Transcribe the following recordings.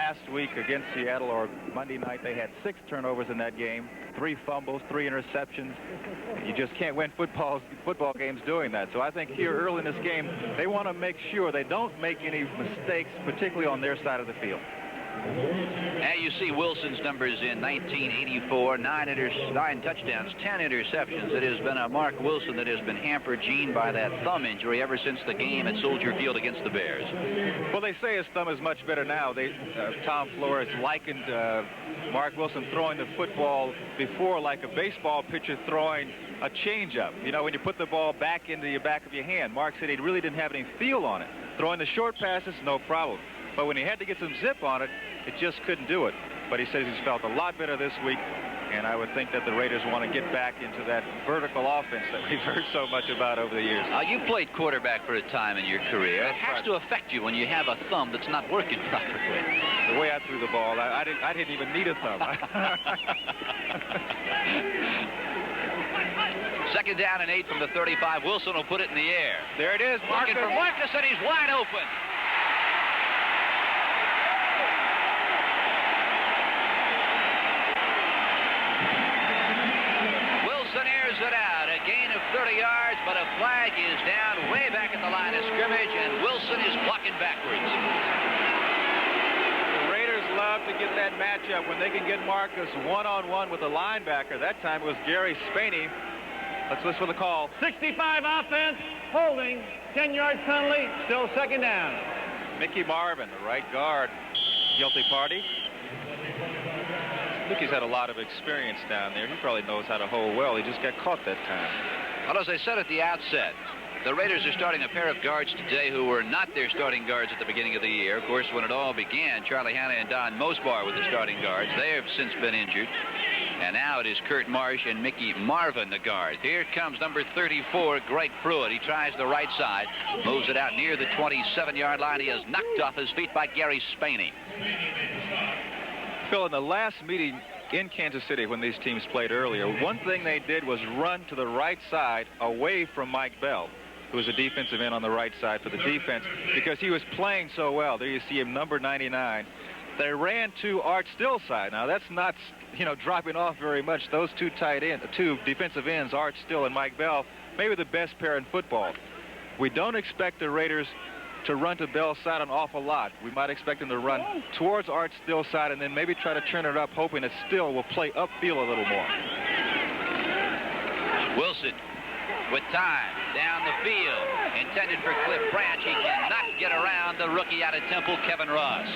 last week against Seattle, or Monday night, they had 6 turnovers in that game, 3 fumbles, 3 interceptions. You just can't win football games doing that. So I think here early in this game, they want to make sure they don't make any mistakes, particularly on their side of the field. Now you see Wilson's numbers in 1984, 9 touchdowns, 10 interceptions. It has been a Mark Wilson that has been hampered, Gene, by that thumb injury ever since the game at Soldier Field against the Bears. Well, they say his thumb is much better now. Tom Flores likened Mark Wilson throwing the football before like a baseball pitcher throwing a changeup. You know, when you put the ball back into the back of your hand. Mark said he really didn't have any feel on it. Throwing the short passes, no problem. But when he had to get some zip on it, it just couldn't do it. But he says he's felt a lot better this week, and I would think that the Raiders want to get back into that vertical offense that we've heard so much about over the years. You played quarterback for a time in your career. It has to affect you when you have a thumb that's not working properly. The way I threw the ball, I didn't even need a thumb. Second down and 8 from the 35. Wilson will put it in the air. There it is. Looking for Marcus, and he's wide open. It out, a gain of 30 yards, but a flag is down way back at the line of scrimmage, and Wilson is walking backwards. The Raiders love to get that matchup when they can get Marcus one-on-one with a linebacker. That time it was Gary Spaney. Let's listen for the call. 65 offense, holding, 10-yard penalty, still second down. Mickey Marvin, the right guard, guilty party. Mickey's had a lot of experience down there. He probably knows how to hold well. He just got caught that time. Well, as I said at the outset, the Raiders are starting a pair of guards today who were not their starting guards at the beginning of the year. Of course, when it all began, Charlie Hanna and Don Mosbar were the starting guards. They have since been injured. And now it is Kurt Marsh and Mickey Marvin, the guard. Here comes number 34, Greg Pruitt. He tries the right side, moves it out near the 27-yard line. He is knocked off his feet by Gary Spaney. Phil, in the last meeting in Kansas City when these teams played earlier, one thing they did was run to the right side away from Mike Bell, who was a defensive end on the right side for the defense, because he was playing so well. There you see him, number 99. They ran to Art Still's side. Now, that's not, dropping off very much. Those two defensive ends, Art Still and Mike Bell, maybe the best pair in football. We don't expect the Raiders to run to Bell's side an awful lot. We might expect him to run towards Art Still's side and then maybe try to turn it up, hoping that Still will play upfield a little more. Wilson with time down the field, intended for Cliff Branch. He cannot get around the rookie out of Temple, Kevin Ross.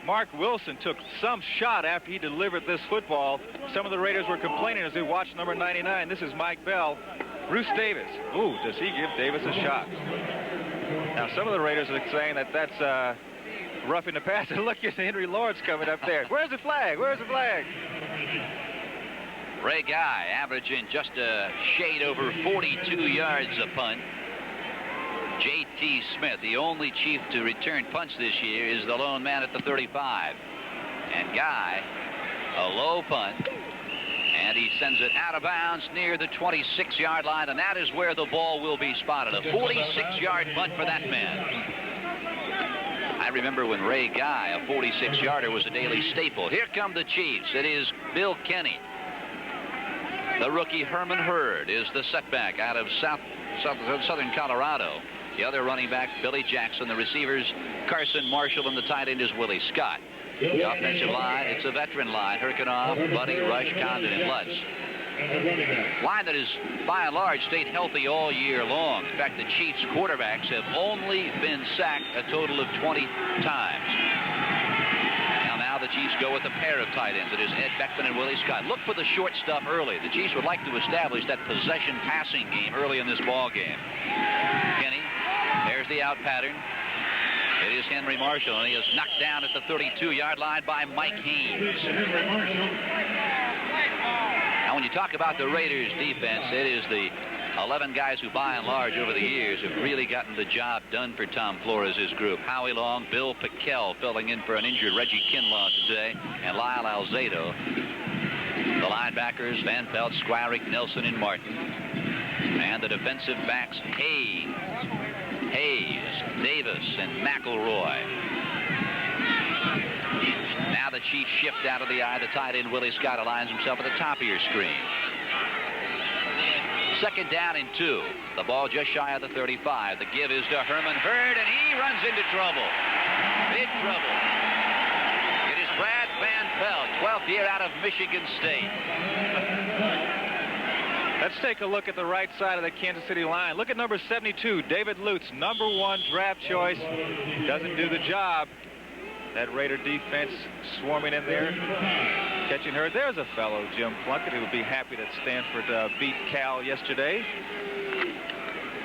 Mark Wilson took some shot after he delivered this football. Some of the Raiders were complaining as they watched number 99. This is Mike Bell. Bruce Davis. Ooh, does he give Davis a shot? Now, some of the Raiders are saying that that's roughing the passer. Look at Henry Lawrence coming up there. Where's the flag? Where's the flag? Ray Guy averaging just a shade over 42 yards a punt. J.T. Smith, the only Chief to return punts this year, is the lone man at the 35. And Guy, a low punt. And he sends it out of bounds near the 26-yard line, and that is where the ball will be spotted. A 46-yard punt for that man. I remember when Ray Guy, a 46-yarder, was a daily staple. Here come the Chiefs. It is Bill Kenny. The rookie Herman Hurd is the setback out of southern Colorado. The other running back, Billy Jackson. The receivers, Carson Marshall, and the tight end is Willie Scott. The offensive line, it's a veteran line. Herkinoff, Buddy, Rush, Condon, and Lutz. Line that has, by and large, stayed healthy all year long. In fact, the Chiefs' quarterbacks have only been sacked a total of 20 times. Now the Chiefs go with a pair of tight ends. It is Ed Beckman and Willie Scott. Look for the short stuff early. The Chiefs would like to establish that possession passing game early in this ball game. Kenny, there's the out pattern. It is Henry Marshall, and he is knocked down at the 32-yard line by Mike Haynes. Now, when you talk about the Raiders' defense, it is the 11 guys who, by and large, over the years, have really gotten the job done for Tom Flores' group. Howie Long, Bill Pickell filling in for an injured Reggie Kinlaw today, and Lyle Alzado. The linebackers, Van Pelt, Squarick, Nelson, and Martin. And the defensive backs, Haynes, Hayes, Davis, and McElroy. Now the Chiefs shift out of the eye. The tight end, Willie Scott, aligns himself at the top of your screen. 2nd down and 2. The ball just shy of the 35. The give is to Herman Hurd, and he runs into trouble. Big trouble. It is Brad Van Pelt, 12th year out of Michigan State. Let's take a look at the right side of the Kansas City line. Look at number 72, David Lutz, number 1 draft choice. Doesn't do the job. That Raider defense swarming in there, catching her. There's a fellow, Jim Plunkett, who would be happy that Stanford beat Cal yesterday.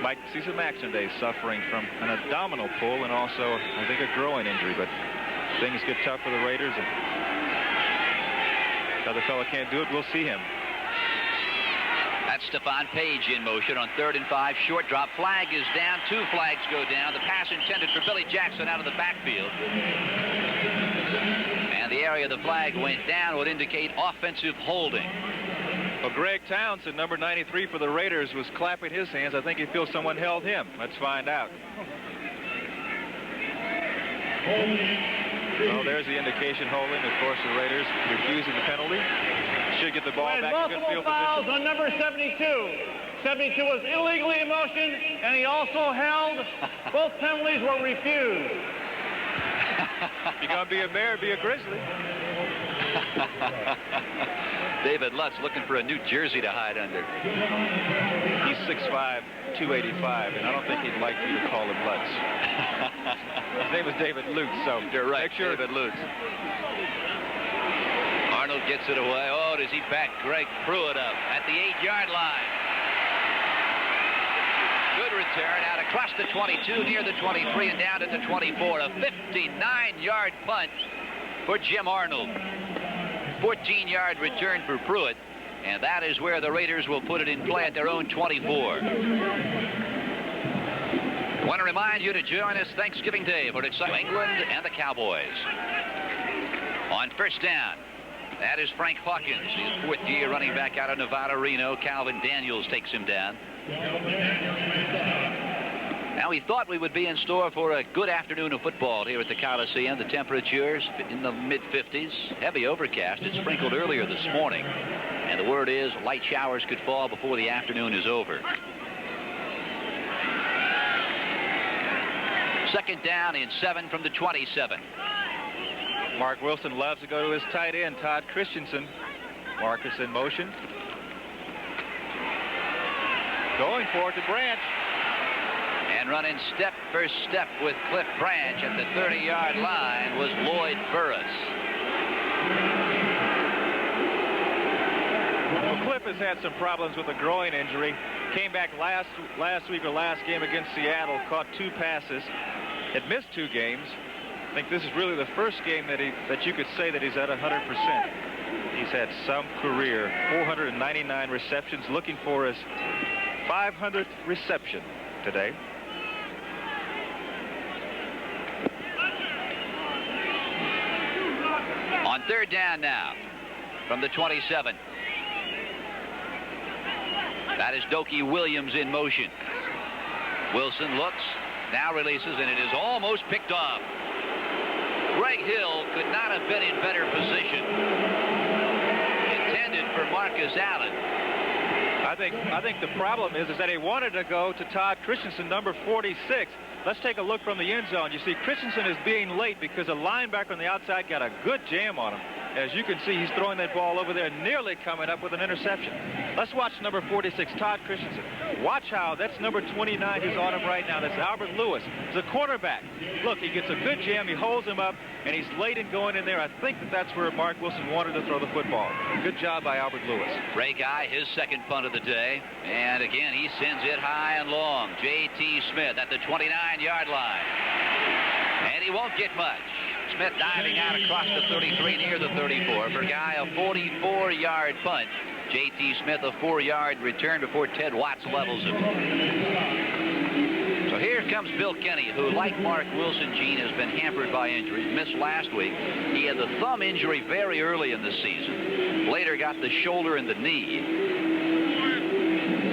Might see some action today, suffering from an abdominal pull and also, I think, a groin injury. But things get tough for the Raiders. And the other fellow can't do it. We'll see him. That's Stephon Page in motion on 3rd and 5. Short drop. Flag is down. 2 flags go down. The pass intended for Billy Jackson out of the backfield. And the area the flag went down would indicate offensive holding. Well, Greg Townsend, number 93 for the Raiders, was clapping his hands. I think he feels someone held him. Let's find out. Well, there's the indication holding. Of course, the Raiders refusing the penalty. Should get the ball back in good field fouls position. on number 72. 72 was illegally in motion, and he also held. Both penalties were refused. You're going to be a Bear, be a Grizzly. David Lutz looking for a new jersey to hide under. He's 6'5", 285, and I don't think he'd like you to call him Lutz. His name is David Lutz, so you're right, make sure. David Lutz. Arnold gets it away. Oh, does he back Greg Pruitt up at the 8-yard line? Good return out across the 22, near the 23, and down to the 24. A 59-yard punt for Jim Arnold. 14-yard return for Pruitt, and that is where the Raiders will put it in play at their own 24. I want to remind you to join us Thanksgiving Day for exciting England and the Cowboys. On 1st down, that is Frank Hawkins, his 4th year running back out of Nevada, Reno. Calvin Daniels takes him down. Now, we thought we would be in store for a good afternoon of football here at the Coliseum. The temperatures in the mid-50s, heavy overcast. It sprinkled earlier this morning, and the word is light showers could fall before the afternoon is over. 2nd down and 7 from the 27. Mark Wilson loves to go to his tight end, Todd Christensen. Marcus in motion. Going for it to Branch. And running first step with Cliff Branch at the 30-yard line was Lloyd Burris. Well, Cliff has had some problems with a groin injury. Came back last week or last game against Seattle, caught 2 passes, had missed 2 games. I think this is really the first game that you could say that he's at 100%. He's had some career, 499 receptions, looking for his 500th reception today. On 3rd down now from the 27. That is Dokie Williams in motion. Wilson looks, now releases, and it is almost picked off. Greg Hill could not have been in better position. Intended for Marcus Allen. I think the problem is that he wanted to go to Todd Christensen, number 46. Let's take a look from the end zone. You see, Christensen is being late because a linebacker on the outside got a good jam on him. As you can see, he's throwing that ball over there, nearly coming up with an interception. Let's watch number 46, Todd Christensen. Watch how that's number 29 who's on him right now. That's Albert Lewis. He's a quarterback. Look, he gets a good jam. He holds him up, and he's late in going in there. I think that's where Mark Wilson wanted to throw the football. Good job by Albert Lewis. Ray Guy, his 2nd punt of the day. And again, he sends it high and long. J.T. Smith at the 29-yard line. And he won't get much. Smith diving out across the 33 near the 34. For Guy, a 44-yard punt. J.T. Smith, a 4-yard return before Ted Watts levels him. So here comes Bill Kenny, who, like Mark Wilson, Gene, has been hampered by injuries. Missed last week. He had the thumb injury very early in the season. Later got the shoulder and the knee.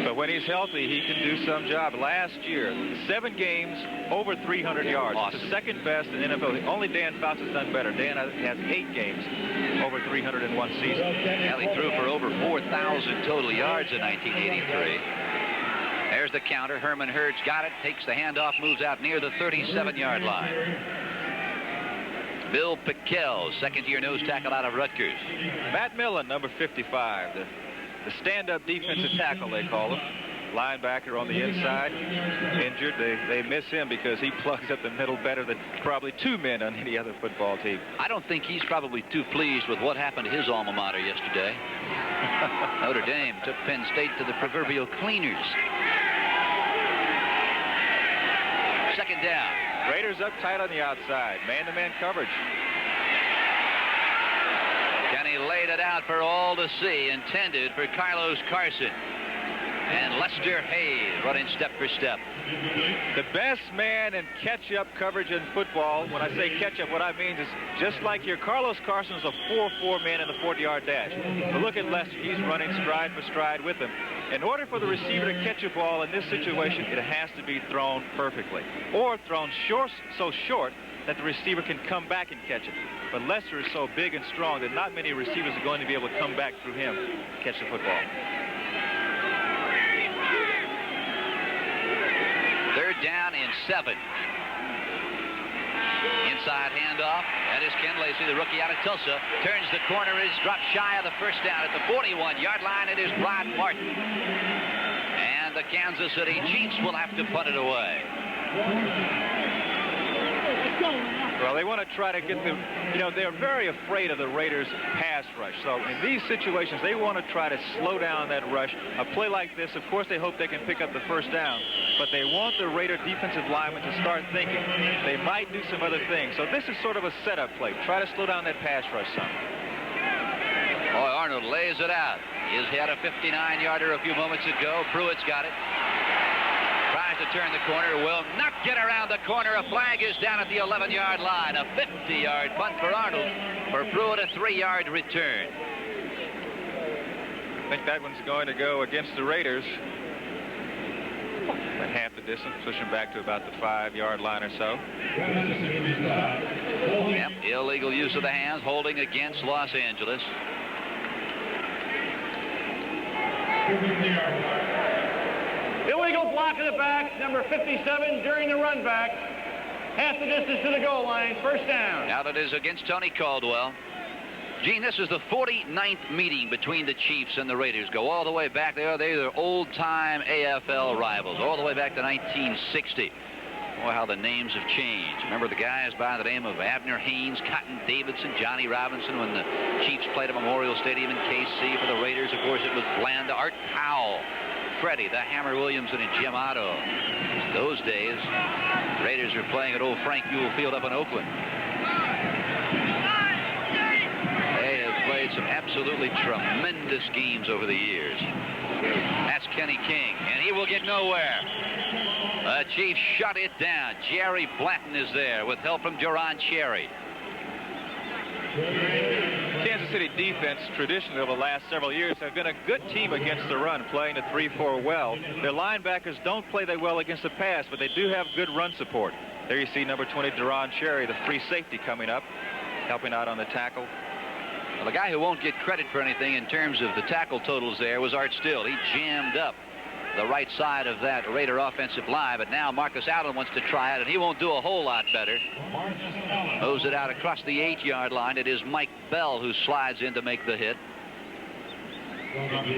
But when he's healthy, he can do some job. Last year, 7 games, over 300 yards. Awesome. It's the second best in the NFL. Only Dan Fouts has done better. Dan has 8 games, over 300 in one season. Well, he threw for over 4,000 total yards in 1983. There's the counter. Herman Hurd's got it, takes the handoff, moves out near the 37-yard line. Bill Pickell, second-year nose tackle out of Rutgers. Matt Millen, number 55, the stand-up defensive tackle, they call him. Linebacker on the inside, injured. They miss him because he plugs up the middle better than probably 2 men on any other football team. I don't think he's probably too pleased with what happened to his alma mater yesterday. Notre Dame took Penn State to the proverbial cleaners. Second down. Raiders up tight on the outside. Man-to-man coverage. Kenny laid it out for all to see, intended for Carlos Carson. And Lester Hayes running step for step. The best man in catch-up coverage in football. When I say catch-up, what I mean is just like your Carlos Carson's a 4-4 man in the 40-yard dash. But look at Lester. He's running stride for stride with him. In order for the receiver to catch a ball in this situation, it has to be thrown perfectly. Or thrown short, so short that the receiver can come back and catch it. But Lester is so big and strong that not many receivers are going to be able to come back through him to catch the football. Third down and 7. Inside handoff. That is Ken Lacey, the rookie out of Tulsa. Turns the corner, is dropped shy of the first down at the 41-yard line. It is Rod Martin. And the Kansas City Chiefs will have to punt it away. Well, they want to try to get them, they're very afraid of the Raiders' pass rush. So in these situations, they want to try to slow down that rush. A play like this, of course, they hope they can pick up the first down. But they want the Raider defensive linemen to start thinking they might do some other things. So this is sort of a setup play. Try to slow down that pass rush some. Boy, Arnold lays it out. He had a 59-yarder a few moments ago. Pruitt's got it. Tries to turn the corner. Will not get around the corner. A flag is down at the 11-yard line. A 50-yard punt for Arnold. For Pruitt, a 3-yard return. I think that one's going to go against the Raiders. At half the distance, pushing back to about the 5-yard line or so. Yep, illegal use of the hands, holding against Los Angeles. Illegal block in the back, number 57 during the run back. Half the distance to the goal line, first down. Now that is against Tony Caldwell. Gene, this is the 49th meeting between the Chiefs and the Raiders. Go all the way back there. They're old-time AFL rivals, all the way back to 1960. Boy, how the names have changed. Remember the guys by the name of Abner Haynes, Cotton Davidson, Johnny Robinson when the Chiefs played at Memorial Stadium in KC. For the Raiders, of course, it was Blanda, Art Powell, Freddie, the Hammer Williamson, and Jim Otto. Those days, the Raiders are playing at old Frank Ewell Field up in Oakland. They have played some absolutely tremendous games over the years. That's Kenny King, and he will get nowhere. The Chiefs shut it down. Jerry Blanton is there with help from Duron Cherry. Kansas City defense, traditionally over the last several years, have been a good team against the run, playing the 3-4 well. Their linebackers don't play that well against the pass, but they do have good run support. There you see number 20, Duron Cherry, the free safety, coming up, helping out on the tackle. Well, the guy who won't get credit for anything in terms of the tackle totals there was Art Still. He jammed up the right side of that Raider offensive line, but now Marcus Allen wants to try it, and he won't do a whole lot better. Moves it out across the 8-yard line. It is Mike Bell who slides in to make the hit.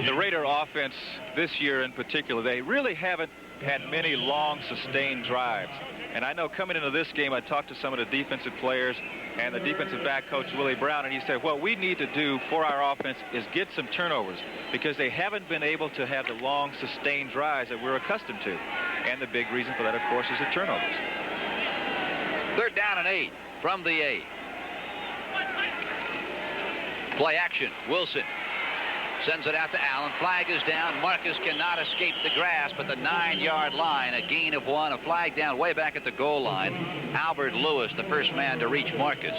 The Raider offense this year in particular, they really haven't had many long sustained drives. And I know coming into this game, I talked to some of the defensive players and the defensive back coach, Willie Brown, and he said, what we need to do for our offense is get some turnovers because they haven't been able to have the long sustained drives that we're accustomed to. And the big reason for that, of course, is the turnovers. Third down and 8 from the 8. Play action. Wilson sends it out to Allen. Flag is down. Marcus cannot escape the grasp at the 9-yard line. A gain of 1. A flag down way back at the goal line. Albert Lewis, the first man to reach Marcus.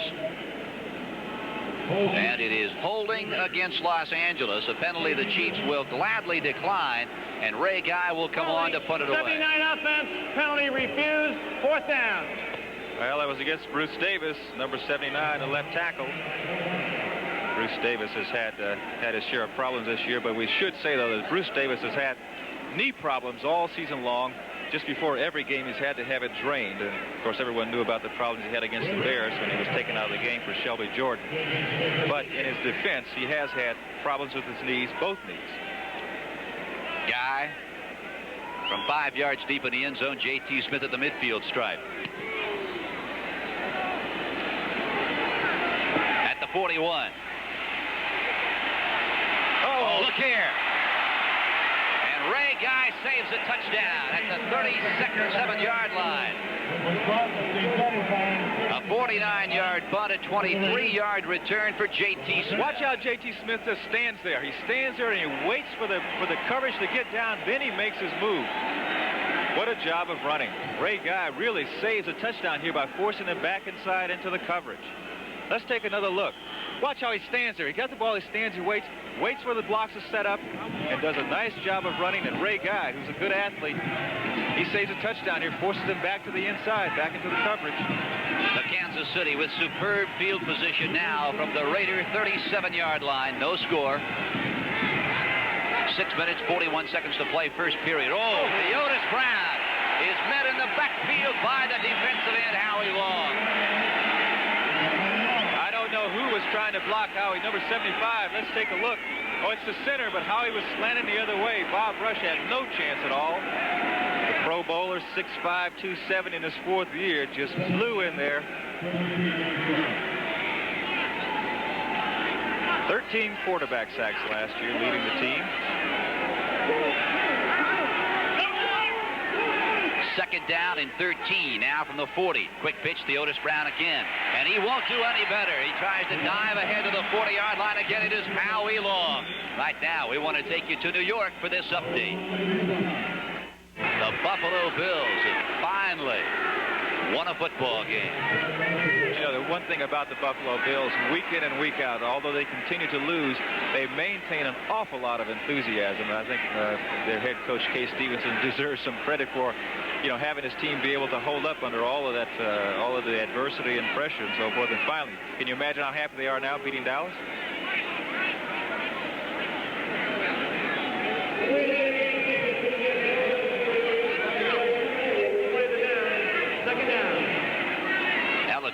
And it is holding against Los Angeles, a penalty the Chiefs will gladly decline, and Ray Guy will come on to put it away. 79 offense, penalty refused, 4th down. Well, that was against Bruce Davis, number 79, the left tackle. Bruce Davis has had his share of problems this year, but we should say, though, that Bruce Davis has had knee problems all season long. Just before every game, he's had to have it drained. And, of course, everyone knew about the problems he had against the Bears when he was taken out of the game for Shelby Jordan. But in his defense, he has had problems with his knees, both knees. Guy from 5 yards deep in the end zone. J.T. Smith at the midfield stripe. At the 41. Oh, look here. And Ray Guy saves a touchdown at the 37-yard line. A 49-yard punt, a 23-yard return for J.T. Smith. Watch how J.T. Smith just stands there. He stands there and he waits for the coverage to get down. Then he makes his move. What a job of running. Ray Guy really saves a touchdown here by forcing him back inside into the coverage. Let's take another look. Watch how he stands there. He got the ball, he stands, he waits for the blocks to set up, and does a nice job of running. And Ray Guy, who's a good athlete, he saves a touchdown here, forces him back to the inside, back into the coverage. The Kansas City with superb field position now from the Raider 37-yard line. No score. 6 minutes, 41 seconds to play, first period. Oh, the Otis Brown is met in the backfield by the defensive end, Howie Long. I don't know who was trying to block Howie, number 75. Let's take a look. Oh, it's the center, but Howie was slanted the other way. Bob Rush had no chance at all. The Pro Bowler, 6'5", 270 in his 4th year, just flew in there. 13 quarterback sacks last year, leading the team. Second down and 13 now from the 40. Quick pitch to Otis Brown again. And he won't do any better. He tries to dive ahead to the 40-yard line again. It is Howie Long. Right now, we want to take you to New York for this update. The Buffalo Bills have finally won a football game. You know, the one thing about the Buffalo Bills, week in and week out, although they continue to lose, they maintain an awful lot of enthusiasm. I think their head coach, Kay Stevenson, deserves some credit for, you know, having his team be able to hold up under all of that, all of the adversity and pressure and so forth. And finally, can you imagine how happy they are now beating Dallas?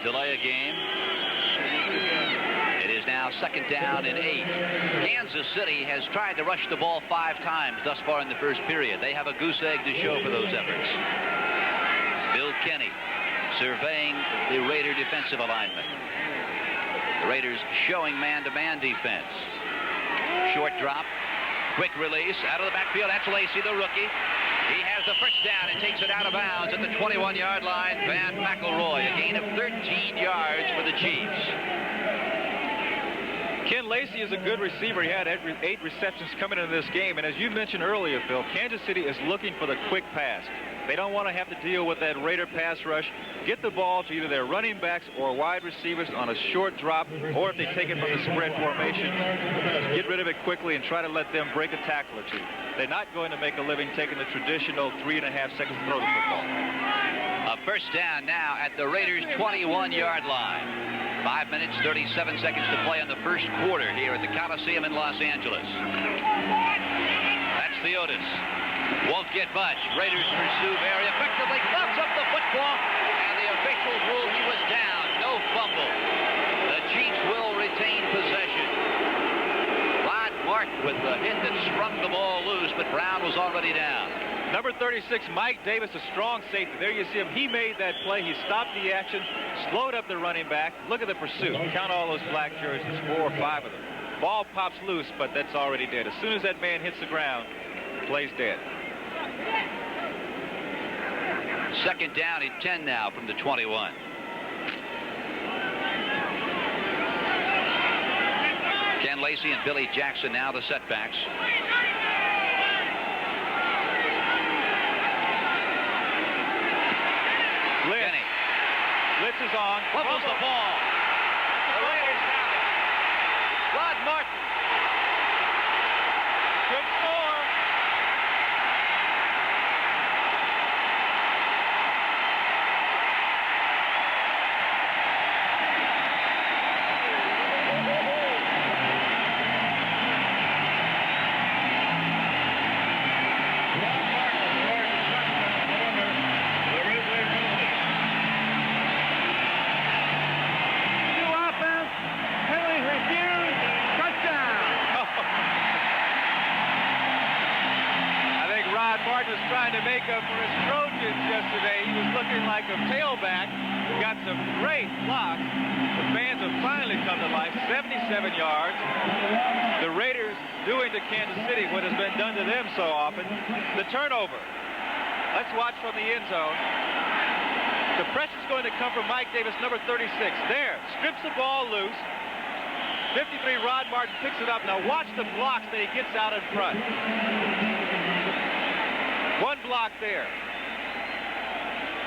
Delay a game. It is now second down and 8. Kansas City has tried to rush the ball 5 times thus far in the first period. They have a goose egg to show for those efforts. Bill Kenny surveying the Raider defensive alignment. The Raiders showing man-to-man defense. Short drop. Quick release out of the backfield. That's Lacy, the rookie. He has the first down and takes it out of bounds at the 21-yard line. Van McElroy, a gain of 13 yards for the Chiefs. Ken Lacy is a good receiver. He had 8 receptions coming into this game. And as you mentioned earlier, Phil, Kansas City is looking for the quick pass. They don't want to have to deal with that Raider pass rush. Get the ball to either their running backs or wide receivers on a short drop, or if they take it from the spread formation, get rid of it quickly and try to let them break a tackle or two. They're not going to make a living taking the traditional 3.5 seconds to throw the football. A first down now at the Raiders' 21-yard line. 5 minutes, 37 seconds to play in the first quarter here at the Coliseum in Los Angeles. That's the Otis. Won't get much. Raiders pursue very effectively. Clubs up the football, and the officials rule he was down. No fumble. The Chiefs will retain possession. Rod marked with the hit that sprung the ball loose, but Brown was already down. Number 36, Mike Davis, a strong safety. There you see him. He made that play. He stopped the action, slowed up the running back. Look at the pursuit. Count all those black jerseys, 4 or 5 of them. Ball pops loose, but that's already dead. As soon as that man hits the ground, play's dead. Second down and 10 now from the 21. Ken Lacy and Billy Jackson now the setbacks. Blitz is on. Fumbles the ball. The Raiders have it. Rod Martin. Good score. Was trying to make up for his Trojans yesterday. He was looking like a tailback. Got some great blocks. The fans have finally come to life. 77 yards. The Raiders doing to Kansas City what has been done to them so often. The turnover. Let's watch from the end zone. The pressure is going to come from Mike Davis, number 36. There. Strips the ball loose. 53, Rod Martin picks it up. Now watch the blocks that he gets out in front. One block there.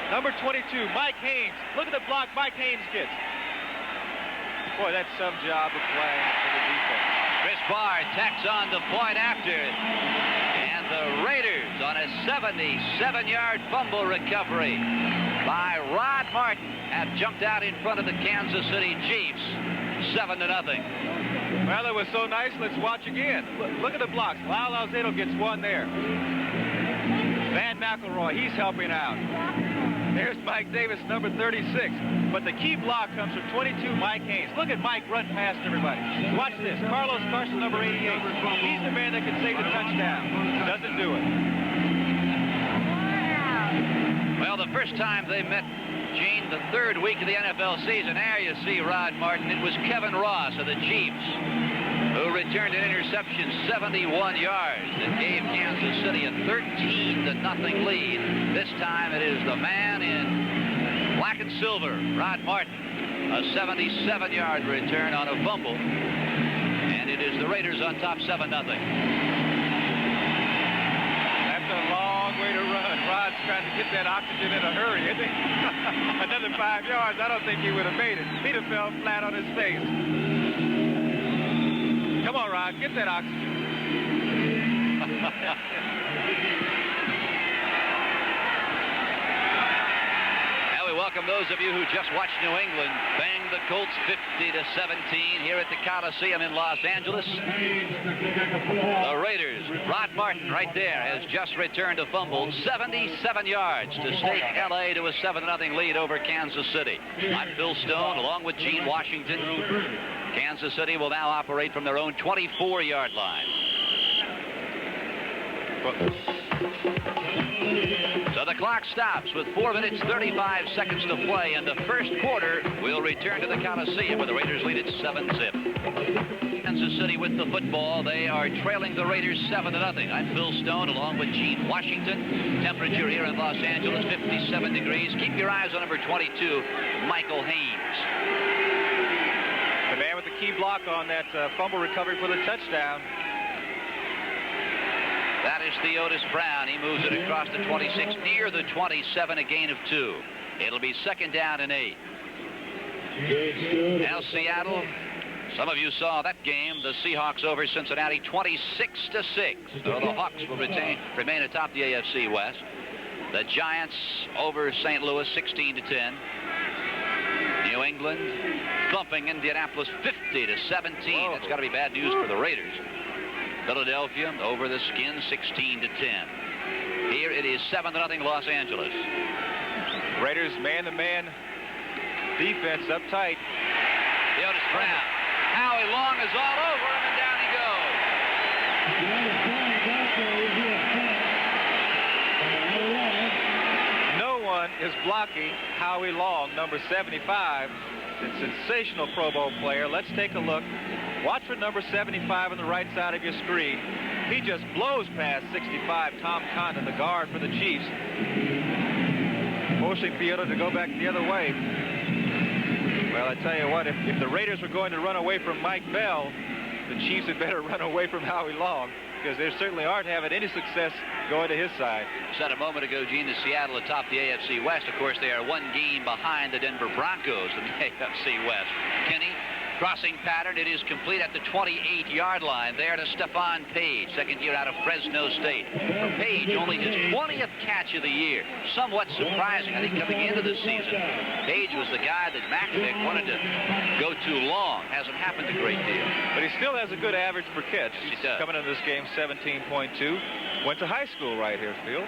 Number 22, Mike Haynes. Look at the block Mike Haynes gets. Boy, that's some job of playing for the defense. Chris Bard tacks on the point after. And the Raiders on a 77-yard fumble recovery by Rod Martin have jumped out in front of the Kansas City Chiefs 7-0. Well, it was so nice. Let's watch again. Look at the blocks. Lyle Alzado gets one there. Van McElroy, he's helping out. There's Mike Davis, number 36. But the key block comes from 22, Mike Haynes. Look at Mike run past everybody. Watch this. Carlos Carson, number 88. He's the man that can save the touchdown. Doesn't do it. Well, the first time they met, Gene, the third week of the NFL season, there you see Rod Martin. It was Kevin Ross of the Chiefs who returned an interception 71 yards that gave Kansas City a 13-0 lead. This time it is the man in black and silver, Rod Martin, a 77-yard return on a fumble, and it is the Raiders on top 7-0. That's a long way to run. Rod's trying to get that oxygen in a hurry, isn't he? Another 5 yards, I don't think he would have made it. He'd have fell flat on his face. Come on, Rod, get that oxygen. Well, we welcome those of you who just watched New England bang the Colts 50-17 here at the Coliseum in Los Angeles. The Raiders, Rod Martin right there has just returned a fumble, 77 yards to stake L.A. to a 7-0 lead over Kansas City. I'm Phil Stone along with Gene Washington. Kansas City will now operate from their own 24-yard line. So the clock stops with 4 minutes, 35 seconds to play, and the first quarter will return to the Coliseum where the Raiders lead at 7-0. Kansas City with the football. They are trailing the Raiders 7-0. I'm Phil Stone along with Gene Washington. Temperature here in Los Angeles, 57 degrees. Keep your eyes on number 22, Michael Haynes. The man with the key block on that fumble recovery for the touchdown. That is Theodis Brown. He moves it across the 26, near the 27, a gain of 2. It'll be 2nd down and 8. Now Seattle, some of you saw that game. The Seahawks over Cincinnati 26-6. So the Hawks will remain atop the AFC West. The Giants over St. Louis 16-10. New England thumping Indianapolis 50-17. That's got to be bad news for the Raiders. Philadelphia over the Skins 16-10. Here it is 7-0 Los Angeles. Raiders man-to-man defense up tight. Theodis Brown. Howie Long is all over him, and down he goes. No one is blocking Howie Long, number 75. The sensational Pro Bowl player. Let's take a look. Watch for number 75 on the right side of your screen. He just blows past 65, Tom Condon, the guard for the Chiefs. Forcing Fielder to go back the other way. Well, I tell you what, if the Raiders were going to run away from Mike Bell, the Chiefs had better run away from Howie Long, because they certainly aren't having any success going to his side. Said a moment ago, Gene, that Seattle atop the AFC West. Of course, they are one game behind the Denver Broncos in the AFC West. Kenny, Crossing pattern, it is complete at the 28-yard line. There to Stephon Page, second year out of Fresno State. For Page, only his 20th catch of the year. Somewhat surprising, I think, coming into the season. Page was the guy that Macvick wanted to go too long. Hasn't happened a great deal. But he still has a good average per catch. He does. Coming into this game, 17.2. Went to high school right here, Phil.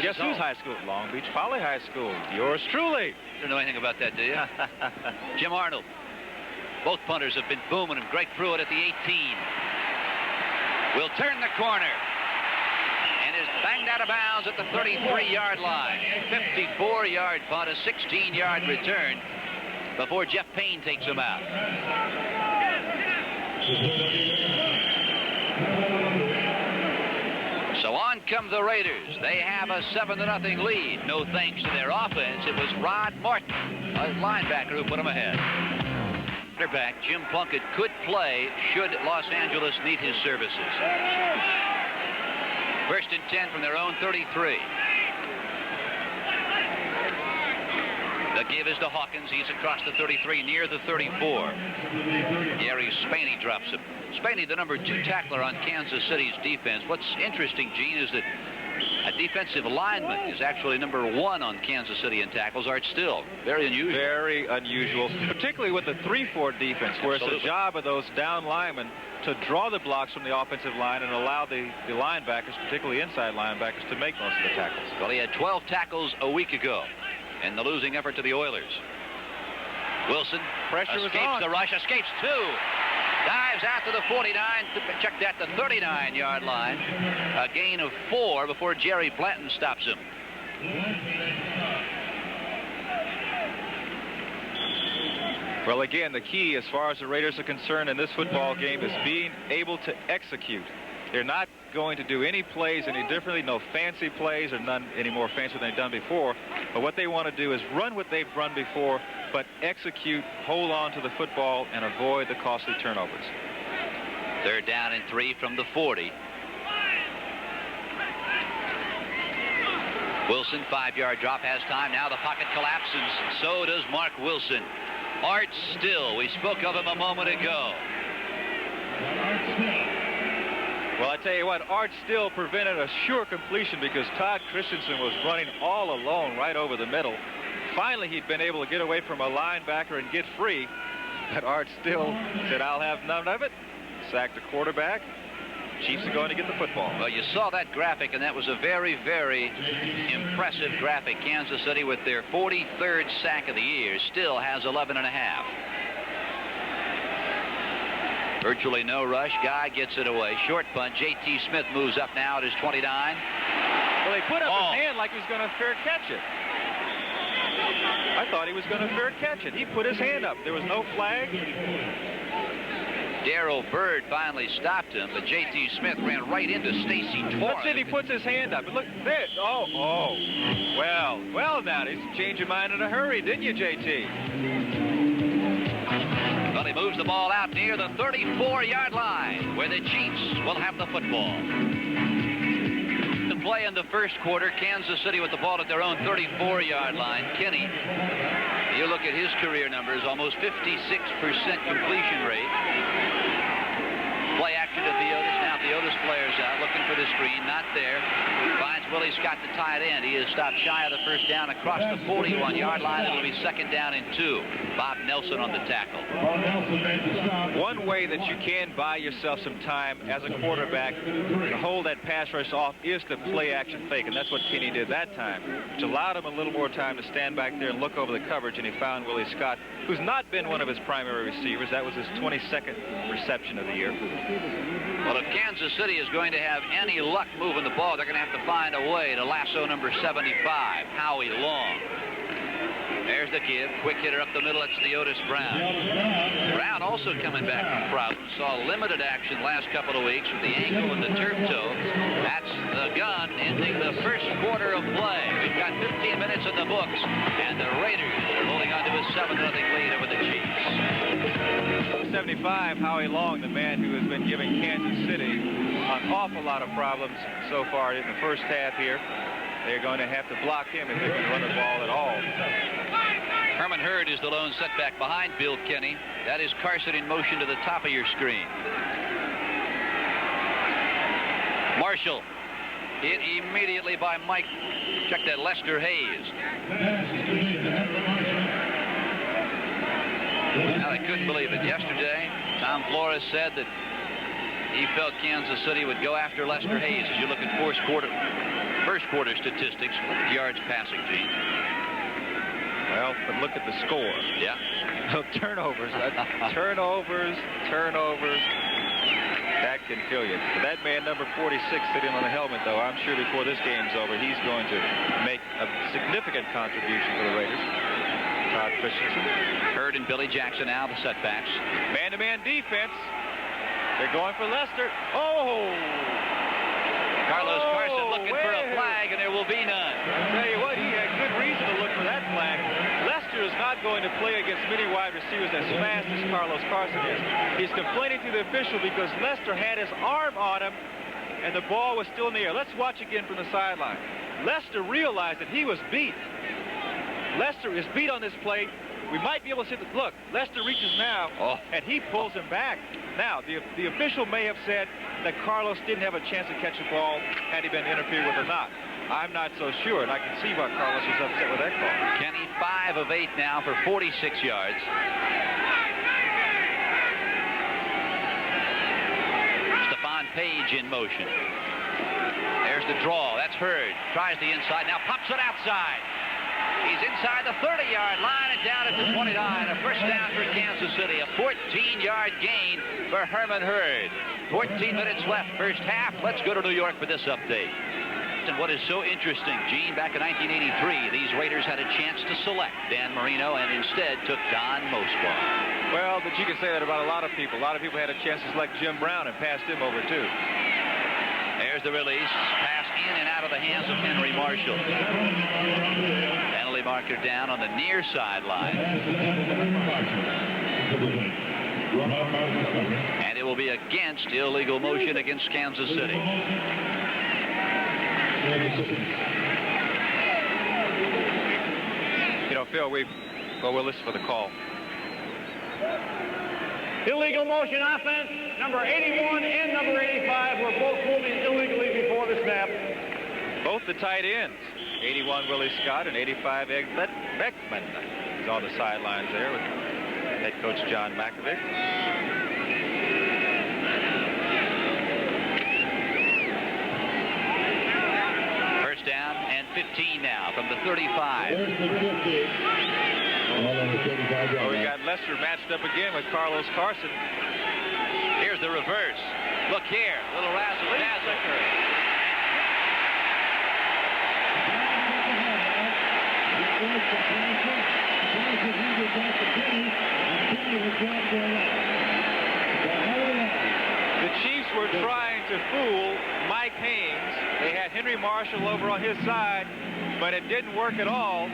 Guess whose high school? Long Beach Poly High School. Yours truly. You don't know anything about that, do you? Jim Arnold. Both punters have been booming him. Greg Pruitt at the 18. Will turn the corner. And is banged out of bounds at the 33-yard line. 54-yard punt, a 16-yard return before Jeff Payne takes him out. So on come the Raiders. They have a 7-0 lead. No thanks to their offense. It was Rod Martin, a linebacker, who put them ahead. Quarterback Jim Plunkett could play should Los Angeles need his services. First and 10 from their own 33. The give is to Hawkins. He's across the 33 near the 34. Gary Spaney drops him. Spaney, the number 2 tackler on Kansas City's defense. What's interesting, Gene, is that a defensive lineman is actually number 1 on Kansas City in tackles. Art Still. Very unusual. Very unusual, particularly with the 3-4 defense, where it's the job of those down linemen to draw the blocks from the offensive line and allow the linebackers, particularly inside linebackers, to make most of the tackles. Well, he had 12 tackles a week ago in the losing effort to the Oilers. Wilson escapes the rush, escapes 2. Dives out to the 49, check that, the 39-yard line. A gain of 4 before Jerry Blanton stops him. Well, again, the key as far as the Raiders are concerned in this football game is being able to execute. They're not going to do any plays any differently, no fancy plays, or none any more fancy than they've done before. But what they want to do is run what they've run before, but execute, hold on to the football, and avoid the costly turnovers. Third down and 3 from the 40. Wilson, 5-yard drop, has time. Now the pocket collapses, and so does Mark Wilson. Art Still, we spoke of him a moment ago. Well, I tell you what, Art Still prevented a sure completion because Todd Christensen was running all alone right over the middle. Finally, he'd been able to get away from a linebacker and get free. But Art Still said, I'll have none of it. Sacked the quarterback. Chiefs are going to get the football. Well, you saw that graphic, and that was a very, very impressive graphic. Kansas City, with their 43rd sack of the year, still has 11.5. Virtually no rush. Guy gets it away. Short punt. J.T. Smith moves up now at his 29. Well, he put up his hand like he was going to fair catch it. I thought he was going to fair catch it. He put his hand up. There was no flag. Darrell Byrd finally stopped him, but J.T. Smith ran right into Stacy Torrance. Let's see if he puts his hand up. Look there. Oh. Well, now, he's changed your mind in a hurry, didn't you, J.T.? Well, he moves the ball out near the 34-yard line, where the Chiefs will have the football. To play in the first quarter, Kansas City with the ball at their own 34-yard line. Kenny, you look at his career numbers, almost 56% completion rate. Play action to Theotis. Now Theotis flares out, looking for the screen. Not there. Finds Willie Scott, the tight end. He is stopped shy of the first down across the 41-yard line. It'll be second down and 2. Bob Nelson on the tackle. One way that you can buy yourself some time as a quarterback to hold that pass rush off is the play action fake, and that's what Kenny did that time, which allowed him a little more time to stand back there and look over the coverage, and he found Willie Scott, who's not been one of his primary receivers. That was his 22nd reception of the year. Well, if Kansas City is going to have any luck moving the ball, they're going to have to find a way to lasso number 75, Howie Long. There's the give. Quick hitter up the middle. It's Theotis Brown. Brown also coming back from problems. Saw limited action last couple of weeks with the ankle and the turf toe. That's the gun ending the first quarter of play. We've got 15 minutes in the books, and the Raiders are holding on to a 7-0 lead over the Chiefs. 75, Howie Long, the man who has been giving Kansas City an awful lot of problems so far in the first half here. They're going to have to block him if they're going to run the ball at all. Herman Hurd is the lone setback behind Bill Kenny. That is Carson in motion to the top of your screen. Marshall hit immediately by Mike. Check that, Lester Hayes. Now, I couldn't believe it. Yesterday, Tom Flores said that he felt Kansas City would go after Lester Hayes as you look at first quarter statistics, yards passing, Gene. Well, but look at the score. Yeah. Turnovers. Turnovers. That can kill you. That man, number 46, sitting on the helmet, though, I'm sure before this game's over, he's going to make a significant contribution for the Raiders. Todd Christensen. Hurd and Billy Jackson now, the setbacks. Man-to-man defense. They're going for Lester. Oh! Carlos Carson looking for a flag, and there will be none. I'll tell you what, he had good reason to look for that flag. Lester is not going to play against many wide receivers as fast as Carlos Carson is. He's complaining to the official because Lester had his arm on him, and the ball was still in the air. Let's watch again from the sideline. Lester realized that he was beat. Lester is beat on this play. We might be able to see the look. Lester reaches now, and he pulls him back. Now, the official may have said that Carlos didn't have a chance to catch the ball had he been interfered with or not. I'm not so sure, and I can see why Carlos was upset with that call. Kenny 5 of 8 now for 46 yards. Stephon Page in motion. There's the draw. That's Hurd. Tries the inside. Now pops it outside. He's inside the 30-yard line and down at the 29. A first down for Kansas City. A 14-yard gain for Herman Hurd. 14 minutes left, first half. Let's go to New York for this update. And what is so interesting, Gene, back in 1983, these Raiders had a chance to select Dan Marino and instead took Don Mosbar. Well, but you can say that about a lot of people. A lot of people had a chance to select Jim Brown and passed him over, too. There's the release. Pass in and out of the hands of Henry Marshall. Penalty marker down on the near sideline. And it will be against illegal motion against Kansas City. You know, Phil, we'll listen for the call. Illegal motion offense. Number 81 and number 85 were both moving illegally before the snap. Both the tight ends. 81 Willie Scott and 85 Ed Beckman. He's on the sidelines there with head coach John Mackovic. First down and 15 now from the 35. Oh, we got Lester matched up again with Carlos Carson. Here's the reverse. Look here, little razzle-dazzle. The Chiefs were trying to fool Mike Haynes. They had Henry Marshall over on his side, but it didn't work at all.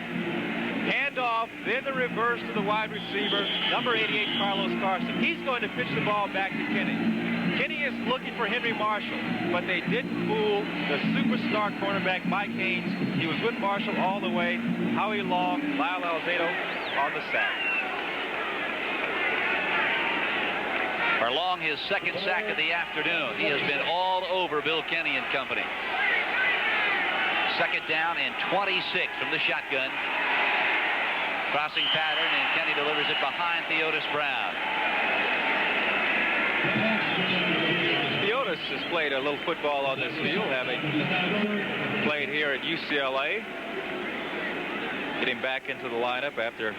Handoff, then the reverse to the wide receiver, number 88, Carlos Carson. He's going to pitch the ball back to Kenny. Kenny is looking for Henry Marshall, but they didn't fool the superstar cornerback Mike Haynes. He was with Marshall all the way. Howie Long, Lyle Alzado on the sack. For Long, his second sack of the afternoon. He has been all over Bill Kenny and company. Second down and 26 from the shotgun. Crossing pattern, and Kenny delivers it behind Theodis Brown. Theodis has played a little football on this field, having played here at UCLA. Getting back into the lineup after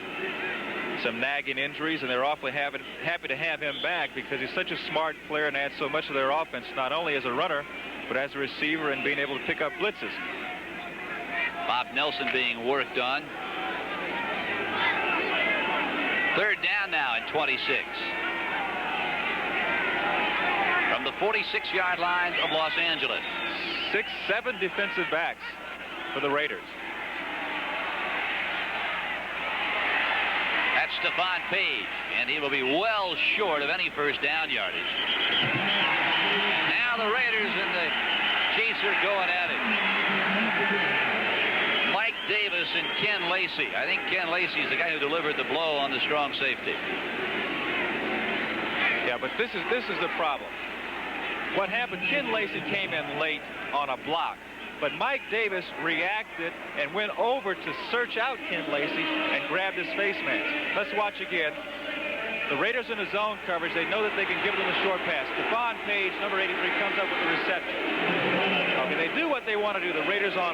some nagging injuries, and they're awfully happy to have him back because he's such a smart player and adds so much to their offense, not only as a runner, but as a receiver and being able to pick up blitzes. Bob Nelson being worked on. Third down now at 26. From the 46-yard line of Los Angeles. 6-7 defensive backs for the Raiders. That's Stephon Page, and he will be well short of any first down yardage. Now the Raiders and the Chiefs are going at it. Mike Davis and Ken Lacey. I think Ken Lacey is the guy who delivered the blow on the strong safety. Yeah, but this is the problem. What happened, Ken Lacey came in late on a block, but Mike Davis reacted and went over to search out Ken Lacey and grabbed his face mask. Let's watch again. The Raiders in the zone coverage, they know that they can give them a short pass. Stephon Page, number 83, comes up with the reception. Okay, they do what they want to do, the Raiders on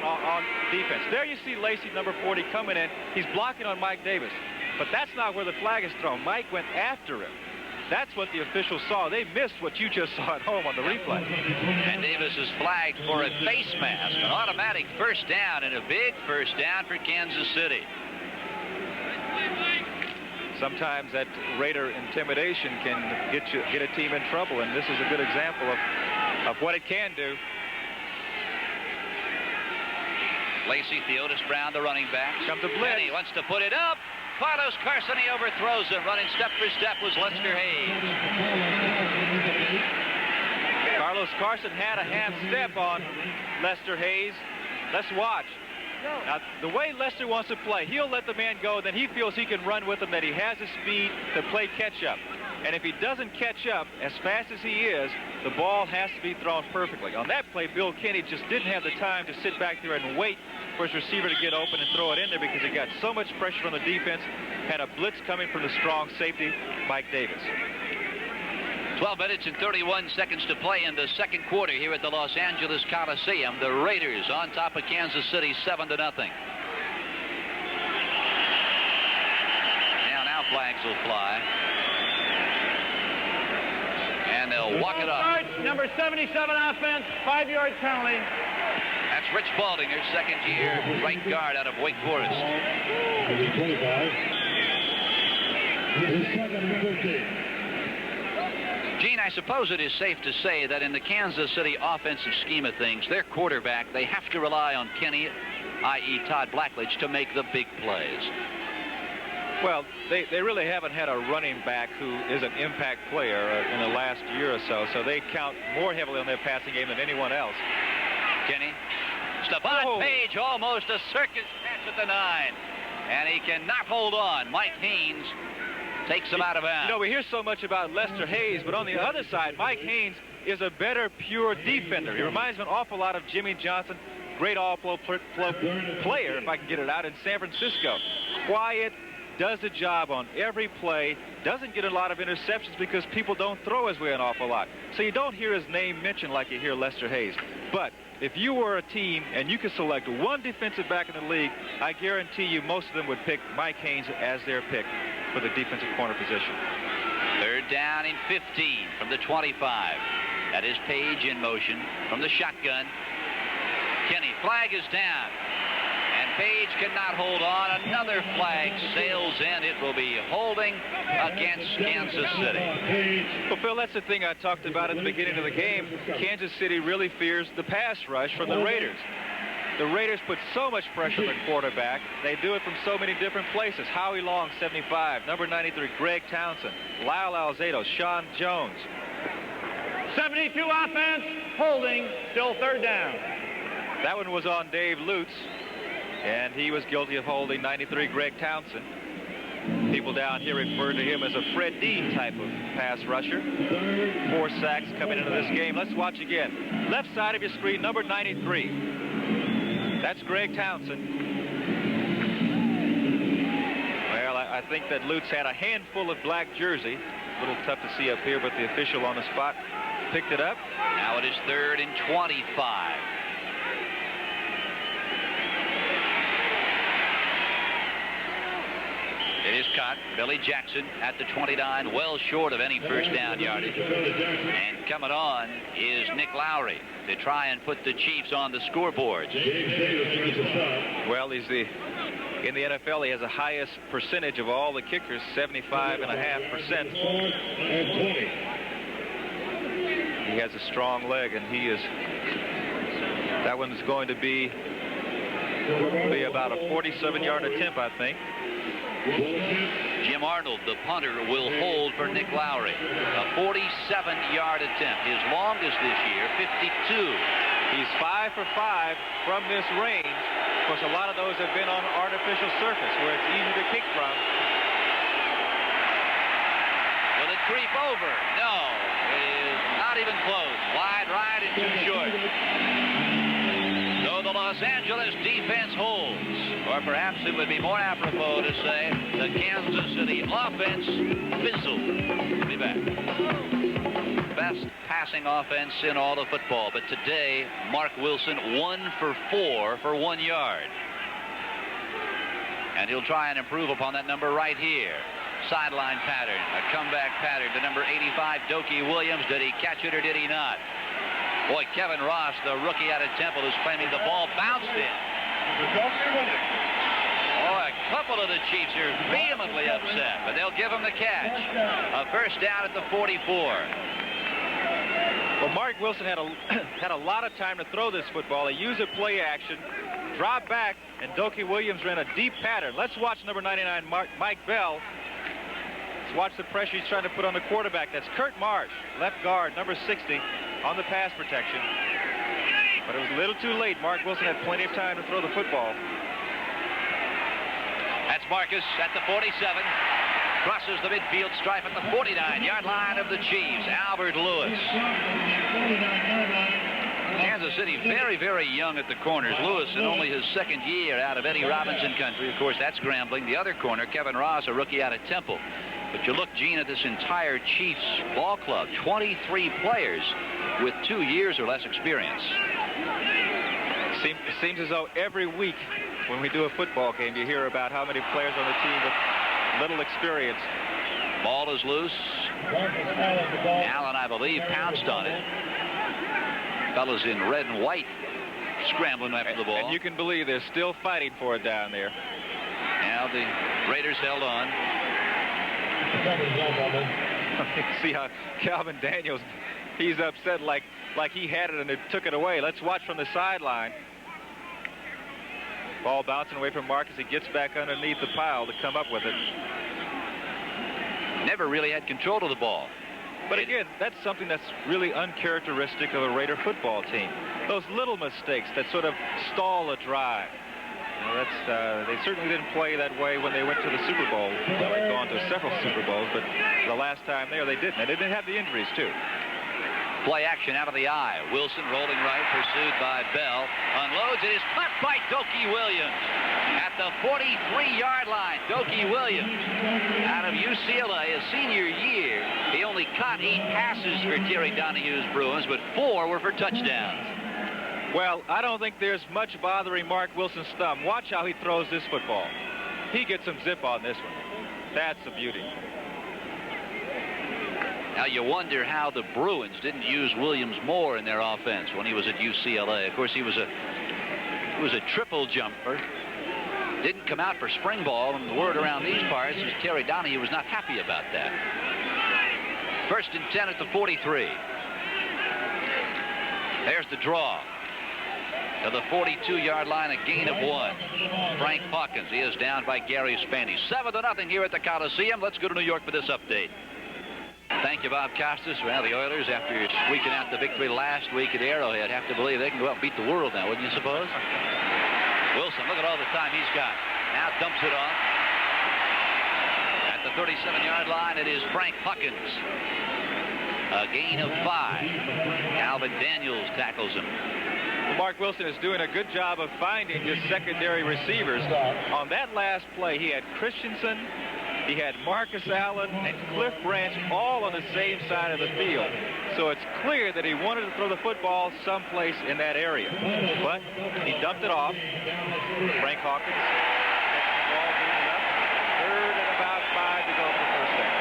defense. There you see Lacey, number 40, coming in. He's blocking on Mike Davis. But that's not where the flag is thrown. Mike went after him. That's what the officials saw. They missed what you just saw at home on the replay. And Davis is flagged for a face mask. An automatic first down, and a big first down for Kansas City. Sometimes that Raider intimidation can get a team in trouble, and this is a good example of what it can do. Lacey, Theodis Brown, the running back. Comes to blitz. And he wants to put it up. Carlos Carson, he overthrows him. Running step for step was Lester Hayes. Carlos Carson had a half step on Lester Hayes. Let's watch. Now, the way Lester wants to play, he'll let the man go, then he feels he can run with him, that he has the speed to play catch-up. And if he doesn't catch up as fast as he is, the ball has to be thrown perfectly. On that play, Bill Kenny just didn't have the time to sit back there and wait for his receiver to get open and throw it in there because he got so much pressure on the defense, had a blitz coming from the strong safety, Mike Davis. 12 minutes and 31 seconds to play in the second quarter here at the Los Angeles Coliseum. The Raiders on top of Kansas City 7-0. Now flags will fly. And they'll walk it up. Number 77 offense, 5-yard penalty. That's Rich Baldinger, second-year right guard out of Wake Forest. 25. Gene, I suppose it is safe to say that in the Kansas City offensive scheme of things, their quarterback, they have to rely on Kenny, i.e. Todd Blackledge, to make the big plays. Well, they really haven't had a running back who is an impact player in the last year or so they count more heavily on their passing game than anyone else. Kenny. Stephon Page, almost a circus catch at the 9. And he cannot hold on. Mike Haynes takes him out of bounds. You know, we hear so much about Lester Hayes, but on the other side, Mike Haynes is a better pure defender. He reminds me an awful lot of Jimmy Johnson, great all-flow player, if I can get it out, in San Francisco. Quiet, does the job on every play, doesn't get a lot of interceptions because people don't throw his way an awful lot. So you don't hear his name mentioned like you hear Lester Hayes. But if you were a team and you could select one defensive back in the league, I guarantee you most of them would pick Mike Haynes as their pick for the defensive corner position. Third down and 15 from the 25. That is Page in motion from the shotgun. Kenny, flag is down. And Page cannot hold on. Another flag sails in. It will be holding against Kansas City. Well, Phil, that's the thing I talked about at the beginning of the game. Kansas City really fears the pass rush from the Raiders. The Raiders put so much pressure on the quarterback. They do it from so many different places. Howie Long, 75. Number 93, Greg Townsend. Lyle Alzado, Sean Jones. 72 offense, holding, still third down. That one was on Dave Lutz, and he was guilty of holding 93, Greg Townsend. People down here refer to him as a Fred Dean type of pass rusher. 4 sacks coming into this game. Let's watch again. Left side of your screen, number 93. That's Greg Townsend. Well, I think that Lutz had a handful of black jersey. A little tough to see up here, but the official on the spot picked it up. Now it is 3rd and 25. It is caught. Billy Jackson at the 29, well short of any first down yardage. And coming on is Nick Lowry to try and put the Chiefs on the scoreboard. Well, in the NFL, he has the highest percentage of all the kickers, 75.5%. He has a strong leg, and that one's going to be about a 47-yard attempt, I think. Jim Arnold, the punter, will hold for Nick Lowry. A 47-yard attempt, his longest this year, 52. He's 5 for 5 from this range. Of course, a lot of those have been on artificial surface where it's easy to kick from. Will it creep over? No, it is not even close. Wide right and too short. So the Los Angeles defense holds. Or perhaps it would be more apropos to say the Kansas City offense fizzled. We'll be back. Best passing offense in all of football, but today Mark Wilson 1 for 4 for 1 yard. And he'll try and improve upon that number right here. Sideline pattern, a comeback pattern to number 85, Dokie Williams. Did he catch it or did he not? Boy, Kevin Ross, the rookie out of Temple, is claiming the ball bounced in. Oh, a couple of the Chiefs are vehemently upset, but they'll give him the catch. A first down at the 44. Well, Mark Wilson had a lot of time to throw this football. He used a play action, dropped back, and Dokie Williams ran a deep pattern. Let's watch number 99, Mike Bell. Let's watch the pressure he's trying to put on the quarterback. That's Kurt Marsh, left guard, number 60, on the pass protection. But it was a little too late. Mark Wilson had plenty of time to throw the football. That's Marcus at the 47. Crosses the midfield stripe at the 49-yard line of the Chiefs. Albert Lewis. Kansas City very, very young at the corners. Lewis in only his second year out of Eddie Robinson country. Of course, that's Grambling. The other corner, Kevin Ross, a rookie out of Temple. But you look, Gene, at this entire Chiefs ball club. 23 players with 2 years or less experience. It seems as though every week when we do a football game, you hear about how many players on the team with little experience. Ball is loose. Allen, I believe, pounced on it. Fellas in red and white scrambling after the ball. And you can believe they're still fighting for it down there. Now the Raiders held on. See how Calvin Daniels, he's upset like he had it and it took it away. Let's watch from the sideline. Ball bouncing away from Mark as he gets back underneath the pile to come up with it. Never really had control of the ball. But again, that's something that's really uncharacteristic of a Raider football team. Those little mistakes that sort of stall a drive. You know, they certainly didn't play that way when they went to the Super Bowl. Well, they've gone to several Super Bowls, but the last time there they didn't. And they didn't have the injuries, too. Play action out of the eye. Wilson rolling right, pursued by Bell. Unloads. It is caught by Dokie Williams. At the 43-yard line, Dokie Williams, out of UCLA, his senior year, he only caught 8 passes for Terry Donahue's Bruins, but 4 were for touchdowns. Well, I don't think there's much bothering Mark Wilson's thumb. Watch how he throws this football. He gets some zip on this one. That's a beauty. Now you wonder how the Bruins didn't use Williams more in their offense when he was at UCLA. Of course, he was a triple jumper. Didn't come out for spring ball, and the word around these parts is Terry Donahue was not happy about that. 1st and 10 at the 43. There's the draw. To the 42-yard line, a gain of 1. Frank Hawkins, he is down by Gary Spaney. 7-0 here at the Coliseum. Let's go to New York for this update. Thank you, Bob Costas. Well, the Oilers, after squeaking out the victory last week at Arrowhead, have to believe they can go out and beat the world now, wouldn't you suppose? Wilson, look at all the time he's got. Now dumps it off. At the 37-yard line, it is Frank Hawkins. A gain of 5. Calvin Daniels tackles him. Well, Mark Wilson is doing a good job of finding his secondary receivers. On that last play, he had Christensen, he had Marcus Allen, and Cliff Branch all on the same side of the field. So it's clear that he wanted to throw the football someplace in that area. But he dumped it off. Frank Hawkins catching the ball moving up. 3rd and about 5 to go for the first down.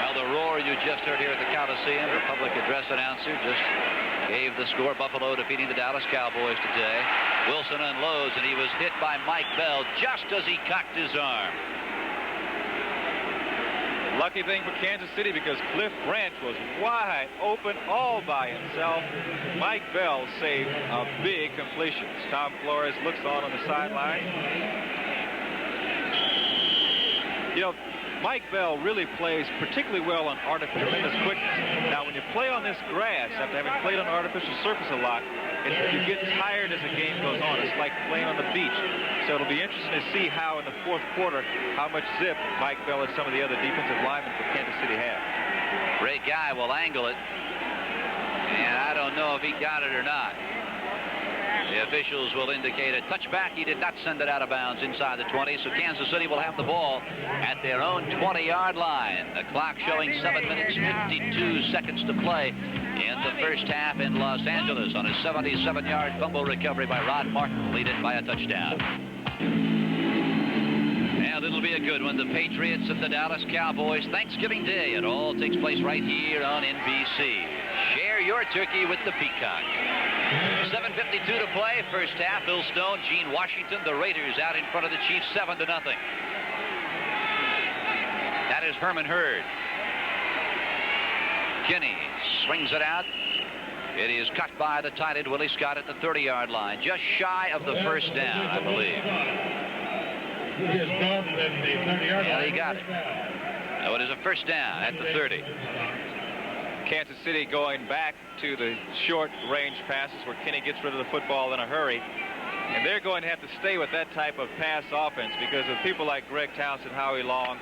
Well, the roar you just heard here at the Coliseum, the public address announcer just gave the score. Buffalo defeating the Dallas Cowboys today. Wilson unloads, and he was hit by Mike Bell just as he cocked his arm. Lucky thing for Kansas City because Cliff Branch was wide open all by himself. Mike Bell saved a big completion. Tom Flores looks on the sideline. You know, Mike Bell really plays particularly well on tremendous quickness. Now, when you play on this grass, after having played on artificial surface a lot, you get tired as the game goes on. It's like playing on the beach. So it'll be interesting to see how in the fourth quarter, how much zip Mike Bell and some of the other defensive linemen for Kansas City have. Great guy will angle it. And I don't know if he got it or not. The officials will indicate a touchback. He did not send it out of bounds inside the 20, so Kansas City will have the ball at their own 20-yard line. The clock showing 7 minutes, 52 seconds to play in the first half in Los Angeles on a 77-yard fumble recovery by Rod Martin, leading by a touchdown. And it'll be a good one. The Patriots and the Dallas Cowboys, Thanksgiving Day. It all takes place right here on NBC. Share your turkey with the Peacock. 7:52 to play, first half. Bill Stone, Gene Washington, the Raiders out in front of the Chiefs 7-0. That is Herman Hurd. Kinney swings it out. It is cut by the tight end Willie Scott at the 30-yard line, just shy of the first down, I believe. Yeah, he got it. So it is a first down at the 30. Kansas City going back to the short range passes where Kinney gets rid of the football in a hurry. And they're going to have to stay with that type of pass offense because of people like Greg Townsend, Howie Long,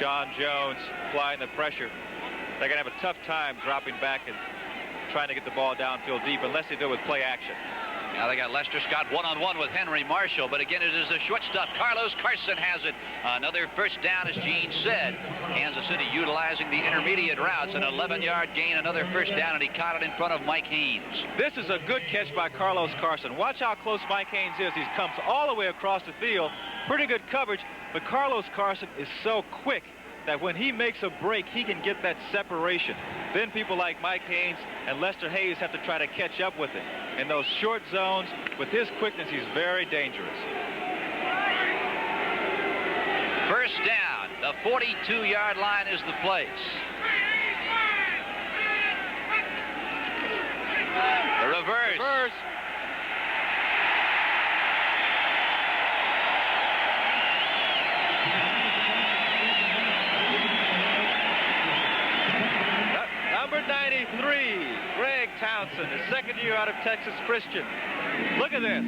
Sean Jones applying the pressure. They're going to have a tough time dropping back and trying to get the ball downfield deep unless they do it with play action. Now they got Lester Scott one-on-one with Henry Marshall, but again it is the short stuff. Carlos Carson has it. Another first down, as Gene said. Kansas City utilizing the intermediate routes, an 11-yard gain, another first down, and he caught it in front of Mike Haynes. This is a good catch by Carlos Carson. Watch how close Mike Haynes is. He comes all the way across the field. Pretty good coverage, but Carlos Carson is so quick that when he makes a break, he can get that separation. Then people like Mike Haynes and Lester Hayes have to try to catch up with him. In those short zones, with his quickness, he's very dangerous. First down. The 42-yard line is the place. The reverse. Number 93, Greg Townsend, his second year out of Texas Christian. Look at this.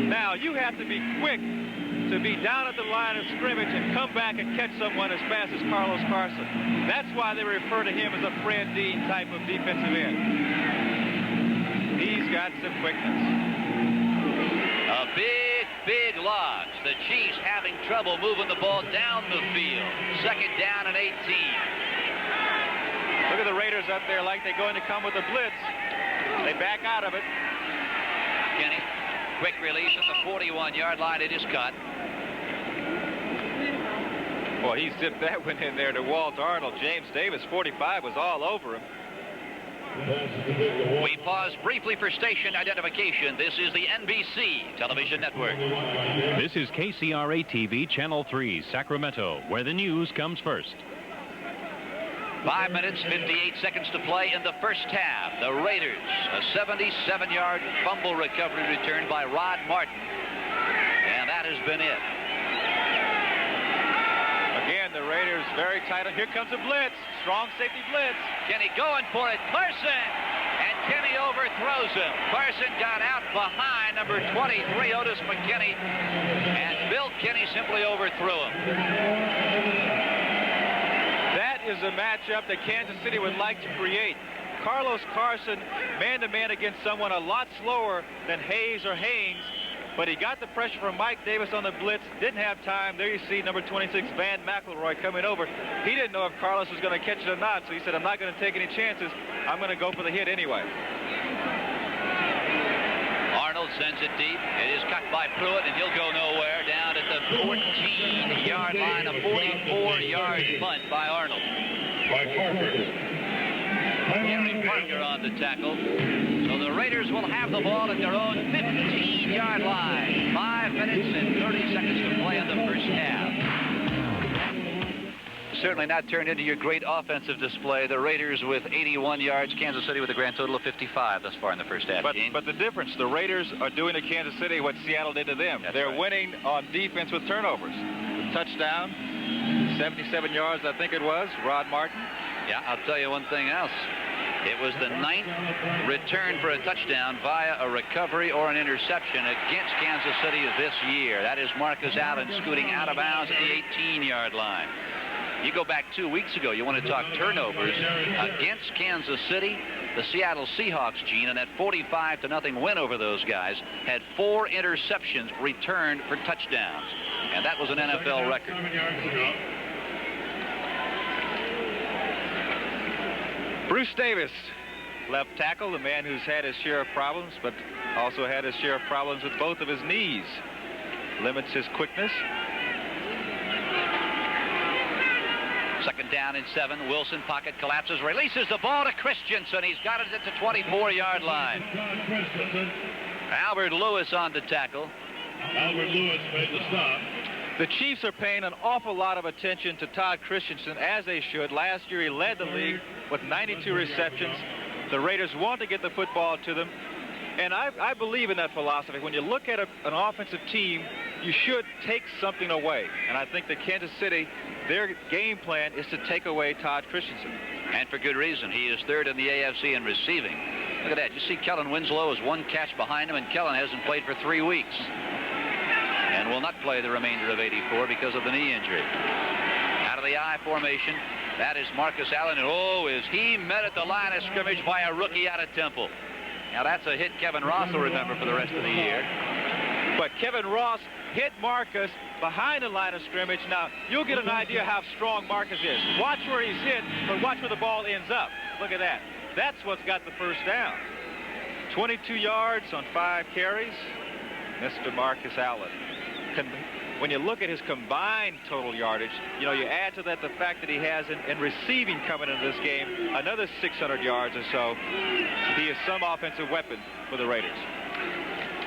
Now, you have to be quick to be down at the line of scrimmage and come back and catch someone as fast as Carlos Carson. That's why they refer to him as a Fred Dean type of defensive end. He's got some quickness. A big loss. The Chiefs having trouble moving the ball down the field. Second down and 18. Look at the Raiders up there like they're going to come with a blitz. They back out of it. Kinney, quick release at the 41-yard line. It is cut. Boy, he zipped that one in there to Walt Arnold. James Davis, 45, was all over him. We pause briefly for station identification. This is the NBC television network. This is KCRA-TV Channel 3, Sacramento, where the news comes first. 5 minutes, 58 seconds to play in the first half. The Raiders, a 77-yard fumble recovery return by Rod Martin. And that has been it. Again, the Raiders very tight. Here comes a blitz. Strong safety blitz. Kenny going for it. Carson! And Kenny overthrows him. Carson got out behind number 23, Otis McKinney. And Bill Kenny simply overthrew him. Is a matchup that Kansas City would like to create. Carlos Carson man-to-man against someone a lot slower than Hayes or Haynes, but he got the pressure from Mike Davis on the blitz, didn't have time. There you see number 26, Van McElroy, coming over. He didn't know if Carlos was going to catch it or not, so he said, I'm not going to take any chances. I'm going to go for the hit anyway. Arnold sends it deep. It is cut by Pruitt, and he'll go nowhere. Down at the 14-yard line, a 44-yard punt by Arnold. Henry Parker on the tackle. So the Raiders will have the ball at their own 15-yard line. 5 minutes and 30 seconds to play in the first half. Certainly not turned into your great offensive display. The Raiders with 81 yards, Kansas City with a grand total of 55 thus far in the first half. But the difference, the Raiders are doing to Kansas City what Seattle did to them. They're winning on defense with turnovers. Touchdown, 77 yards, I think it was, Rod Martin. Yeah, I'll tell you one thing else. It was the 9th return for a touchdown via a recovery or an interception against Kansas City this year. That is Marcus Allen scooting out of bounds at the 18-yard line. You go back 2 weeks ago, you want to talk turnovers against Kansas City. The Seattle Seahawks, Gene, in that 45-0 win over those guys, had 4 interceptions returned for touchdowns. And that was an NFL record. Bruce Davis, left tackle, the man who's had his share of problems, but also had his share of problems with both of his knees. Limits his quickness. 2nd down and 7. Wilson pocket collapses, releases the ball to Christensen. He's got it at the 24-yard line. Albert Lewis on the tackle. Albert Lewis made the stop. The Chiefs are paying an awful lot of attention to Todd Christensen, as they should. Last year he led the league with 92 receptions. The Raiders want to get the football to them. And I believe in that philosophy. When you look at an offensive team, you should take something away. And I think that Kansas City, their game plan is to take away Todd Christensen. And for good reason. He is 3rd in the AFC in receiving. Look at that. You see Kellen Winslow is 1 catch behind him, and Kellen hasn't played for 3 weeks. And will not play the remainder of 84 because of the knee injury. Out of the I formation, that is Marcus Allen. And oh, is he met at the line of scrimmage by a rookie out of Temple. Now that's a hit Kevin Ross will remember for the rest of the year. But Kevin Ross hit Marcus behind the line of scrimmage. Now, you'll get an idea how strong Marcus is. Watch where he's hit, but watch where the ball ends up. Look at that. That's what's got the first down. 22 yards on 5 carries. Mr. Marcus Allen. When you look at his combined total yardage, you add to that the fact that he has in receiving coming into this game another 600 yards or so. He is some offensive weapon for the Raiders.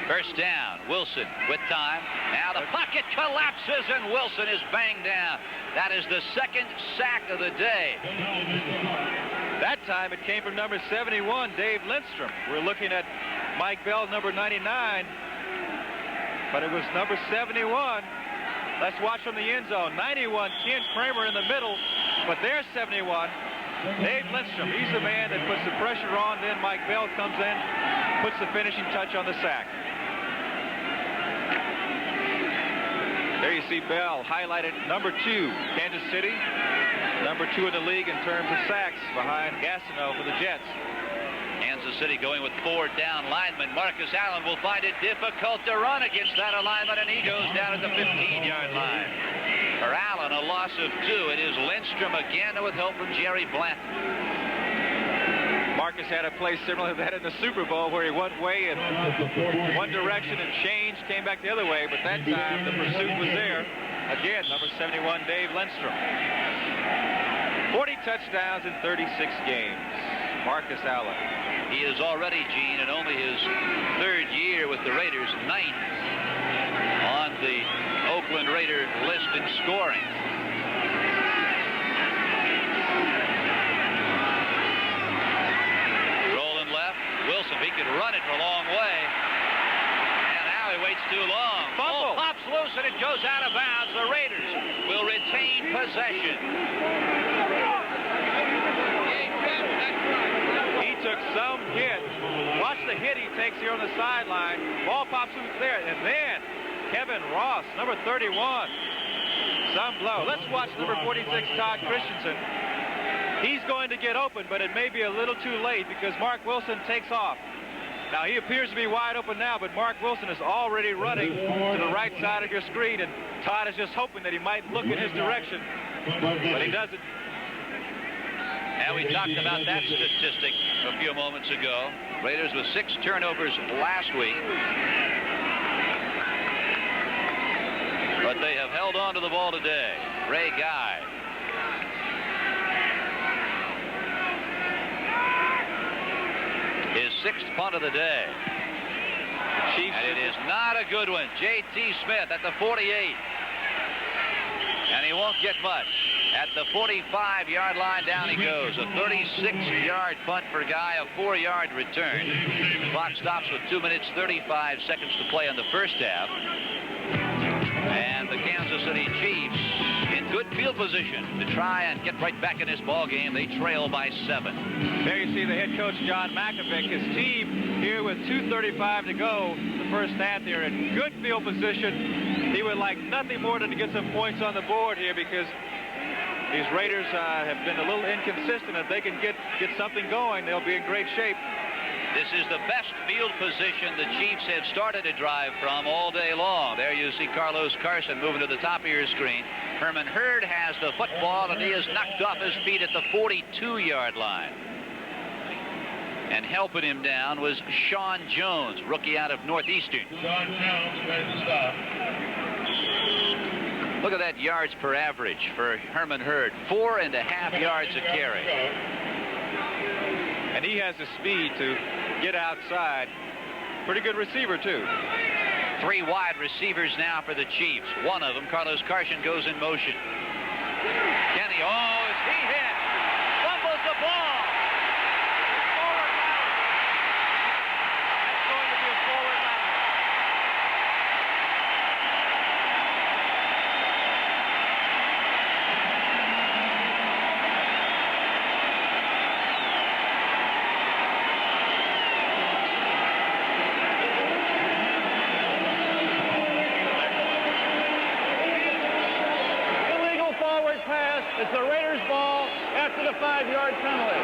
First down, Wilson with time. Now the pocket collapses and Wilson is banged down. That is the 2nd sack of the day. That time it came from number 71, Dave Lindstrom. We're looking at Mike Bell, number 99. But it was number 71. Let's watch from the end zone. 91, Ken Kramer in the middle. But there's 71, Dave Lindstrom. He's the man that puts the pressure on. Then Mike Bell comes in, puts the finishing touch on the sack. There you see Bell highlighted number 2, Kansas City. Number 2 in the league in terms of sacks behind Gastineau for the Jets. Kansas City going with 4 down linemen. Marcus Allen will find it difficult to run against that alignment, and he goes down at the 15-yard line. For Allen, a loss of 2. It is Lindstrom again with help from Jerry Blanton. Marcus had a play similar to that in the Super Bowl where he went way in one direction and changed, came back the other way, but that time the pursuit was there. Again, number 71, Dave Lindstrom. 40 touchdowns in 36 games. Marcus Allen. He is already, Gene, in only his 3rd year with the Raiders, 9th on the Oakland Raider list in scoring. Rolling left, Wilson, he could run it for a long way. And now he waits too long. Fumble. Pops loose and it goes out of bounds. The Raiders will retain possession. Took some hit. Watch the hit he takes here on the sideline. Ball pops loose there. And then Kevin Ross, number 31. Some blow. Let's watch number 46, Todd Christensen. He's going to get open, but it may be a little too late because Mark Wilson takes off. Now, he appears to be wide open now, but Mark Wilson is already running to the right side of your screen, and Todd is just hoping that he might look in his direction, but he doesn't. And we talked about that statistic a few moments ago. Raiders with 6 turnovers last week. But they have held on to the ball today. Ray Guy. His 6th punt of the day. And it is not a good one. J.T. Smith at the 48. And he won't get much. At the 45-yard line, down he goes. A 36-yard punt for Guy, a 4-yard return. The clock stops with 2 minutes, 35 seconds to play in the first half. And the Kansas City Chiefs in good field position to try and get right back in this ball game. They trail by 7. There you see the head coach, John Makovic. His team here with 2:35 to go. The first half, they're in good field position. He would like nothing more than to get some points on the board here because these Raiders have been a little inconsistent. If they can get something going, they'll be in great shape. This is the best field position the Chiefs have started to drive from all day long. There you see Carlos Carson moving to the top of your screen. Herman Hurd has the football, and he is knocked off his feet at the 42-yard line. And helping him down was Sean Jones, rookie out of Northeastern. Sean Jones made the stop. Look at that yards per average for Herman Hurd. 4.5 yards a carry. And he has the speed to get outside. Pretty good receiver, too. 3 wide receivers now for the Chiefs. One of them, Carlos Carson, goes in motion. Kenny, is he hit? Fumbles the ball. Forward lateral. That's going to be a forward lateral. It's the Raiders' ball after the 5-yard penalty.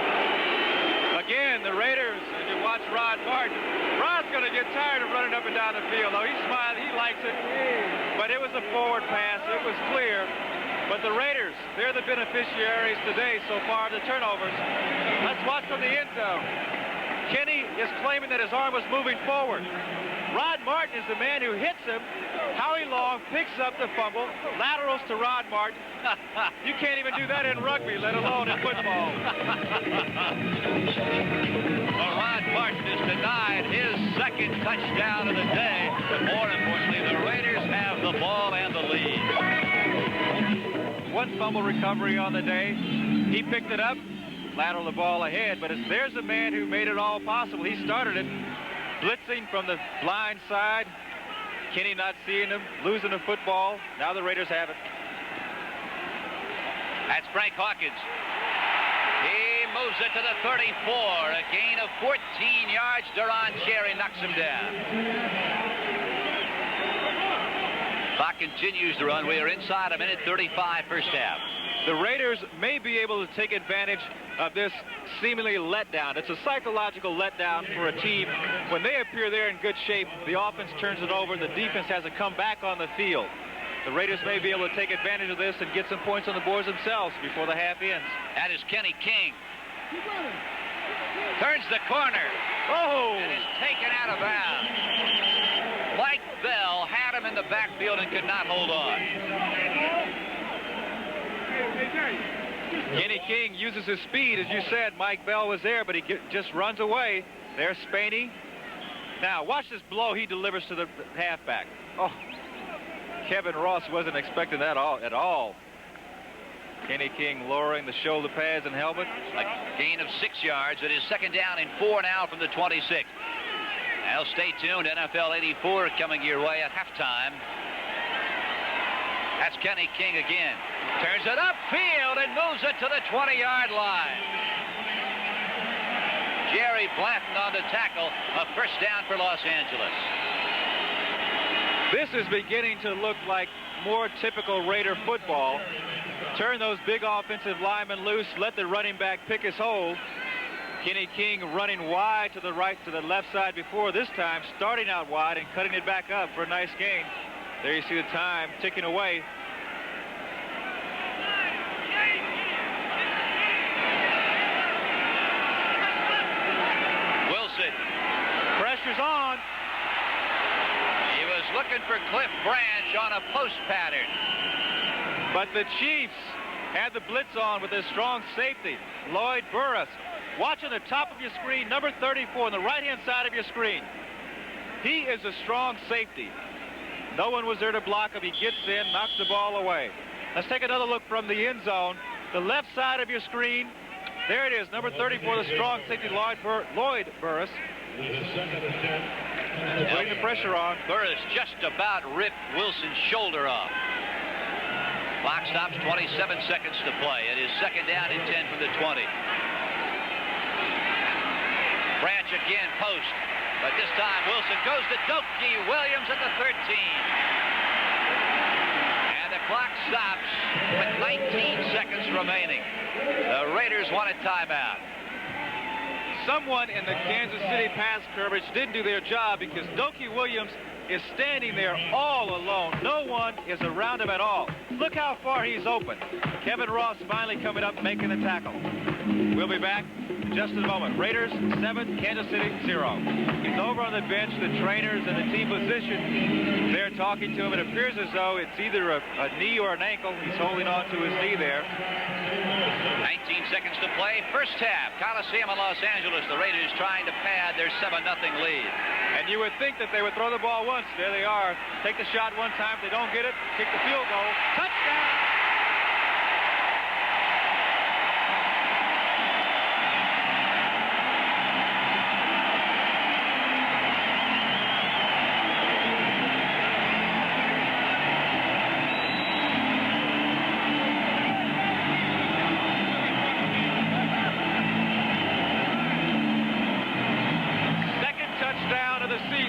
Again, the Raiders, if you watch Rod Martin, Rod's going to get tired of running up and down the field. Oh, he's smiling. He likes it. But it was a forward pass. It was clear. But the Raiders, they're the beneficiaries today so far of the turnovers. Let's watch from the end zone. Kenny is claiming that his arm was moving forward. Rod Martin is the man who hits him. Howie Long picks up the fumble, laterals to Rod Martin. You can't even do that in rugby, let alone in football. Well, Rod Martin is denied his second touchdown of the day. But more importantly, the Raiders have the ball and the lead. One fumble recovery on the day. He picked it up, lateral the ball ahead, but there's a man who made it all possible. He started it. Blitzing from the blind side. Kenny not seeing him, losing the football. Now the Raiders have it. That's Frank Hawkins. He moves it to the 34. A gain of 14 yards. Duron Cherry knocks him down. Clock continues to run. We are inside a minute 35 first half. The Raiders may be able to take advantage of this seemingly letdown. It's a psychological letdown for a team. When they appear there in good shape, the offense turns it over. The defense has to come back on the field. The Raiders may be able to take advantage of this and get some points on the boards themselves before the half ends. That is Kenny King. Turns the corner. Oh! And is taken out of bounds. Mike Bell had him in the backfield and could not hold on. Kenny King uses his speed. As you said, Mike Bell was there, but he just runs away. There's Spaney. Now, watch this blow he delivers to the halfback. Oh, Kevin Ross wasn't expecting that at all. Kenny King lowering the shoulder pads and helmet. A gain of 6 yards. It is second down and 4 now from the 26. Now, stay tuned. NFL 84 coming your way at halftime. That's Kenny King again. Turns it upfield and moves it to the 20-yard line. Jerry Blanton on the tackle. A first down for Los Angeles. This is beginning to look like more typical Raider football. Turn those big offensive linemen loose. Let the running back pick his hole. Kenny King running wide to the right, to the left side before, this time starting out wide and cutting it back up for a nice gain. There you see the time ticking away. Wilson. Pressure's on. He was looking for Cliff Branch on a post pattern. But the Chiefs had the blitz on with a strong safety, Lloyd Burris. Watch on the top of your screen, number 34 on the right-hand side of your screen. He is a strong safety. No one was there to block him. He gets in, knocks the ball away. Let's take another look from the end zone. The left side of your screen, there it is, number 34, the strong safety, Lloyd Burris. Putting the pressure on. Burris just about ripped Wilson's shoulder off. Clock stops, 27 seconds to play. It is second down and 10 from the 20. Branch again, post. But this time Wilson goes to Doki Williams at the 13. And the clock stops with 19 seconds remaining. The Raiders want a timeout. Someone in the Kansas City pass coverage didn't do their job because Doki Williams is standing there all alone. No one is around him at all. Look how far he's open. Kevin Ross finally coming up making the tackle. We'll be back in just a moment. Raiders 7, Kansas City 0. He's over on the bench. The trainers and the team position, they're talking to him. It appears as though it's either a knee or an ankle. He's holding on to his knee there. 19 seconds to play. First half. Coliseum in Los Angeles. The Raiders trying to pad their 7-0 lead. And you would think that they would throw the ball once. There they are. Take the shot one time. If they don't get it, kick the field goal. Touchdown!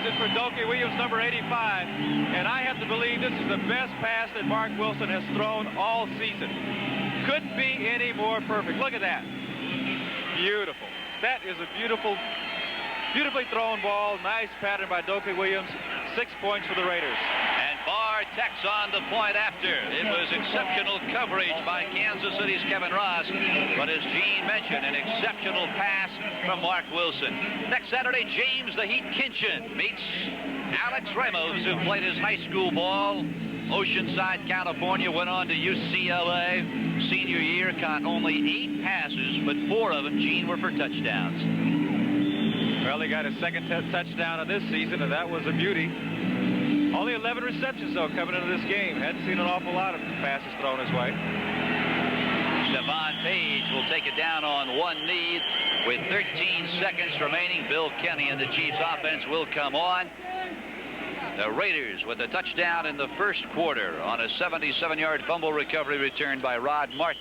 For Doki Williams, number 85, and I have to believe this is the best pass that Mark Wilson has thrown all season. Couldn't be any more perfect. Look at that. Beautiful. That is a beautifully thrown ball. Nice pattern by Doki Williams. 6 points for the Raiders. And Barr tacks on the point after. It was exceptional coverage by Kansas City's Kevin Ross, but as Gene mentioned, an exceptional pass from Mark Wilson. Next Saturday, James the Heat Kinchin meets Alex Ramos, who played his high school ball. Oceanside, California, went on to UCLA. Senior year, caught only 8 passes, but 4 of them, Gene, were for touchdowns. Well, he got his second touchdown of this season, and that was a beauty. Only 11 receptions, though, coming into this game. Hadn't seen an awful lot of passes thrown his way. Stephon Page will take it down on one knee with 13 seconds remaining. Bill Kenny and the Chiefs offense will come on. The Raiders with a touchdown in the first quarter on a 77-yard fumble recovery return by Rod Martin.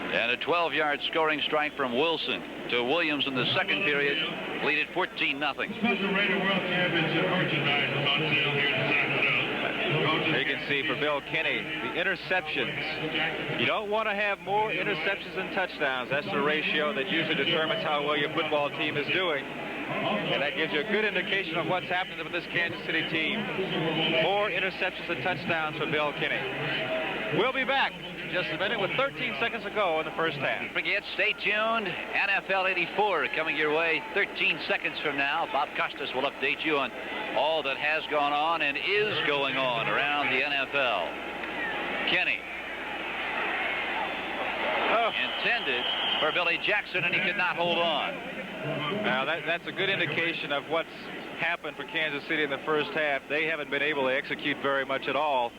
And a 12-yard scoring strike from Wilson to Williams in the second period, lead at 14-0. Special Raider World Championship merchandise is on sale here in Sacramento. You can see for Bill Kenny, the interceptions. You don't want to have more interceptions than touchdowns. That's the ratio that usually determines how well your football team is doing. And that gives you a good indication of what's happening with this Kansas City team. More interceptions than touchdowns for Bill Kenny. We'll be back in just a minute with 13 seconds to go in the first half. Don't forget, stay tuned. NFL 84 coming your way 13 seconds from now. Bob Costas will update you on all that has gone on and is going on around the NFL. Kenny. Intended for Billy Jackson, and he could not hold on. Now, that's a good indication of what's happened for Kansas City in the first half. They haven't been able to execute very much at all.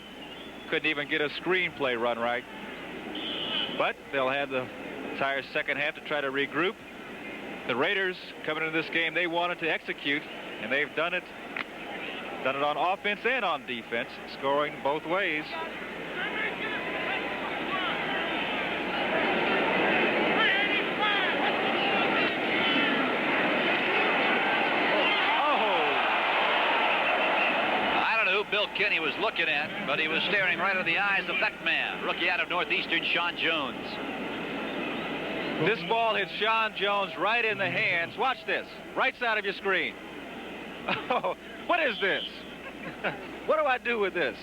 Couldn't even get a screenplay run right. But they'll have the entire second half to try to regroup. The Raiders, coming into this game, they wanted to execute, and they've done it. Done it on offense and on defense, scoring both ways. Bill Kenny was looking at, but he was staring right into the eyes of that man, rookie out of Northeastern, Sean Jones. This ball hit Sean Jones right in the hands. Watch this, right side of your screen. Oh, what is this? What do I do with this?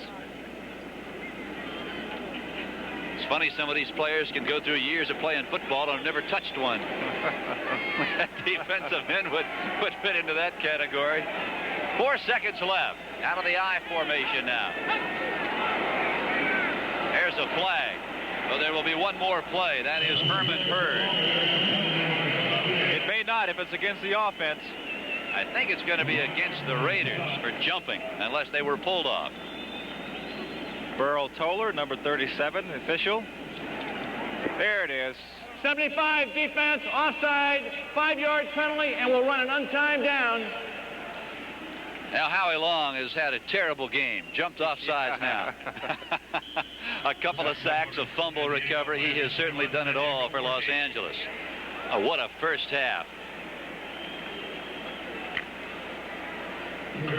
It's funny, some of these players can go through years of playing football and have never touched one. Defensive end would fit into that category. 4 seconds left. Out of the I formation now. There's a flag. So there will be one more play. That is Herman Hurd. It may not if it's against the offense. I think it's going to be against the Raiders for jumping, unless they were pulled off. Burl Toller, number 37, official. There it is. 75 defense, offside, 5-yard penalty, and we'll run an untimed down. Now, Howie Long has had a terrible game. Jumped off sides now. A couple of sacks, a fumble recovery. He has certainly done it all for Los Angeles. Oh, what a first half.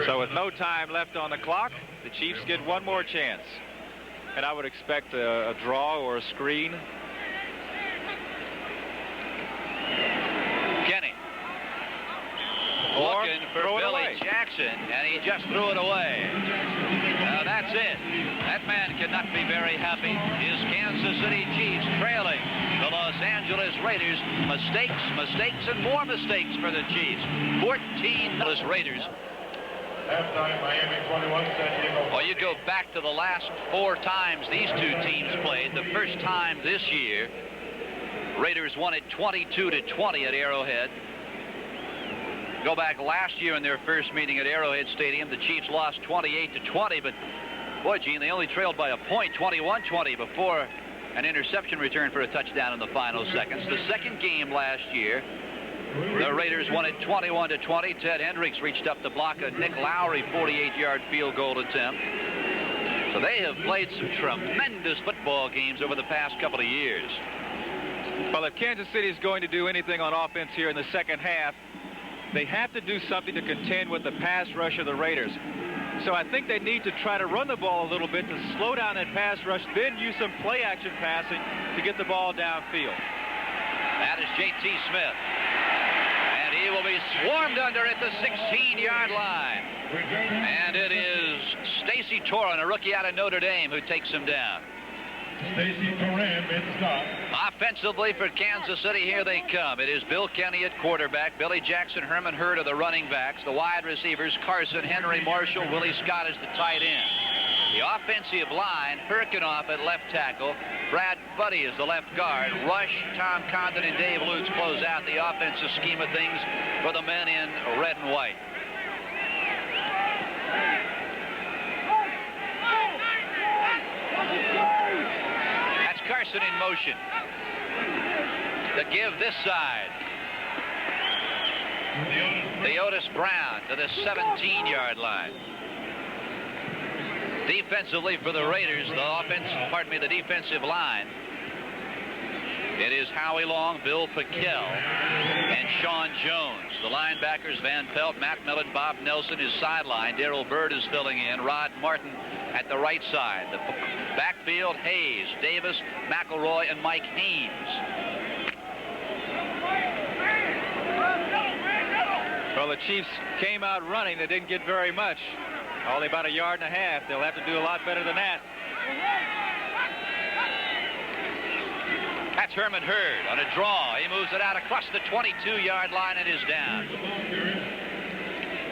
So with no time left on the clock, the Chiefs get one more chance. And I would expect a draw or a screen. Kenny. Looking for Billy Jackson, and he just threw it away. Now that's it. That man cannot be very happy. His Kansas City Chiefs trailing the Los Angeles Raiders. Mistakes, mistakes, and more mistakes for the Chiefs. 14 Raiders. Halftime, Miami 21, San Diego. Well, you go back to the last 4 times these two teams played. The first time this year, Raiders won it 22-20 at Arrowhead. Go back last year in their first meeting at Arrowhead Stadium, the Chiefs lost 28-20, but boy, Gene, they only trailed by a point, 21-20, before an interception return for a touchdown in the final seconds. The second game last year, the Raiders won it 21-20. Ted Hendricks reached up to block a Nick Lowry 48-yard field goal attempt. So they have played some tremendous football games over the past couple of years. Well, if Kansas City is going to do anything on offense here in the second half, they have to do something to contend with the pass rush of the Raiders. So I think they need to try to run the ball a little bit to slow down that pass rush, then use some play-action passing to get the ball downfield. That is J.T. Smith. And he will be swarmed under at the 16-yard line. And it is Stacy Torin, a rookie out of Notre Dame, who takes him down. Stacy Torin made the stop. Offensively for Kansas City, here they come. It is Bill Kenny at quarterback, Billy Jackson, Herman Hurd are the running backs, the wide receivers, Carson, Henry Marshall, Willie Scott is the tight end. The offensive line, Perkinoff at left tackle, Brad Buddy is the left guard, Rush, Tom Condon, and Dave Lutz close out the offensive scheme of things for the men in red and white. Carson in motion to give this side. The Otis Brown to the 17-yard line. Defensively for the Raiders, the defensive line. It is Howie Long, Bill Piquel, and Sean Jones. The linebackers, Van Pelt, Matt Millen, Bob Nelson is sideline. Darrell Byrd is filling in. Rod Martin at the right side. The backfield, Hayes, Davis, McElroy, and Mike Haynes. Well, the Chiefs came out running. They didn't get very much. Only about a yard and a half. They'll have to do a lot better than that. That's Herman Hurd on a draw. He moves it out across the 22-yard line and is down.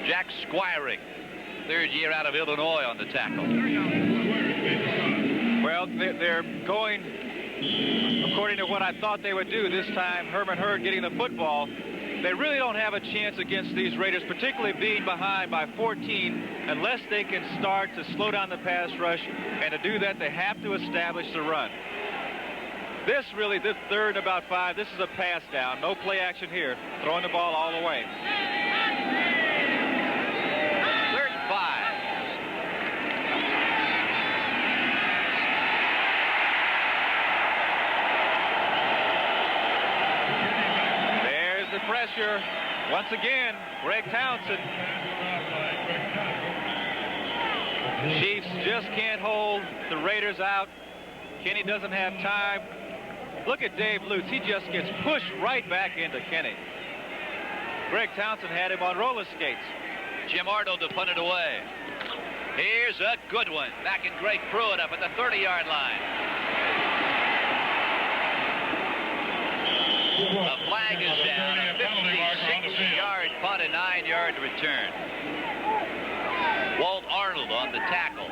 Jack Squiring, third year out of Illinois, on the tackle. Well, they're going according to what I thought they would do this time. Herman Hurd getting the football. They really don't have a chance against these Raiders, particularly being behind by 14, unless they can start to slow down the pass rush. And to do that, they have to establish the run. This third and about 5, this is a pass down. No play action here. Throwing the ball all the way. Third and 5. There's the pressure. Once again, Greg Townsend. Chiefs just can't hold the Raiders out. Kenny doesn't have time. Look at Dave Lutz. He just gets pushed right back into Kenny. Greg Townsend had him on roller skates. Jim Arnold to punt it away. Here's a good one. Back in Greg Pruitt up at the 30-yard line. The flag is down. A 56-yard punt, a 9-yard return. Walt Arnold on the tackle.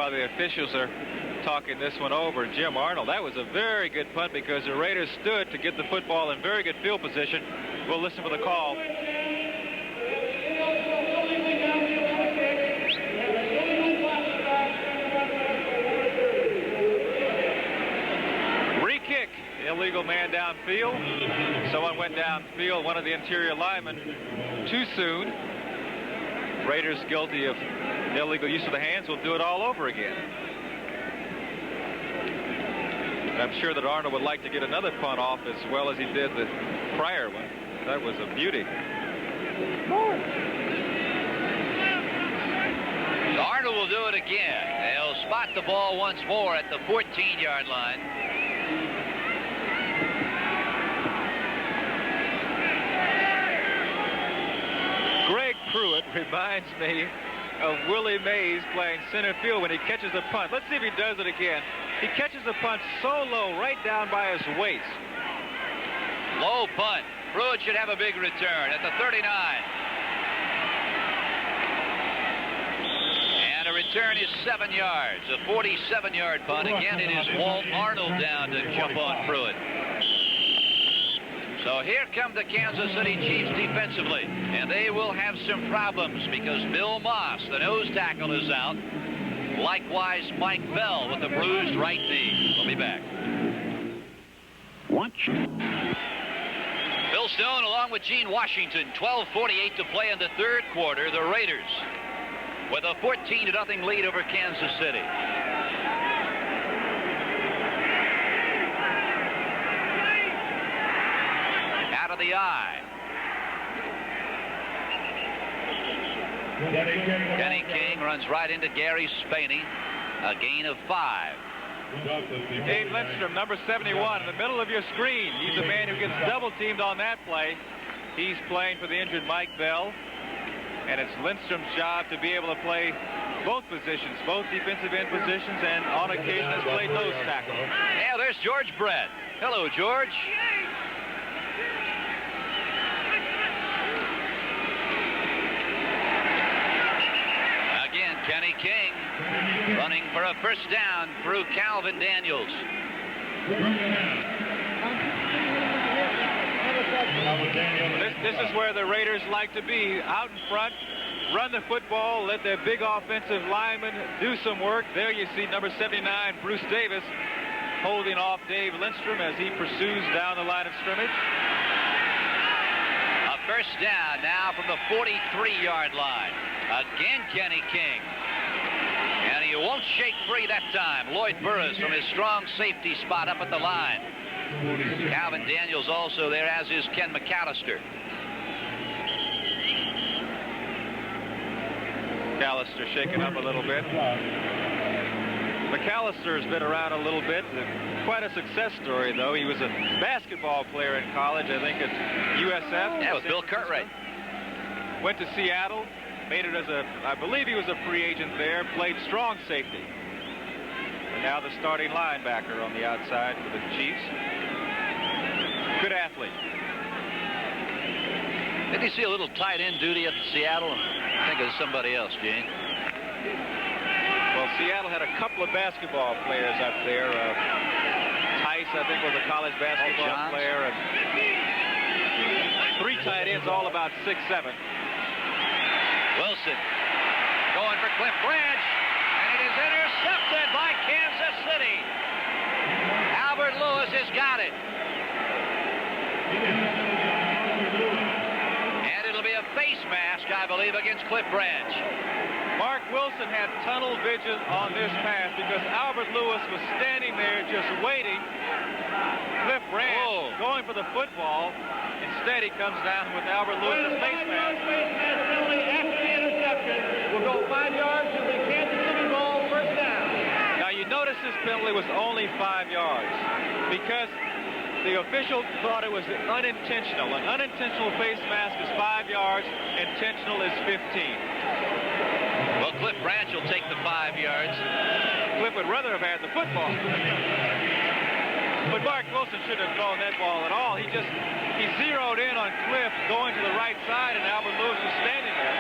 While the officials are talking this one over, Jim Arnold, that was a very good punt because the Raiders stood to get the football in very good field position. We'll listen for the call. illegal man downfield. Someone went downfield, one of the interior linemen, too soon. Raiders guilty of illegal use of the hands will do it all over again. And I'm sure that Arnold would like to get another punt off as well as he did the prior one. That was a beauty. Arnold will do it again. They'll spot the ball once more at the 14-yard line. Greg Pruitt reminds me of Willie Mays playing center field when he catches a punt. Let's see if he does it again. He catches a punt so low, right down by his waist. Low punt. Pruitt should have a big return at the 39. And a return is 7 yards. A 47-yard punt. Again, it is Walt Arnold down to jump on Pruitt. So here come the Kansas City Chiefs defensively. And they will have some problems because Bill Moss, the nose tackle, is out. Likewise, Mike Bell with a bruised right knee. We'll be back. Watch. Bill Stone along with Gene Washington. 12:48 to play in the third quarter. The Raiders with a 14-0 lead over Kansas City. Out of the eye. Kenny King runs right into Gary Spaney. A gain of 5. Dave Lindstrom, number 71, in the middle of your screen. He's the man who gets double-teamed on that play. He's playing for the injured Mike Bell. And it's Lindstrom's job to be able to play both positions, both defensive end positions, and on occasion has played nose tackle. Yeah, there's George Brett. Hello, George. Again, Kenny King running for a first down through Calvin Daniels. This is where the Raiders like to be, out in front, run the football, let their big offensive linemen do some work. There you see number 79, Bruce Davis, holding off Dave Lindstrom as he pursues down the line of scrimmage. A first down now from the 43-yard line. Again, Kenny King. And he won't shake free that time. Lloyd Burris from his strong safety spot up at the line. Calvin Daniels also there, as is Ken McAllister. McAllister shaken up a little bit. McAllister has been around a little bit. Quite a success story, though. He was a basketball player in college, I think at USF. Yeah, with Bill Cartwright. Went to Seattle, made it as I believe he was a free agent there, played strong safety. And now the starting linebacker on the outside for the Chiefs. Good athlete. Did you see a little tight end duty up in Seattle? I think it was somebody else, Gene. Well, Seattle had a couple of basketball players up there. Tice, I think, was a college basketball player. And 3 tight ends, all about 6'7". Wilson going for Cliff Branch, and it is intercepted by Kansas City. Albert Lewis has got it. And it'll be a face mask, I believe, against Cliff Branch. Mark Wilson had tunnel vision on this pass because Albert Lewis was standing there just waiting. Cliff Branch going for the football. Instead, he comes down with Albert Lewis' face mask. Penalty after the interception will go 5 yards to the Kansas City ball, first down. Now, you notice this penalty was only 5 yards because the official thought it was unintentional. An unintentional face mask is 5 yards. Intentional is 15. Well, Cliff Branch will take the 5 yards. Cliff would rather have had the football. But Mark Wilson shouldn't have thrown that ball at all. He zeroed in on Cliff going to the right side, and Albert Lewis was standing there.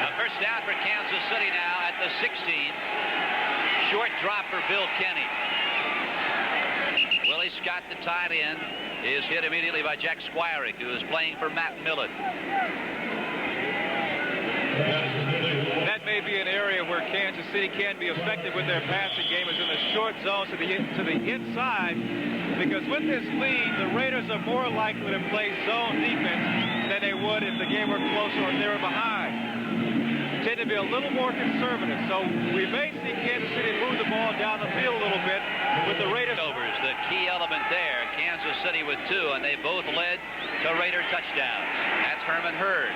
A first down for Kansas City now at the 16. Short drop for Bill Kenny. Willie Scott, the tight end, is hit immediately by Jack Squirick, who is playing for Matt Millen. that may be an area where Kansas City can be effective with their passing game, is in the short zone to the inside, because with this lead, the Raiders are more likely to play zone defense than they would if the game were closer or if they were behind. Tend to be a little more conservative, so we may see Kansas City move the ball down the field a little bit with the Raiders. Overs, the key element there. Kansas City with 2, and they both led to Raider touchdowns. That's Herman Hurd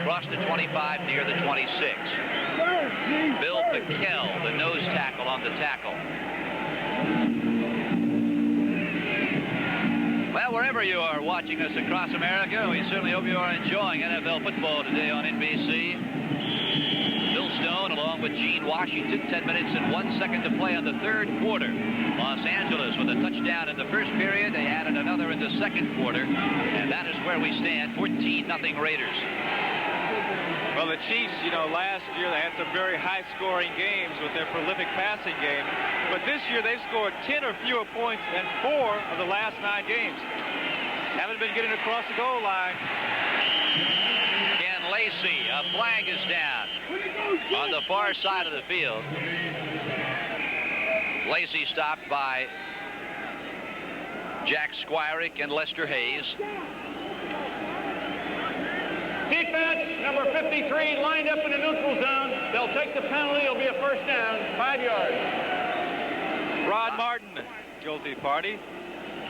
across the 25 near the 26. Bill Pickell, the nose tackle on the tackle. Well, wherever you are watching us across America, we certainly hope you are enjoying NFL football today on NBC. Bill Stone along with Gene Washington, 10 minutes and 1 second to play on the third quarter. Los Angeles with a touchdown in the first period. They added another in the second quarter, and that is where we stand, 14-0 Raiders. Well, the Chiefs, last year they had some very high-scoring games with their prolific passing game. But this year they've scored 10 or fewer points in 4 of the last 9 games. Haven't been getting across the goal line. Ken Lacey, a flag is down on the far side of the field. Lacey stopped by Jack Squirick and Lester Hayes. Defense, number 53, lined up in the neutral zone. They'll take the penalty. It'll be a first down, 5 yards. Rod Martin, guilty party.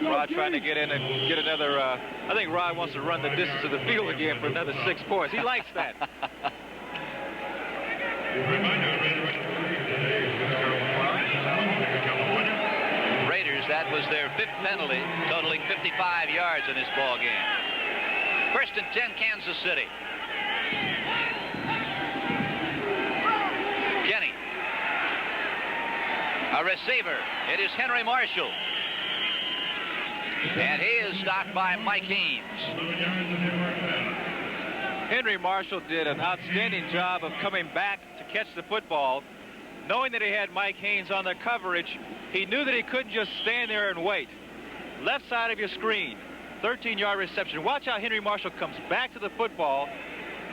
Rod trying to get in and get another, I think Rod wants to run the distance of the field again for another 6 points. He likes that. Raiders, that was their 5th penalty, totaling 55 yards in this ball game. 1st and 10, Kansas City. Kenny. A receiver. It is Henry Marshall. And he is stopped by Mike Haynes. Henry Marshall did an outstanding job of coming back to catch the football. Knowing that he had Mike Haynes on the coverage, he knew that he couldn't just stand there and wait. Left side of your screen. 13-yard reception. Watch how Henry Marshall comes back to the football,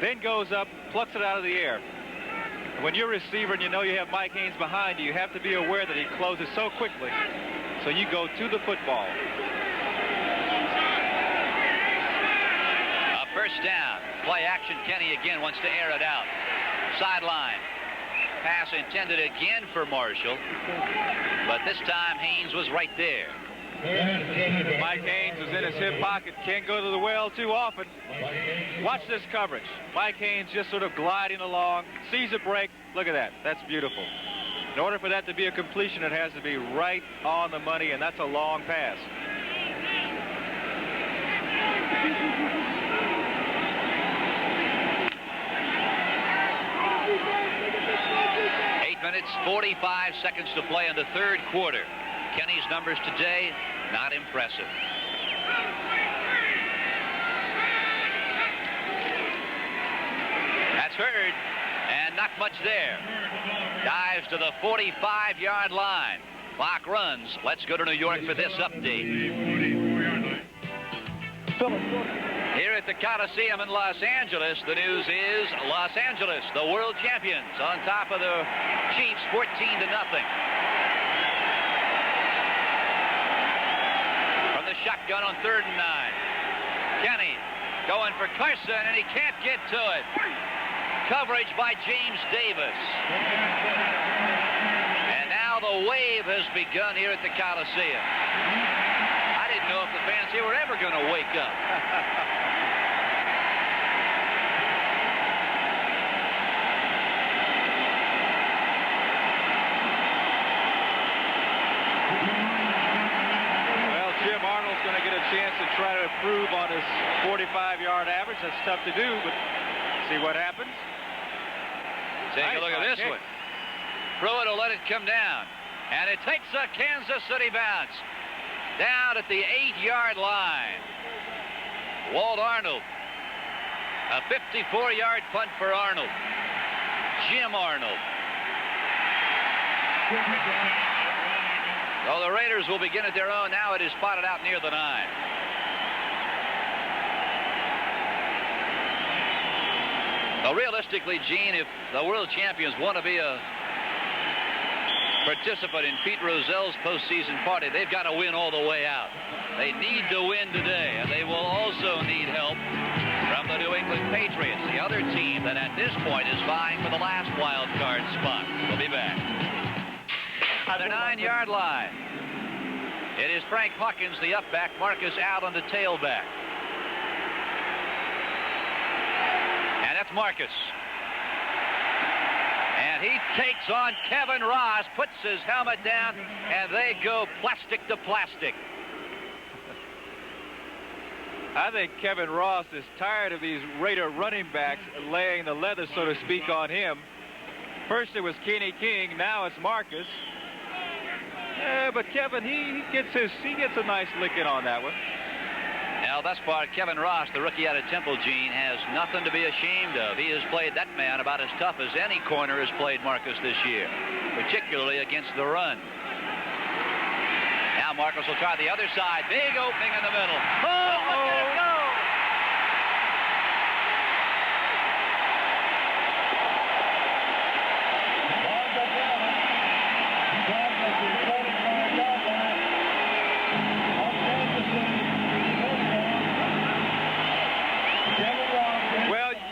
then goes up, plucks it out of the air. When you're a receiver and you know you have Mike Haynes behind you, you have to be aware that he closes so quickly. So you go to the football. A first down. Play action. Kenny again wants to air it out. Sideline. Pass intended again for Marshall. But this time Haynes was right there. Mike Haynes is in his hip pocket. Can't go to the well too often. Watch this coverage. Mike Haynes just sort of gliding along. Sees a break. Look at that. That's beautiful. In order for that to be a completion, it has to be right on the money, and that's a long pass. 8 minutes, 45 seconds to play in the third quarter. Kenny's numbers today, not impressive. That's Hurd, and not much there. Dives to the 45-yard line. Clock runs. Let's go to New York for this update. Here at the Coliseum in Los Angeles, the news is Los Angeles, the world champions, on top of the Chiefs, 14-0. From the shotgun on 3rd and 9. Kenny going for Carson, and he can't get to it. Coverage by James Davis. And now the wave has begun here at the Coliseum. I didn't know if the fans here were ever going to wake up. Well, Jim Arnold's going to get a chance to try to improve on his 45-yard average. That's tough to do, but see what happens. Take a look at this one. Pruitt will let it come down. And it takes a Kansas City bounce. Down at the 8-yard line. Walt Arnold. A 54-yard punt for Arnold. Jim Arnold. So the Raiders will begin at their own. Now it is spotted out near the 9. Well, realistically, Gene, if the world champions want to be a participant in Pete Rozelle's postseason party, they've got to win all the way out. They need to win today, and they will also need help from the New England Patriots, the other team that at this point is vying for the last wild card spot. We'll be back. On the 9-yard line, it is Frank Hawkins, the upback, Marcus Allen, the tailback. And that's Marcus. And he takes on Kevin Ross, puts his helmet down, and they go plastic to plastic. I think Kevin Ross is tired of these Raider running backs laying the leather, so to speak, on him. First it was Kenny King, now it's Marcus. But Kevin, he gets a nice licking on that one. Now, thus far, Kevin Ross, the rookie out of Temple, Gene, has nothing to be ashamed of. He has played that man about as tough as any corner has played Marcus this year, particularly against the run. Now Marcus will try the other side. Big opening in the middle. Oh, look at it go!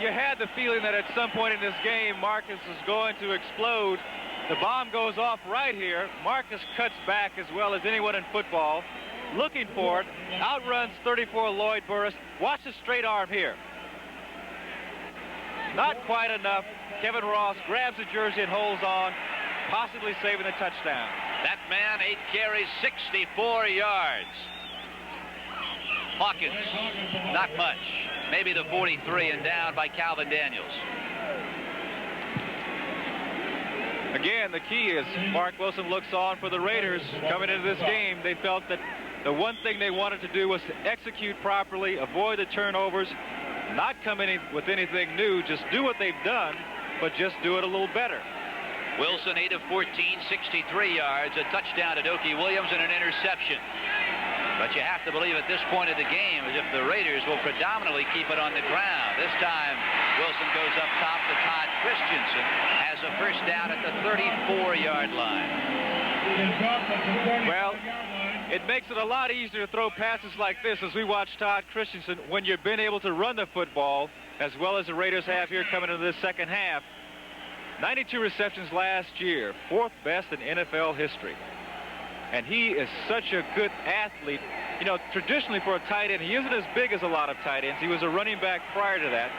You had the feeling that at some point in this game, Marcus is going to explode. The bomb goes off right here. Marcus cuts back as well as anyone in football, looking for it. Outruns 34 Lloyd Burris. Watch the straight arm here. Not quite enough. Kevin Ross grabs the jersey and holds on, possibly saving the touchdown. That man, 8 carries, 64 yards. Hawkins, not much. Maybe the 43 and down by Calvin Daniels. Again, the key is Mark Wilson looks on for the Raiders coming into this game. They felt that the one thing they wanted to do was to execute properly, avoid the turnovers, not come in with anything new, just do what they've done, but just do it a little better. Wilson, 8 of 14, 63 yards, a touchdown to Dokie Williams, and an interception. But you have to believe at this point of the game as if the Raiders will predominantly keep it on the ground. This time, Wilson goes up top to Todd Christensen, has a first down at the 34-yard line. Well, it makes it a lot easier to throw passes like this as we watch Todd Christensen when you've been able to run the football as well as the Raiders have here coming into this second half. 92 receptions last year, 4th best in NFL history. And he is such a good athlete. You know, traditionally for a tight end, he isn't as big as a lot of tight ends. He was a running back prior to that.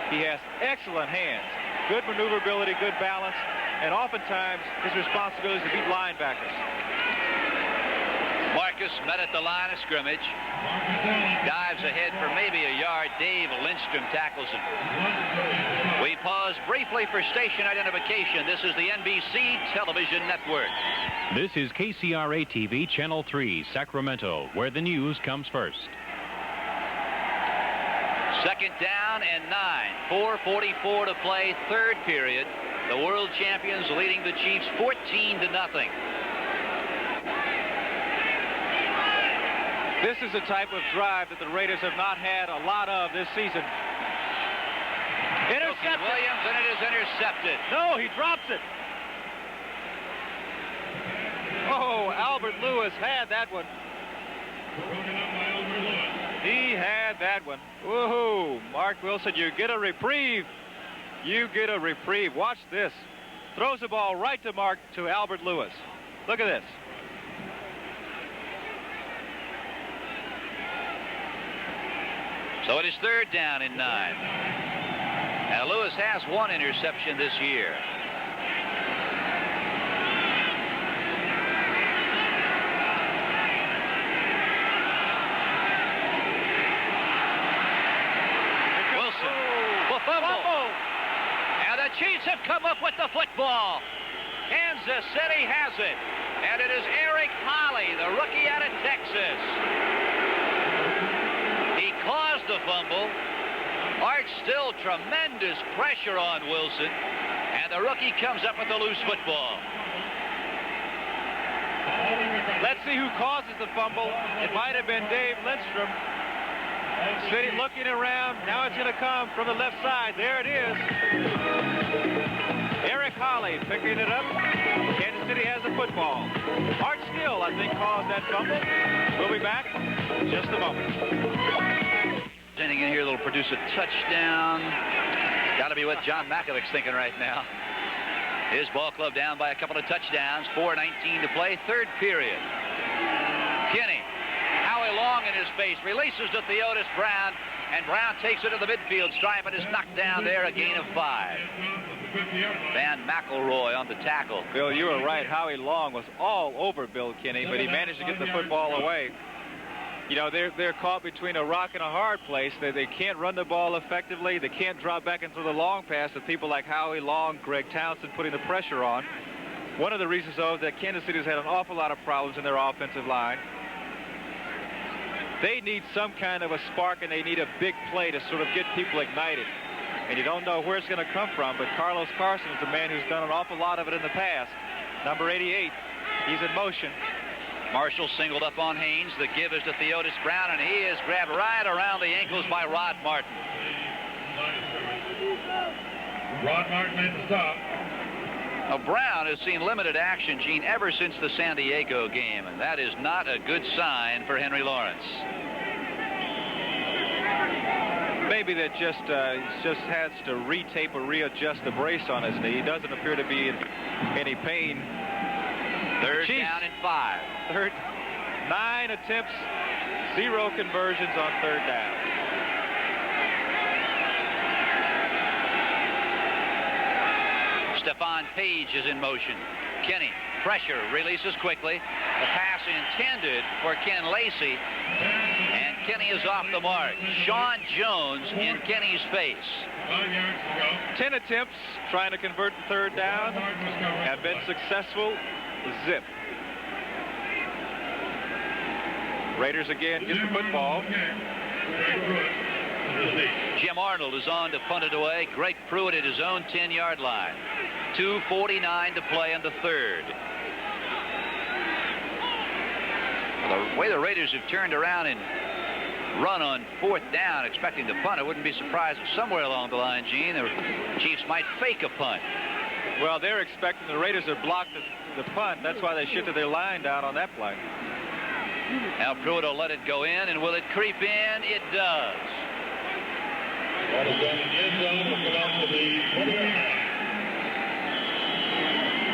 He has excellent hands, good maneuverability, good balance, and oftentimes his responsibility is to beat linebackers. Marcus met at the line of scrimmage. Dives ahead for maybe a yard. Dave Lindstrom tackles him. We pause briefly for station identification. This is the NBC Television Network. This is KCRA-TV Channel 3, Sacramento, where the news comes first. Second down and 9. 4:44 to play, third period. The world champions leading the Chiefs 14-0. This is the type of drive that the Raiders have not had a lot of this season. Intercepted. Williams, and it is intercepted. No, he drops it. Oh, Albert Lewis had that one. He had that one. Woohoo. Mark Wilson, you get a reprieve. You get a reprieve. Watch this. Throws the ball right to Albert Lewis. Look at this. So it is third down and 9. Now Lewis has one interception this year. Wilson, the fumble. And the Chiefs have come up with the football. Kansas City has it. And it is Eric Holley, the rookie out of Texas. He caused the fumble. Art still tremendous pressure on Wilson. And the rookie comes up with the loose football. Let's see who causes the fumble. It might have been Dave Lindstrom. City looking around. Now it's going to come from the left side. There it is. Eric Holly picking it up. Kansas City has the football. Art Still, I think, caused that fumble. We'll be back in just a moment. Standing in here, that'll produce a touchdown. Got to be what John Makovic's thinking right now. His ball club down by a couple of touchdowns. 4:19 to play, third period. Kinney, Howie Long in his face, releases to Theodis Brown, and Brown takes it to the midfield stripe and is knocked down there, a gain of 5. Van McElroy on the tackle. Bill, you were right. Howie Long was all over Bill Kinney, but he managed to get the football away. You know, they're caught between a rock and a hard place. They can't run the ball effectively. They can't drop back into the long pass with people like Howie Long, Greg Townsend putting the pressure on. One of the reasons, though, is that Kansas City has had an awful lot of problems in their offensive line. They need some kind of a spark, and they need a big play to sort of get people ignited. And you don't know where it's going to come from, but Carlos Carson is a man who's done an awful lot of it in the past. Number 88, he's in motion. Marshall singled up on Haynes. The give is to Theodis Brown, and he is grabbed right around the ankles by Rod Martin. Rod Martin made the stop. Now, Brown has seen limited action, Gene, ever since the San Diego game, and that is not a good sign for Henry Lawrence. Maybe that just has to retape or readjust the brace on his knee. He doesn't appear to be in any pain. Third down and 5. 9 attempts, 0 conversions on third down. Stephon Page is in motion. Kenny, pressure, releases quickly. The pass intended for Ken Lacey, and Kenny is off the mark. Sean Jones in Kenny's face. 5 yards to go. 10 attempts trying to convert the third down. Have been successful. Zip. Raiders again get the football. Jim Arnold is on to punt it away. Greg Pruitt at his own 10-yard line. 2:49 to play in the third. Well, the way the Raiders have turned around and run on fourth down, expecting to punt, I wouldn't be surprised if somewhere along the line, Gene, the Chiefs might fake a punt. Well, they're expecting the Raiders to block the punt. That's why they shifted their line down on that play. Now Pruitt will let it go in, and will it creep in? It does.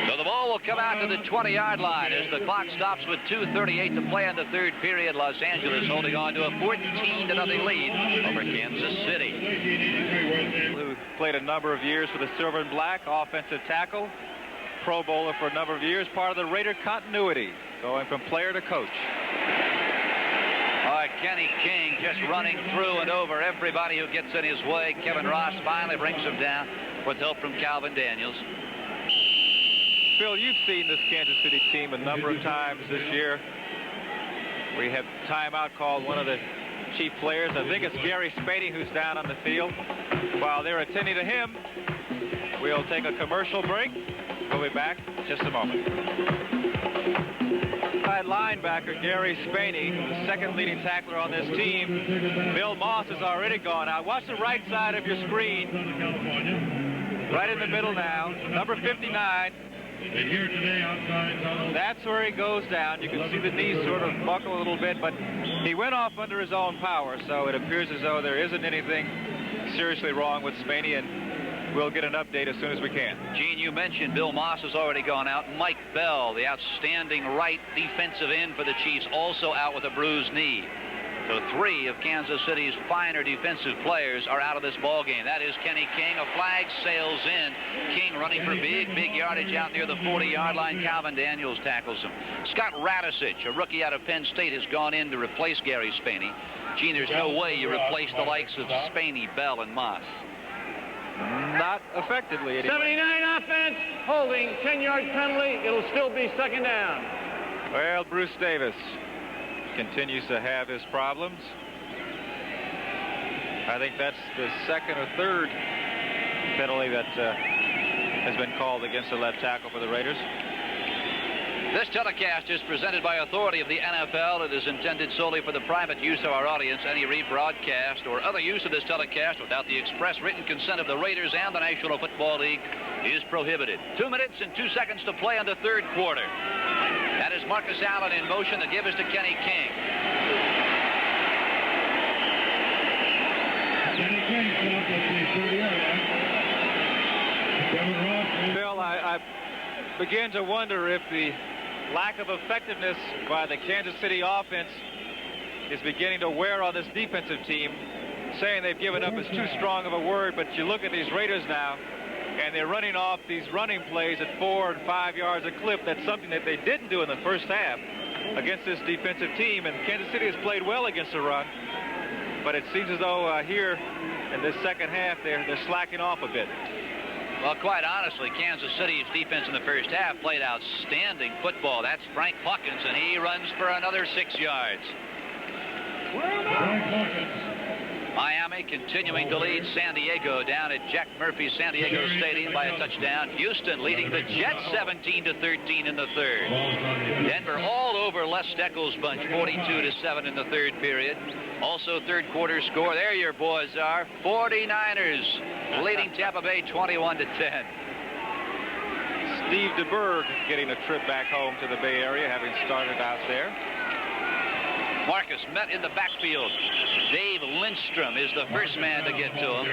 So the ball will come out to the 20-yard line as the clock stops with 2:38 to play in the third period. Los Angeles holding on to a 14-0 lead over Kansas City. Who played a number of years for the Silver and Black, offensive tackle, Pro Bowler for a number of years, part of the Raider continuity, going from player to coach. All right, Kenny King just running through and over everybody who gets in his way. Kevin Ross finally brings him down with help from Calvin Daniels. Phil, you've seen this Kansas City team a number of times this year. We have timeout called one of the chief players. I think it's Gary Spadey who's down on the field. While they're attending to him, we'll take a commercial break. We'll be back in just a moment. Linebacker Gary Spaney, the second leading tackler on this team. Bill Moss has already gone out. Watch the right side of your screen. Right in the middle now. Number 59. That's where he goes down. You can see the knees sort of buckle a little bit, but he went off under his own power, so it appears as though there isn't anything seriously wrong with Spaney, and we'll get an update as soon as we can. Gene, you mentioned Bill Moss has already gone out. Mike Bell, the outstanding right defensive end for the Chiefs, also out with a bruised knee. So 3 of Kansas City's finer defensive players are out of this ball game. That is Kenny King. A flag sails in. King running for big yardage out near the 40-yard line. Calvin Daniels tackles him. Scott Radisich, a rookie out of Penn State, has gone in to replace Gary Spaney. Gene, there's no way you replace the likes of Spaney, Bell, and Moss. Not effectively, anyway. 79 offense, holding, 10-yard penalty. It'll still be second down. Well, Bruce Davis continues to have his problems. I think that's the second or third penalty that has been called against the left tackle for the Raiders. This telecast is presented by authority of the NFL. It is intended solely for the private use of our audience. Any rebroadcast or other use of this telecast without the express written consent of the Raiders and the National Football League is prohibited. 2 minutes and 2 seconds to play in the third quarter. That is Marcus Allen in motion. The give is to Kenny King. Kenny King stopped at the 30-yard line. Bill, I begin to wonder if the lack of effectiveness by the Kansas City offense is beginning to wear on this defensive team. Saying they've given up is too strong of a word, but you look at these Raiders now, and they're running off these running plays at 4 and 5 yards a clip. That's something that they didn't do in the first half against this defensive team, and Kansas City has played well against the run, but it seems as though here in this second half they're slacking off a bit. Well, quite honestly, Kansas City's defense in the first half played outstanding football. That's Frank Hawkins, and he runs for another 6 yards. Frank Hawkins. Miami continuing to lead San Diego down at Jack Murphy San Diego Stadium by a touchdown. Houston leading the Jets 17-13 in the third. Denver all over Les Steckel's bunch, 42-7 in the third period. Also third quarter score, there your boys are, 49ers leading Tampa Bay 21-10. Steve DeBerg getting a trip back home to the Bay Area, having started out there. Marcus met in the backfield. Dave Lindstrom is the first man to get to him.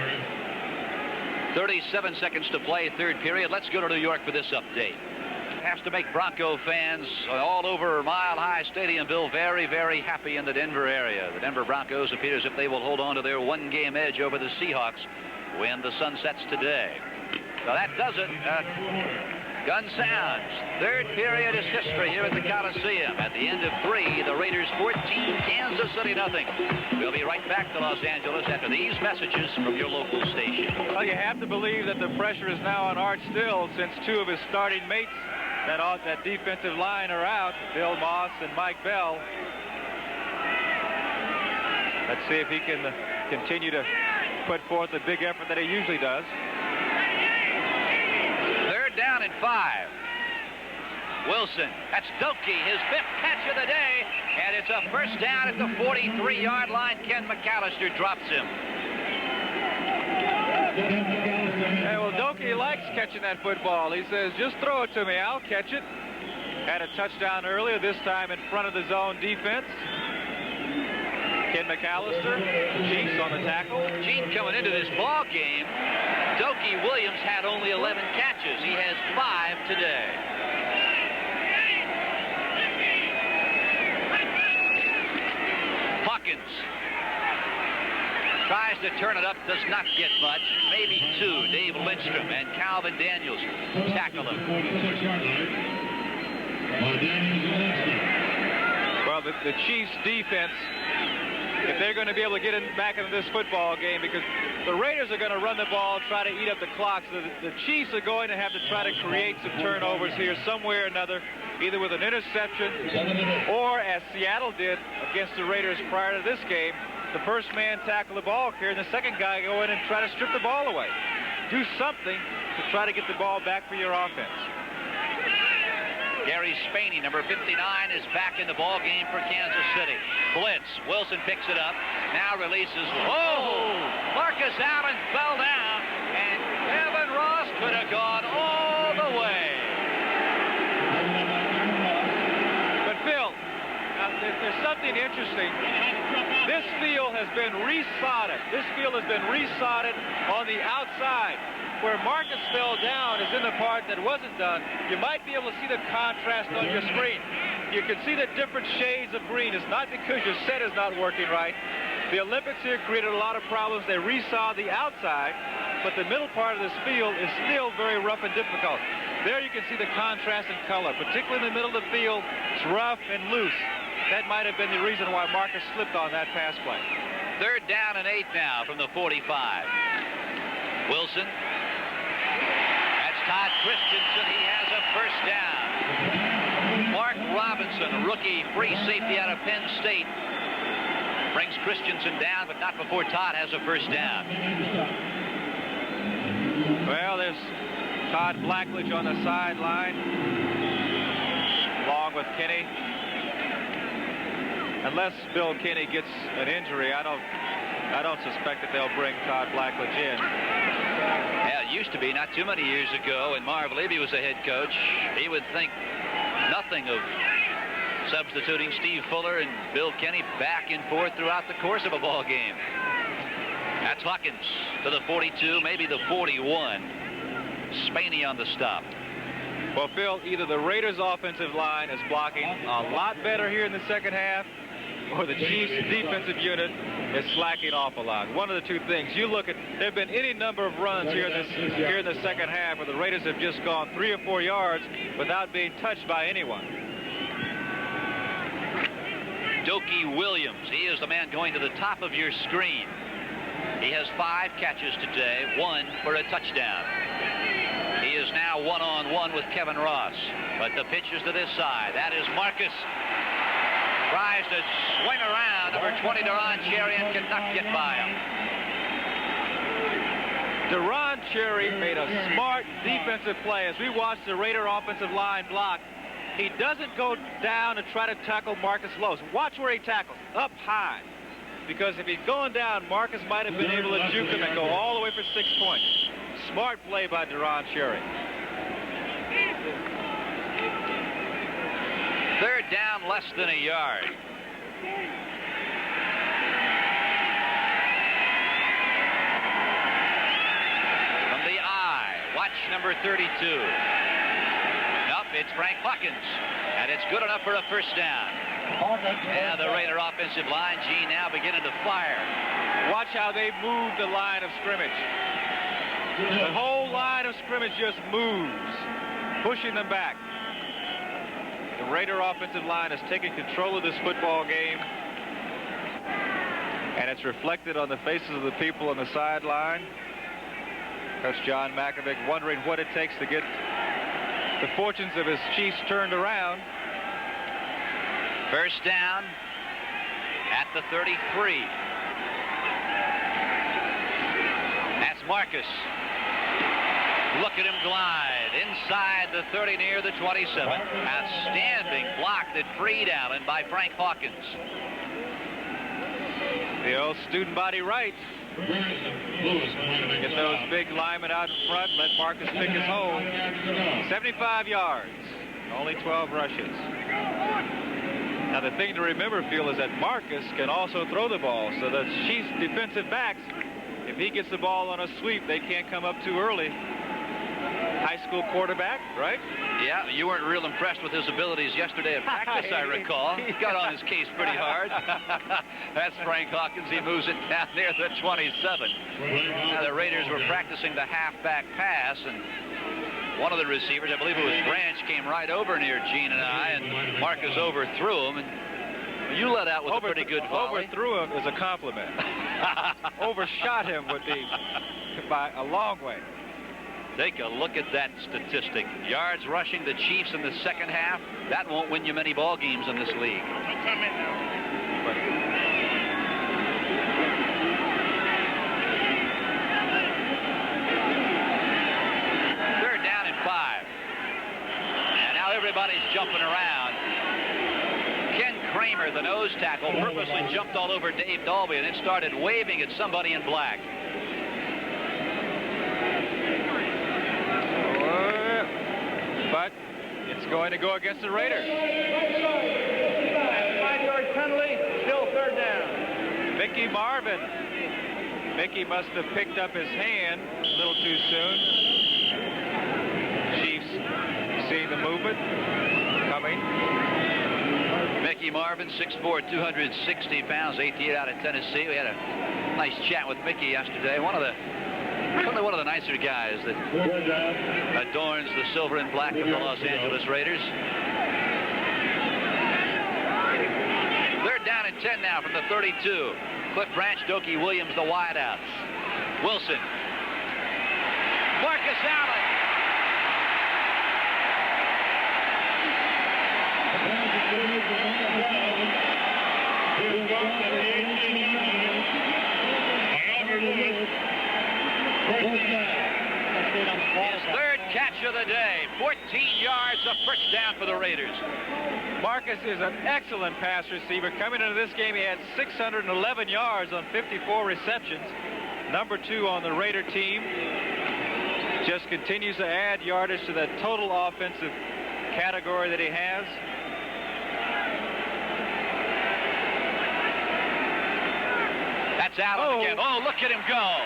37 seconds to play, third period. Let's go to New York for this update. Has to make Bronco fans all over Mile High Stadium, Bill, very, very happy in the Denver area. The Denver Broncos appear as if they will hold on to their one-game edge over the Seahawks when the sun sets today. So that does it. Gun sounds. Third period is history here at the Coliseum. At the end of 3, the Raiders 14, Kansas City nothing. We'll be right back to Los Angeles after these messages from your local station. Well, you have to believe that the pressure is now on Art Still, since 2 of his starting mates that defensive line are out, Bill Moss and Mike Bell. Let's see if he can continue to put forth the big effort that he usually does. Down and 5. Wilson, that's Doki, his 5th catch of the day, and it's a first down at the 43-yard line. Ken McAllister drops him. Hey, well, Doki likes catching that football. He says, just throw it to me, I'll catch it. Had a touchdown earlier, this time in front of the zone defense. Ken McAllister, Chiefs on the tackle. Gene, coming into this ball game, Doki Williams had only 11 catches. He has 5 today. Hawkins tries to turn it up, does not get much. Maybe 2. Dave Lindstrom and Calvin Daniels tackle him. Well, the Chiefs defense, if they're going to be able to get back into this football game, because the Raiders are going to run the ball, try to eat up the clock, so the Chiefs are going to have to try to create some turnovers here somewhere or another, either with an interception or, as Seattle did against the Raiders prior to this game, the first man tackle the ball carrier and the second guy go in and try to strip the ball away. Do something to try to get the ball back for your offense. Gary Spaney, number 59, is back in the ball game for Kansas City. Blitz. Wilson picks it up. Now releases. Oh! Marcus Allen fell down, and Kevin Ross could have gone all the way. But, Phil, there's something interesting. This field has been resodded. This field has been resodded on the outside. Where Marcus fell down is in the part that wasn't done. You might be able to see the contrast on your screen. You can see the different shades of green. It's not because your set is not working right. The Olympics here created a lot of problems. They resawed the outside, but the middle part of this field is still very rough and difficult. There you can see the contrast in color, particularly in the middle of the field. It's rough and loose. That might have been the reason why Marcus slipped on that pass play. Third down and 8 now from the 45. Wilson. Todd Christensen, he has a first down. Mark Robinson, rookie free safety out of Penn State, brings Christensen down, but not before Todd has a first down. Well, there's Todd Blackledge on the sideline. but Kinney, unless Bill Kinney gets an injury, I don't suspect that they'll bring Todd Blackledge in. Yeah, it used to be not too many years ago when Marv Levy was the head coach. He would think nothing of substituting Steve Fuller and Bill Kinney back and forth throughout the course of a ball game. That's Hawkins to the 42, maybe the 41. Spaney on the stop. Well, Phil, either the Raiders' offensive line is blocking a lot better here in the second half, or the Chiefs' defensive unit is slacking off a lot. One of the two things. You look at, there have been any number of runs here in the second half where the Raiders have just gone 3 or 4 yards without being touched by anyone. Dokie Williams, he is the man going to the top of your screen. He has 5 catches today, 1 for a touchdown. He is now one-on-one with Kevin Ross. But the pitch is to this side. That is Marcus. Tries to swing around. Number 20, Deron Cherry, and cannot get by him. Deron Cherry made a smart defensive play. As we watch the Raider offensive line block, he doesn't go down and try to tackle Marcus Lowes. Watch where he tackles, up high. Because if he's going down, Marcus might have been able to juke him and go all the way for 6 points. Smart play by Deron Cherry. 3rd down, less than a yard. From the eye, watch number 32. Nope, it's Frank Hawkins. And it's good enough for a first down. And the Raider offensive line, Gene, now beginning to fire. Watch how they move the line of scrimmage. The whole line of scrimmage just moves, pushing them back. The Raider offensive line has taken control of this football game, and it's reflected on the faces of the people on the sideline. Coach John Mackovic wondering what it takes to get the fortunes of his Chiefs turned around. First down at the 33. That's Marcus. Look at him glide inside the 30 near the 27. Outstanding block that freed Allen by Frank Hawkins. The old student body right. Get those big linemen out in front, let Marcus pick his hole. 75 yards, only 12 rushes. Now the thing to remember, Phil, is that Marcus can also throw the ball, so the Chiefs defensive backs, if he gets the ball on a sweep, they can't come up too early. High school quarterback, right? Yeah, you weren't real impressed with his abilities yesterday at practice, I recall. He got on his case pretty hard. That's Frank Hawkins. He moves it down near the 27. Now the Raiders were practicing the halfback pass, and one of the receivers, I believe it was Branch, came right over near Gene and I, and Marcus overthrew him. And you let out with a pretty good volley. Overthrew him is a compliment. Overshot him would be by a long way. Take a look at that statistic. Yards rushing the Chiefs in the second half. That won't win you many ball games in this league. Third down and 5. And now everybody's jumping around. Ken Kramer, the nose tackle, purposely jumped all over Dave Dalby and then started waving at somebody in black. But it's going to go against the Raiders. 5-yard penalty, still 3rd down. Mickey Marvin. Mickey must have picked up his hand a little too soon. Chiefs seeing the movement coming. Mickey Marvin, 6'4", 260 pounds, 18 out of Tennessee. We had a nice chat with Mickey yesterday. Probably one of the nicer guys that adorns the silver and black of the Los Angeles Raiders. 3rd down and 10 now from the 32. Cliff Branch, Dokie Williams, the wideouts. Wilson. Marcus Allen. His 3rd catch of of the day. 14 yards, a first down for the Raiders. Marcus is an excellent pass receiver. Coming into this game, he had 611 yards on 54 receptions. Number 2 on the Raider team. Just continues to add yardage to the total offensive category that he has. That's Allen again. Oh, look at him go.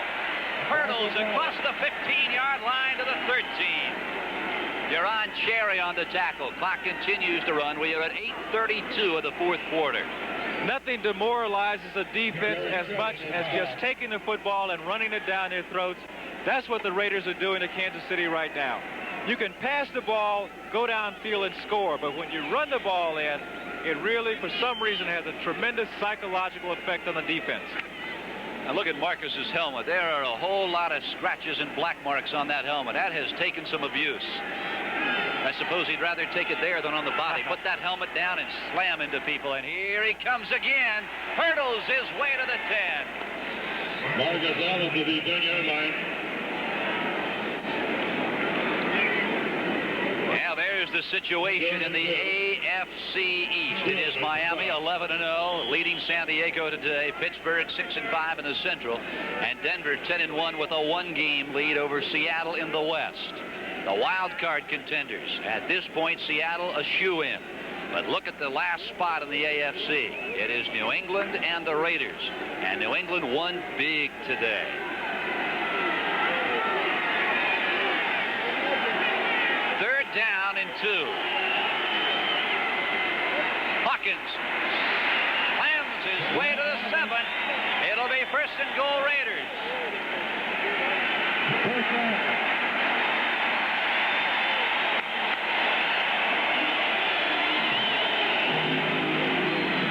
Hurdles across the 15-yard line to the 13. Duron Cherry on the tackle. Clock continues to run. We are at 8:32 of the fourth quarter. Nothing demoralizes a defense as much as just taking the football and running it down their throats. That's what the Raiders are doing to Kansas City right now. You can pass the ball, go downfield and score, but when you run the ball in, it really, for some reason, has a tremendous psychological effect on the defense. Now look at Marcus's helmet. There are a whole lot of scratches and black marks on that helmet. That has taken some abuse. I suppose he'd rather take it there than on the body. Put that helmet down and slam into people. And here he comes again. Hurdles his way to the 10. Marcus Allen to the 10-yard line. Now there's the situation in the AFC East. It is Miami 11-0, leading San Diego today. Pittsburgh 6-5 in the Central, and Denver 10-1 with a one-game lead over Seattle in the West. The wild card contenders. At this point, Seattle a shoe-in. But look at the last spot in the AFC. It is New England and the Raiders, and New England won big today. Down and 2. Hawkins slams his way to the 7. It'll be first and goal Raiders.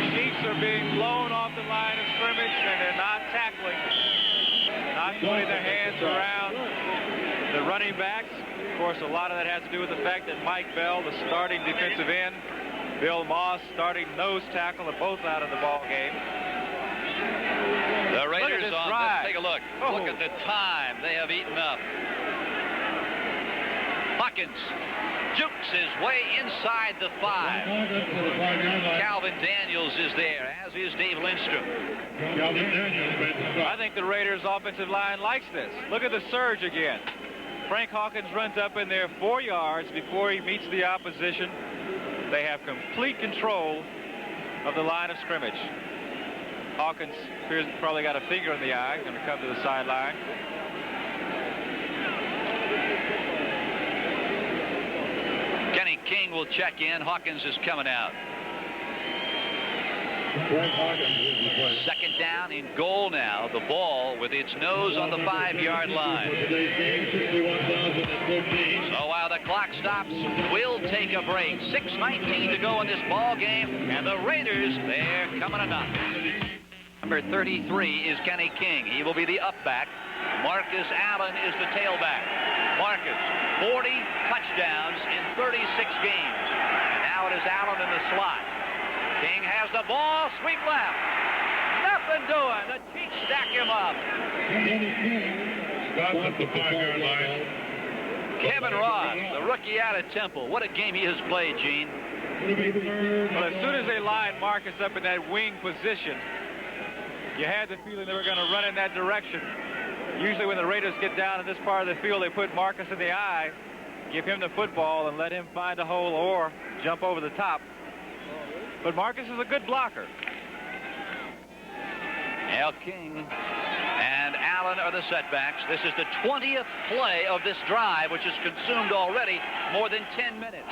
Chiefs are being blown off the line of scrimmage, and they're not tackling, not putting their hands around the running backs. Of course, a lot of that has to do with the fact that Mike Bell, the starting defensive end, Bill Moss, starting nose tackle, are both out of the ball game. The Raiders on. Let's take a look. Oh. Look at the time they have eaten up. Hawkins jukes his way inside the 5. Calvin Daniels is there, as is Dave Lindstrom. I think the Raiders' offensive line likes this. Look at the surge again. Frank Hawkins runs up in there 4 yards before he meets the opposition. They have complete control of the line of scrimmage. Hawkins appears probably got a finger in the eye, going to come to the sideline. Kenny King will check in. Hawkins is coming out. Second down and goal now. The ball with its nose on the 5-yard line. So while the clock stops, we'll take a break. 6:19 to go in this ball game, and the Raiders, they're coming to knock. Number 33 is Kenny King. He will be the up back. Marcus Allen is the tailback. Marcus, 40 touchdowns in 36 games. And now it is Allen in the slot. King has the ball, sweep left. Nothing doing. The Chiefs stack him up. Stops at the 5-yard line. Kevin Ross, the rookie out of Temple. What a game he has played, Gene. Well, as soon as they lined Marcus up in that wing position, you had the feeling they were going to run in that direction. Usually when the Raiders get down in this part of the field, they put Marcus in the eye, give him the football, and let him find a hole or jump over the top. But Marcus is a good blocker. Al King and Allen are the setbacks. This is the 20th play of this drive, which has consumed already more than 10 minutes.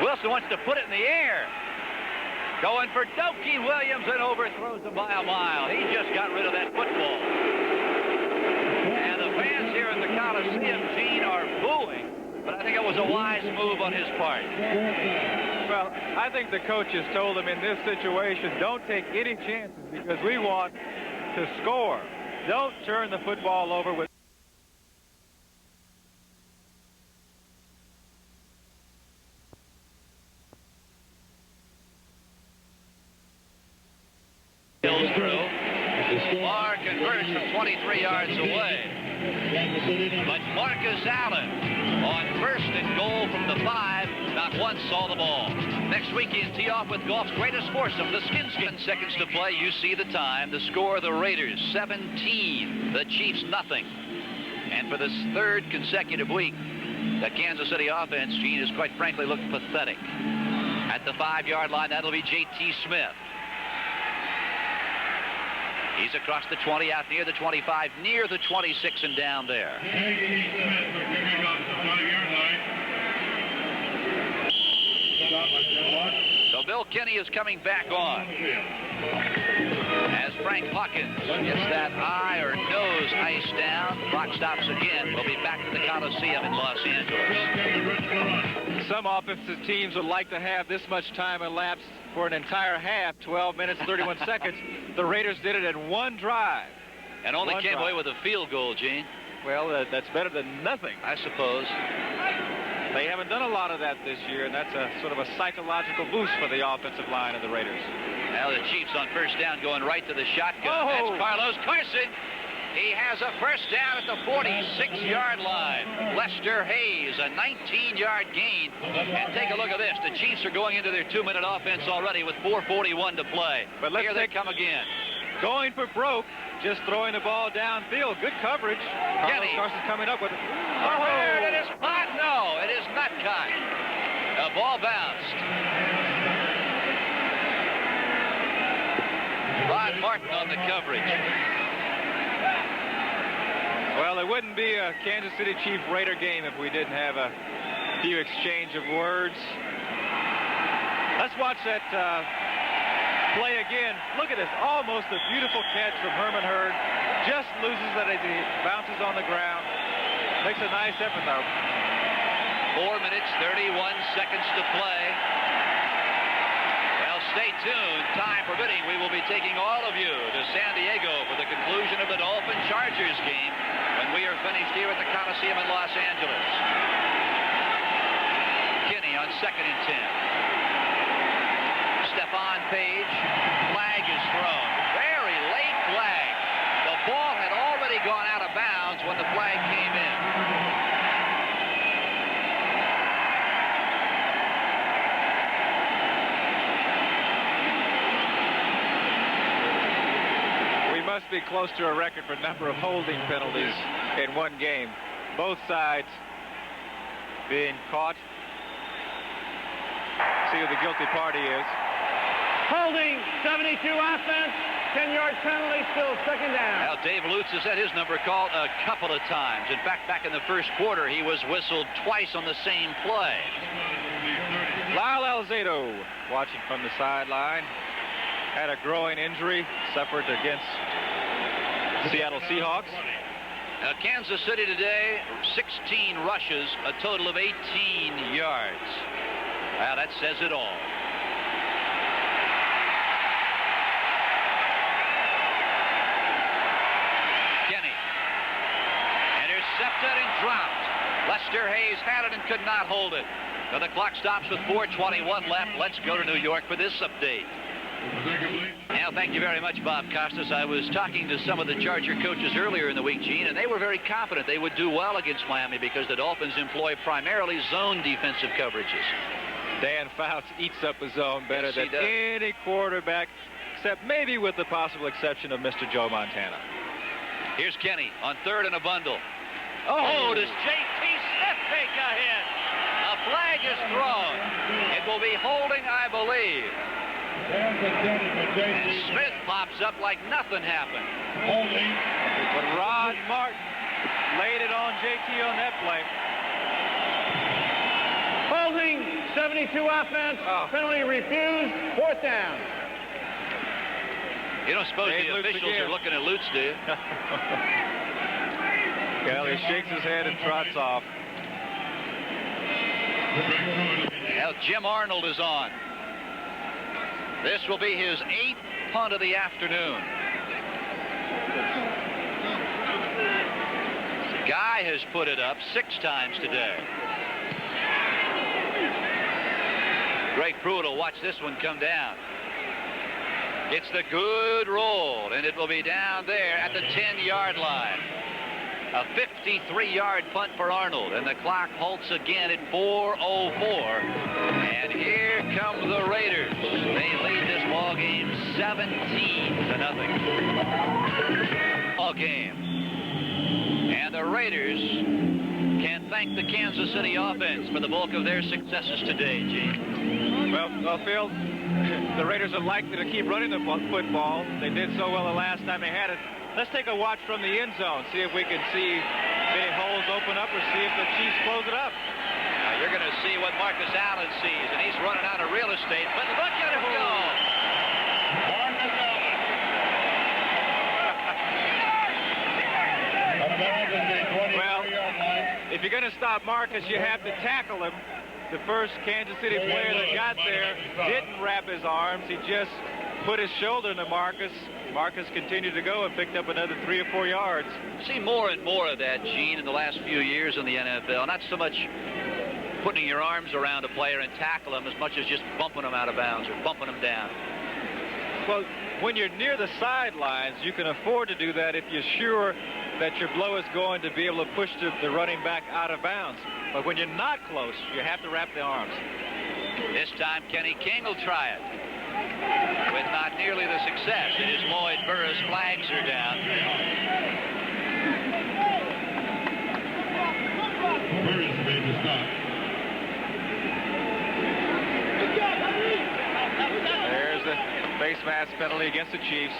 Wilson wants to put it in the air. Going for Dokie Williams and overthrows him by a mile. He just got rid of that football. And the fans here in the Coliseum, Gene, are booing. But I think it was a wise move on his part. Well, I think the coaches told him in this situation, don't take any chances because we want to score. Don't turn the football over with through. Barr converts from 23 yards away. But Marcus Allen on 1st and goal from the 5, not once saw the ball. Next weekend, tee off with golf's greatest foursome, the Skin. Seconds to play. You see the time. The score, the Raiders 17, the Chiefs nothing. And for this 3rd consecutive week, the Kansas City offense, Gene, has quite frankly looked pathetic. At the 5-yard line, that'll be J.T. Smith. He's across the 20, out near the 25, near the 26, and down there. J.T. Smith for picking off the 5-yard line. So Bill Kenny is coming back on. As Frank Hawkins gets that eye or nose ice down, clock stops again. We'll be back to the Coliseum in Los Angeles. Some offensive teams would like to have this much time elapsed for an entire half, 12 minutes, 31 seconds. The Raiders did it in one drive. And only came away with a field goal, Gene. Well, that's better than nothing, I suppose. They haven't done a lot of that this year, and that's a sort of a psychological boost for the offensive line of the Raiders. Now the Chiefs on 1st down going right to the shotgun. Oh. That's Carlos Carson. He has a 1st down at the 46-yard line. Lester Hayes, a 19-yard gain. And take a look at this. The Chiefs are going into their 2-minute offense already with 4:41 to play. But here they come again. Going for broke, just throwing the ball downfield. Good coverage. Kenny. Carlos Carson's coming up with it. Oh, it is caught. No, it is not caught. The ball bounced. Rod Martin on the coverage. Well, it wouldn't be a Kansas City Chief Raider game if we didn't have a few exchange of words. Let's watch that play again. Look at this. Almost a beautiful catch from Herman Hurd. Just loses it as he bounces on the ground. Makes a nice effort, though. 4 minutes, 31 seconds to play. Well, stay tuned. Time permitting, we will be taking all of you to San Diego for the conclusion of the Dolphin-Chargers game when we are finished here at the Coliseum in Los Angeles. Kinney on 2nd and 10. Stephon Page. Flag is thrown. Very late flag. The ball had already gone out of bounds when the flag came in. We must be close to a record for number of holding penalties in one game. Both sides being caught. See who the guilty party is. Holding, 72 offense, 10-yard penalty, still 2nd down. Now, Dave Lutz has had his number called a couple of times. In fact, back in the 1st quarter, he was whistled twice on the same play. Lyle Alzado watching from the sideline. Had a groin injury, suffered against Seattle Seahawks. Now, Kansas City today, 16 rushes, a total of 18 yards. Well, that says it all. Kenny. Intercepted and dropped. Lester Hayes had it and could not hold it. Now the clock stops with 4:21 left. Let's go to New York for this update. Now, thank you very much, Bob Costas. I was talking to some of the Charger coaches earlier in the week, Gene, and they were very confident they would do well against Miami because the Dolphins employ primarily zone defensive coverages. Dan Fouts eats up a zone better Yes, than any quarterback, except maybe with the possible exception of Mr. Joe Montana. Here's Kenny on 3rd and a bundle. Oh, does J.T. Smith take a hit? A flag is thrown. It will be holding, I believe. Smith pops up like nothing happened. But Rod Martin laid it on J.T. on that play. Holding, 72 offense, penalty refused, 4th down. You don't suppose Dave the Lutz officials again. are looking at Lutz, do you? Well, he shakes his head and trots off. Now Jim Arnold is on. This will be his 8th punt of the afternoon. Guy has put it up 6 times today. Greg Pruitt will watch this one come down. It's the good roll, and it will be down there at the 10-yard line. A 53-yard punt for Arnold, and the clock halts again at 4:04. And here come the Raiders. They lead this ball game 17-0. Ball game. And the Raiders can thank the Kansas City offense for the bulk of their successes today, Gene. Well, Phil, the Raiders are likely to keep running the football. They did so well the last time they had it. Let's take a watch from the end zone, see if we can see any holes open up or see if the Chiefs close it up. Now you're going to see what Marcus Allen sees, and he's running out of real estate, but look at him go! Marcus Allen. Well, if you're going to stop Marcus, you have to tackle him. The first Kansas City player that got there didn't wrap his arms. He just put his shoulder into Marcus. Marcus continued to go and picked up another 3 or 4 yards. See more and more of that, Gene, in the last few years in the NFL. Not so much putting your arms around a player and tackle him as much as just bumping him out of bounds or bumping him down. Well, when you're near the sidelines, you can afford to do that if you're sure that your blow is going to be able to push the running back out of bounds. But when you're not close, you have to wrap the arms. This time, Kenny King will try it. With not nearly the success. It is Lloyd Burris. Flags are down. Burris made the stop. There's the face mask penalty against the Chiefs.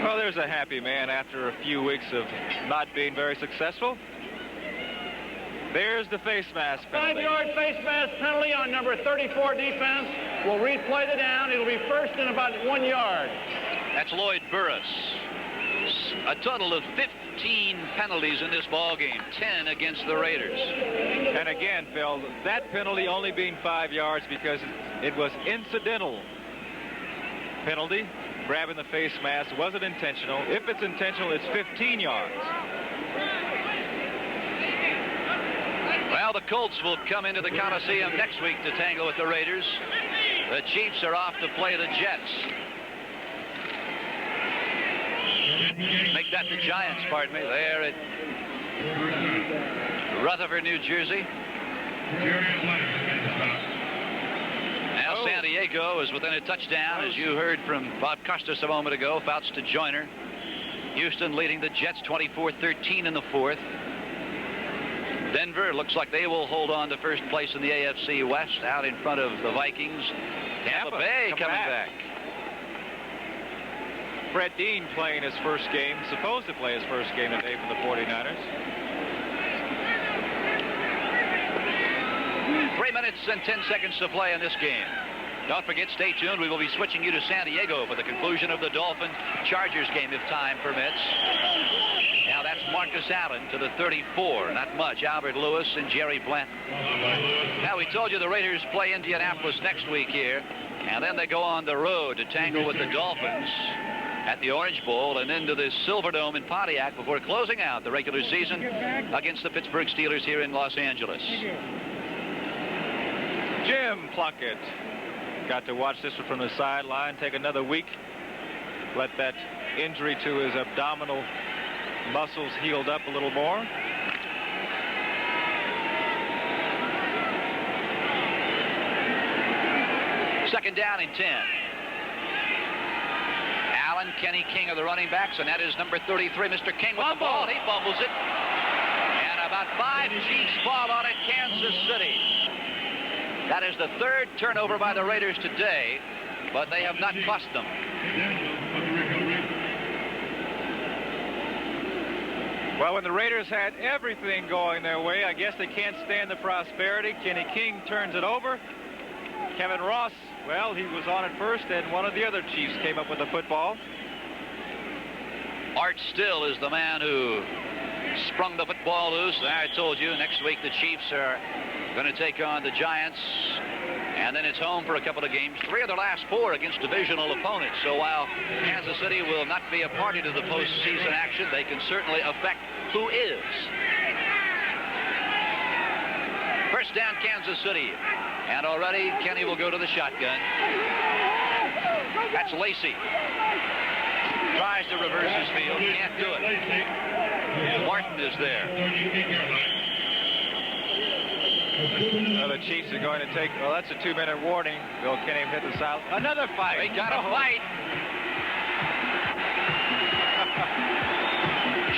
Well, there's a happy man after a few weeks of not being very successful. There's the face mask penalty. 5-yard face mask penalty on number 34 defense. We'll replay the down. It'll be first and about 1 yard. That's Lloyd Burris. A total of 15 penalties in this ball game, 10 against the Raiders. And again, Phil, that penalty only being 5 yards because it was incidental penalty. Grabbing the face mask wasn't intentional. If it's intentional, it's 15 yards. Well, the Colts will come into the Coliseum next week to tangle with the Raiders. The Chiefs are off to play the Jets. Make that the Giants, pardon me. They're at Rutherford, New Jersey. Now San Diego is within a touchdown, as you heard from Bob Costas a moment ago. Fouts to Joyner. Houston leading the Jets 24-13 in the fourth. Denver looks like they will hold on to first place in the AFC West, out in front of the Vikings. Tampa Bay coming back. Fred Dean playing his first game, supposed to play his first game today for the 49ers. 3 minutes and 10 seconds to play in this game. Don't forget, stay tuned. We will be switching you to San Diego for the conclusion of the Dolphin-Chargers game if time permits. Now that's Marcus Allen to the 34. Not much. Albert Lewis and Jerry Blanton. Now, we told you the Raiders play Indianapolis next week here, and then they go on the road to tangle with the Dolphins at the Orange Bowl and into the Silverdome in Pontiac before closing out the regular season against the Pittsburgh Steelers here in Los Angeles. Jim Plunkett got to watch this one from the sideline, take another week, let that injury to his abdominal muscles healed up a little more. Second down and 10. Allen, Kenny King are the running backs, and that is number 33, Mr. King with the ball. He fumbles it. And about 5 Chiefs fall on it, Kansas City. That is the third turnover by the Raiders today, but they have not cost them. Well, when the Raiders had everything going their way, I guess they can't stand the prosperity. Kenny King turns it over. Kevin Ross, well, he was on it first, and one of the other Chiefs came up with the football. Art Still is the man who sprung the football loose. I told you, next week the Chiefs are going to take on the Giants, and then it's home for a couple of games. 3 of their last 4 against divisional opponents. So while Kansas City will not be a party to the postseason action, they can certainly affect who is. First down, Kansas City. And already Kenny will go to the shotgun. That's Lacey. Tries to reverse his field. Can't do it. Martin is there. Well, the Chiefs are going to take, well, that's a 2-minute warning. Bill Kinney hit the south. Another fight. They got a fight.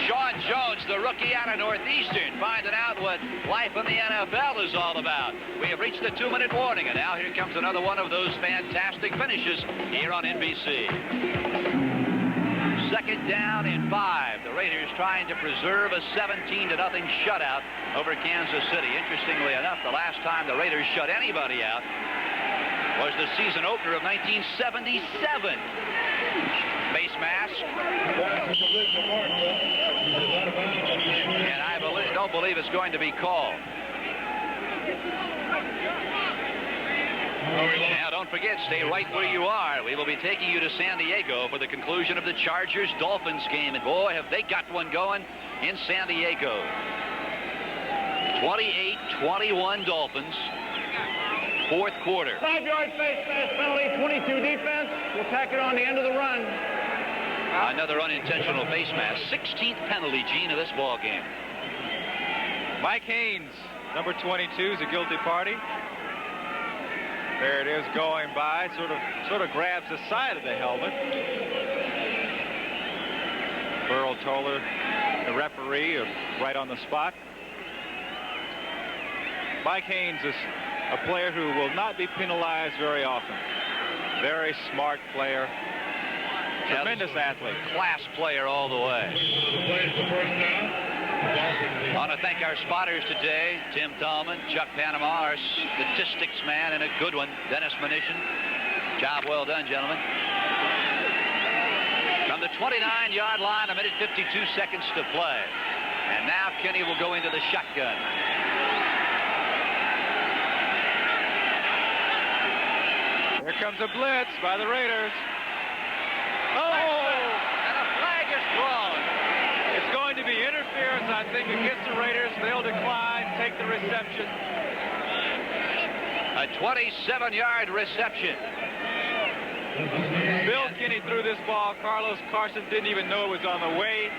Sean Jones, the rookie out of Northeastern, finding out what life in the NFL is all about. We have reached the 2-minute warning, and now here comes another one of those fantastic finishes here on NBC. 2nd down and 5. The Raiders trying to preserve a 17-0 shutout over Kansas City. Interestingly enough, the last time the Raiders shut anybody out was the season opener of 1977. Face mask. And I don't believe it's going to be called. Now, don't forget, stay right where you are. We will be taking you to San Diego for the conclusion of the Chargers-Dolphins game. And boy, have they got one going in San Diego. 28-21 Dolphins. 4th quarter. 5-yard face mask penalty, 22 defense. We'll tack it on the end of the run. Another unintentional face mask. 16th penalty, Gene, of this ball game. Mike Haynes, number 22, is a guilty party. There it is going by. Sort of grabs the side of the helmet. Burl Toller, the referee, right on the spot. Mike Haynes is a player who will not be penalized very often. Very smart player. Tremendous athlete. Class player all the way. I want to thank our spotters today, Tim Tallman, Chuck Panama, our statistics man, and a good one, Dennis Mnuchin. Job well done, gentlemen. From the 29-yard line, 1:52 to play. And now Kenny will go into the shotgun. Here comes a blitz by the Raiders. Oh! And a flag is thrown. It's going to be interference, I think, against the Raiders. They'll decline, take the reception. A 27-yard reception. Bill Kinney threw this ball. Carlos Carson didn't even know it was on the way.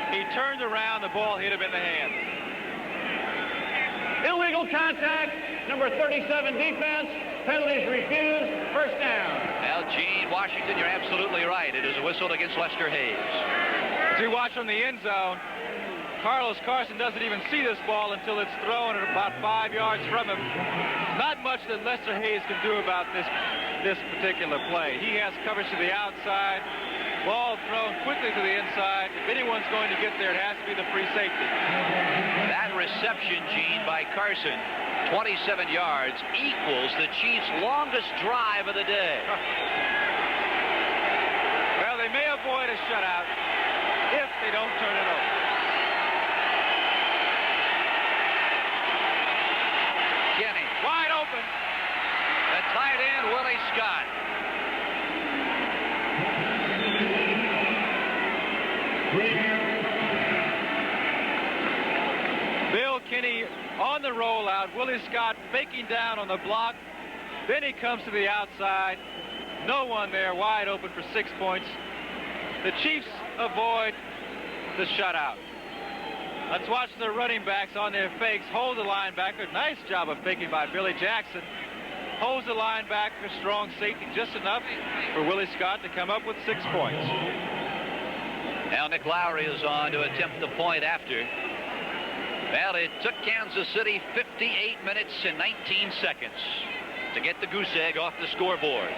He turned around. The ball hit him in the hand. Illegal contact, number 37 defense. Penalties refused. First down. Well, Gene, Washington, you're absolutely right. It is a whistle against Lester Hayes. As we watch from the end zone, Carlos Carson doesn't even see this ball until it's thrown at about 5 yards from him. Not much that Lester Hayes can do about this particular play. He has coverage to the outside. Ball thrown quickly to the inside. If anyone's going to get there, it has to be the free safety. That reception, Gene, by Carson, 27 yards, equals the Chiefs' longest drive of the day. Well, they may avoid a shutout if they don't turn it over. Kenny. Wide open. The tight end, Willie Scott. Bill Kinney on the rollout. Willie Scott faking down on the block. Then he comes to the outside. No one there, wide open for 6 points. The Chiefs avoid the shutout. Let's watch the running backs on their fakes. Hold the linebacker. Nice job of faking by Billy Jackson. Holds the linebacker, strong safety, just enough for Willie Scott to come up with 6 points. Now Nick Lowry is on to attempt the point after. Well, it took Kansas City 58 minutes and 19 seconds to get the goose egg off the scoreboard.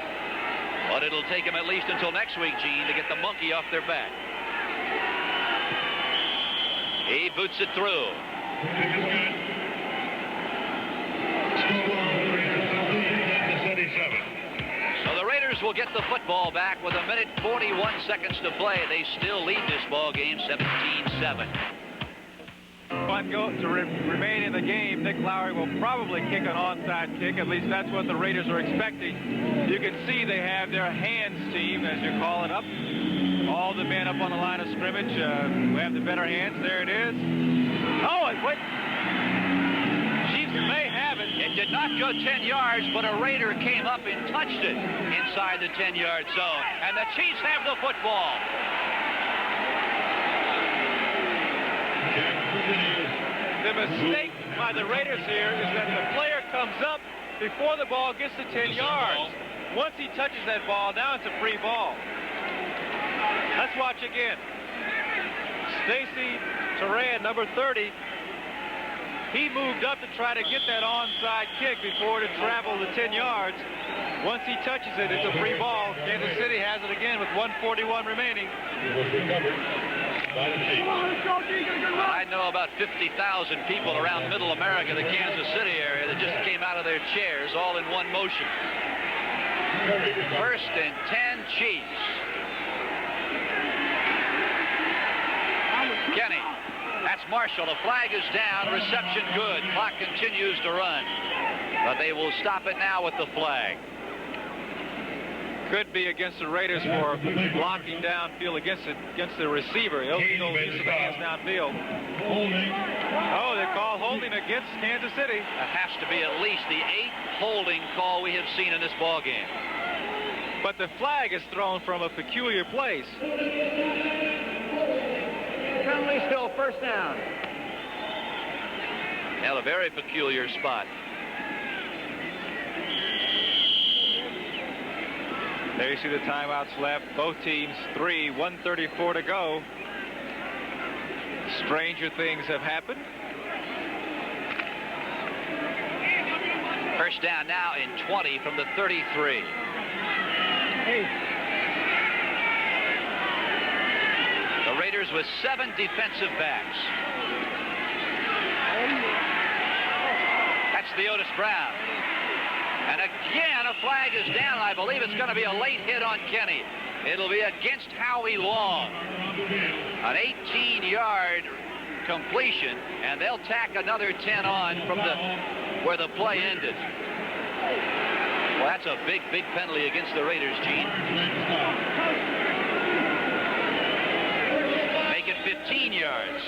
But it'll take them at least until next week, Gene, to get the monkey off their back. He boots it through. So the Raiders will get the football back with 1:41 to play. They still lead this ball game 17-7. To remain in the game, Nick Lowry will probably kick an onside kick. At least that's what the Raiders are expecting. You can see they have their hands team, as you call it, up. All the men up on the line of scrimmage. We have the better hands. There it is. Oh, it went. Chiefs may have it. It did not go 10 yards, but a Raider came up and touched it inside the 10-yard zone. And the Chiefs have the football. The mistake by the Raiders here is that the player comes up before the ball gets to 10 yards. Once he touches that ball, now it's a free ball. Let's watch again. Stacy Turan, number 30, he moved up to try to get that onside kick before it traveled the 10 yards. Once he touches it, it's a free ball. Kansas City has it again with 1:41 remaining. I know about 50,000 people around Middle America, the Kansas City area, that just came out of their chairs all in one motion. 1st and 10 Chiefs. Kenny. That's Marshall. The flag is down. Reception good. Clock continues to run. But they will stop it now with the flag. Could be against the Raiders for blocking downfield against the receiver. He'll use the hands downfield. Oh, they call holding against Kansas City. That has to be at least the 8th holding call we have seen in this ball game. But the flag is thrown from a peculiar place. Penalty still first down. At a very peculiar spot. There you see the timeouts left. Both teams 3, 1:34 to go. Stranger things have happened. First down now in 20 from the 33. The Raiders with 7 defensive backs. That's the Otis Brown. And again, a flag is down. I believe it's going to be a late hit on Kenny. It'll be against Howie Long. An 18-yard completion, and they'll tack another 10 on from where the play ended. Well, that's a big, big penalty against the Raiders, Gene. Make it 15 yards.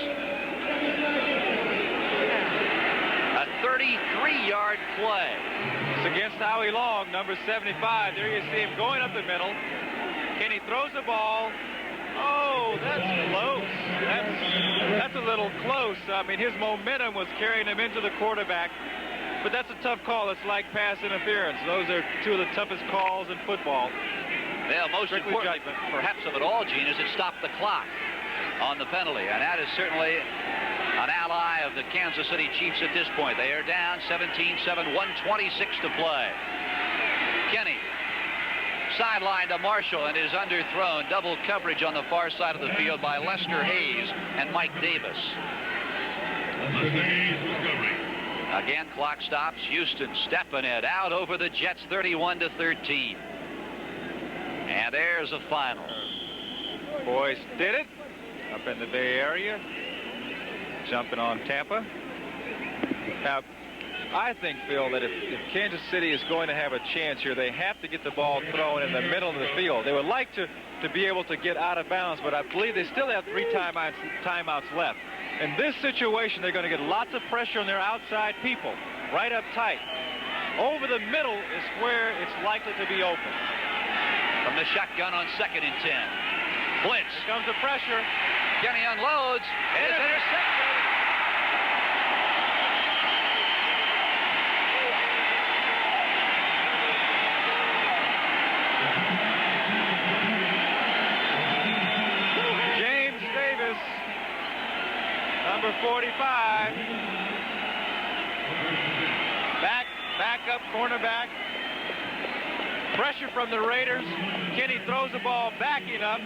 A 33-yard play. It's against Howie Long, number 75. There you see him going up the middle. Kenny throws the ball. Oh, that's close. That's a little close. I mean, his momentum was carrying him into the quarterback. But that's a tough call. It's like pass interference. Those are two of the toughest calls in football. Well, most importantly, perhaps of it all, Gene, is it stopped the clock on the penalty. And that is certainly an ally of the Kansas City Chiefs at this point. They are down 17-7, 1:26 to play. Kenny sideline to Marshall and is underthrown. Double coverage on the far side of the field by Lester Hayes and Mike Davis. Lester Hayes was covering. Again, clock stops. Houston stepping it out over the Jets, 31-13. And there's a final. Boys did it up in the Bay Area, jumping on Tampa. Now, I think, Phil, that if Kansas City is going to have a chance here, they have to get the ball thrown in the middle of the field. They would like to be able to get out of bounds, but I believe they still have 3 timeouts left. In this situation, they're going to get lots of pressure on their outside people, right up tight. Over the middle is where it's likely to be open. From the shotgun on 2nd and 10. Blitz. Here comes the pressure. Kenny unloads. It is intercepted. James Davis, number 45. Back up cornerback. Pressure from the Raiders. Kenny throws the ball backing up.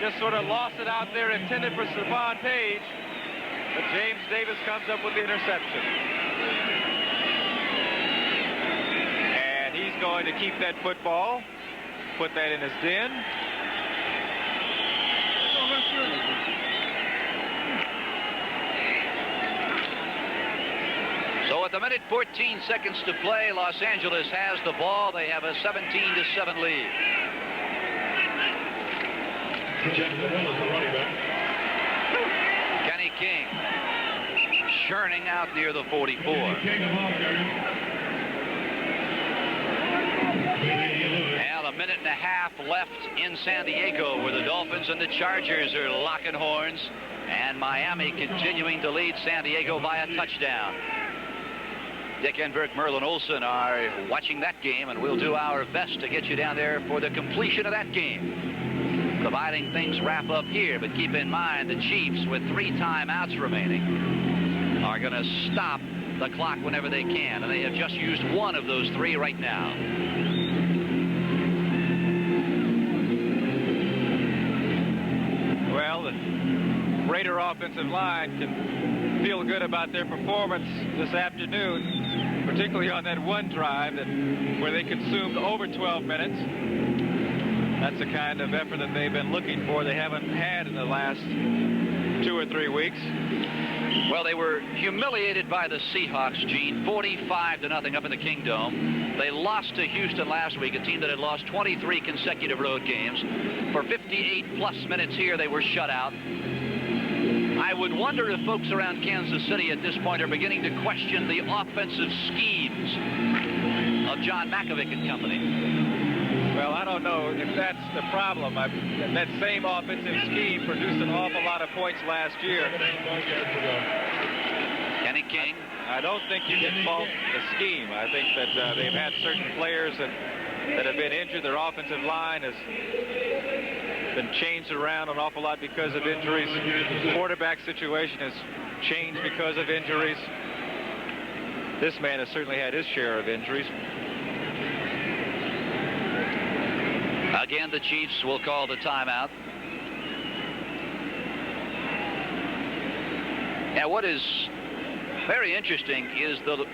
Just sort of lost it out there, intended for Stephon Page. But James Davis comes up with the interception. And he's going to keep that football, put that in his den. So with a minute 14 seconds to play, Los Angeles has the ball. They have a 17-7 lead. Kenny King churning out near the 44. minute and a half left in San Diego, where the Dolphins and the Chargers are locking horns, and Miami continuing to lead San Diego by a touchdown. Dick Enberg, Merlin Olsen are watching that game, and we'll do our best to get you down there for the completion of that game, providing things wrap up here. But keep in mind, the Chiefs, with 3 timeouts remaining, are going to stop the clock whenever they can, and they have just used 1 of those 3 right now. Well, the Raider offensive line can feel good about their performance this afternoon, particularly on that one drive where they consumed over 12 minutes. That's the kind of effort that they've been looking for. They haven't had in the last 2 or 3 weeks. Well, they were humiliated by the Seahawks, Gene, 45-0 up in the Kingdome. They lost to Houston last week, a team that had lost 23 consecutive road games. For 58-plus minutes here, they were shut out. I would wonder if folks around Kansas City at this point are beginning to question the offensive schemes of John Mackovic and company. Well, I don't know if that's the problem. That same offensive scheme produced an awful lot of points last year. Kenny King. I don't think you can fault the scheme. I think that they've had certain players that have been injured. Their offensive line has been changed around an awful lot because of injuries. The quarterback situation has changed because of injuries. This man has certainly had his share of injuries. Again, the Chiefs will call the timeout. Now, what is very interesting is the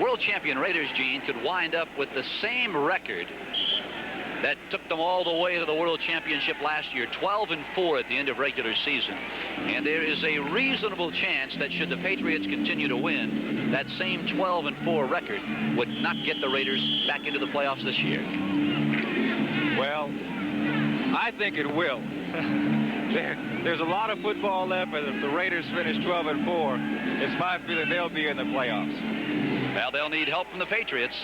world champion Raiders, Gene, could wind up with the same record that took them all the way to the world championship last year, 12-4 at the end of regular season. And there is a reasonable chance that should the Patriots continue to win, that same 12-4 record would not get the Raiders back into the playoffs this year. Well, I think it will. There's a lot of football left, but if the Raiders finish 12-4, it's my feeling they'll be in the playoffs. Well, they'll need help from the Patriots.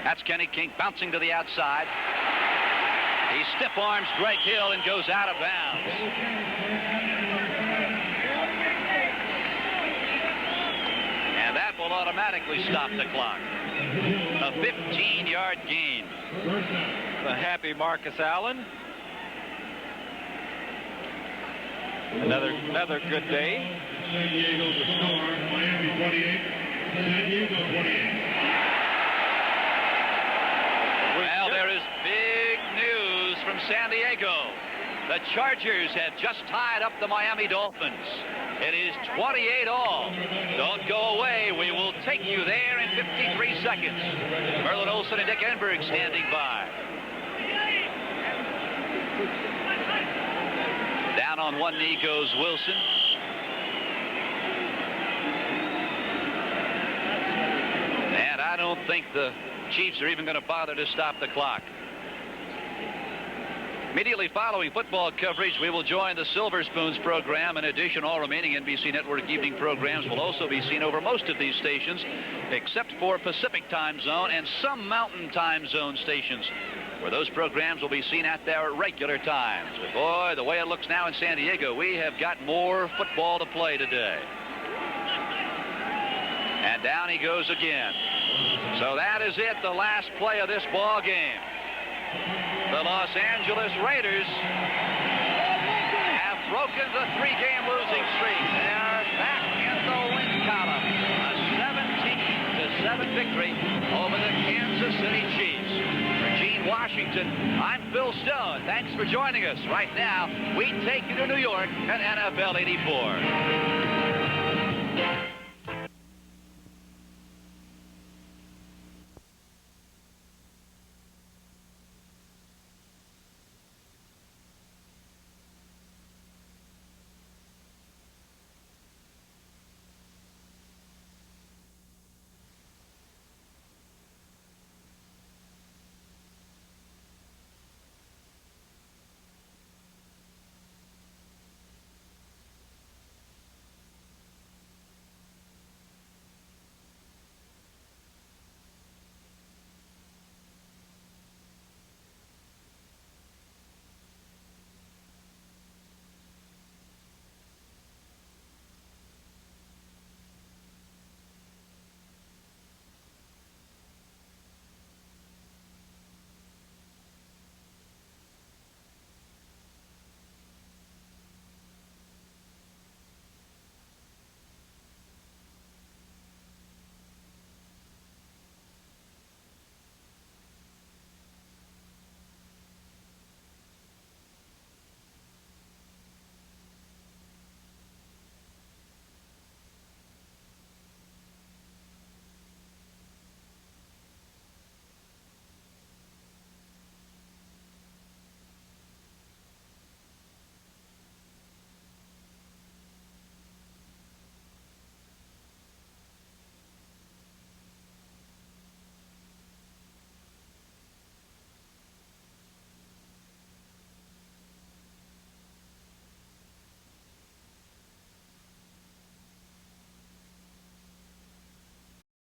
That's Kenny King bouncing to the outside. He stiff arms Greg Hill and goes out of bounds. And that will automatically stop the clock. A 15-yard gain. The happy Marcus Allen. Another good day. San Diego the score, Miami 28, San Diego 28. Well, there is big news from San Diego. The Chargers have just tied up the Miami Dolphins. It is 28-all. Don't go away. We will take you there in 53 seconds. Merlin Olsen and Dick Enberg standing by. Down on one knee goes Wilson. And I don't think the Chiefs are even going to bother to stop the clock. Immediately following football coverage, we will join the Silver Spoons program. In addition, all remaining NBC Network evening programs will also be seen over most of these stations, except for Pacific Time Zone and some Mountain Time Zone stations, where those programs will be seen at their regular times. But boy, the way it looks now in San Diego, we have got more football to play today. And down he goes again. So that is it, the last play of this ball game. The Los Angeles Raiders have broken the 3-game losing streak. They are back in the win column. A 17-7 victory over the Kansas City Chiefs. For Gene Washington, I'm Phil Stone. Thanks for joining us. Right now, we take you to New York and NFL 84.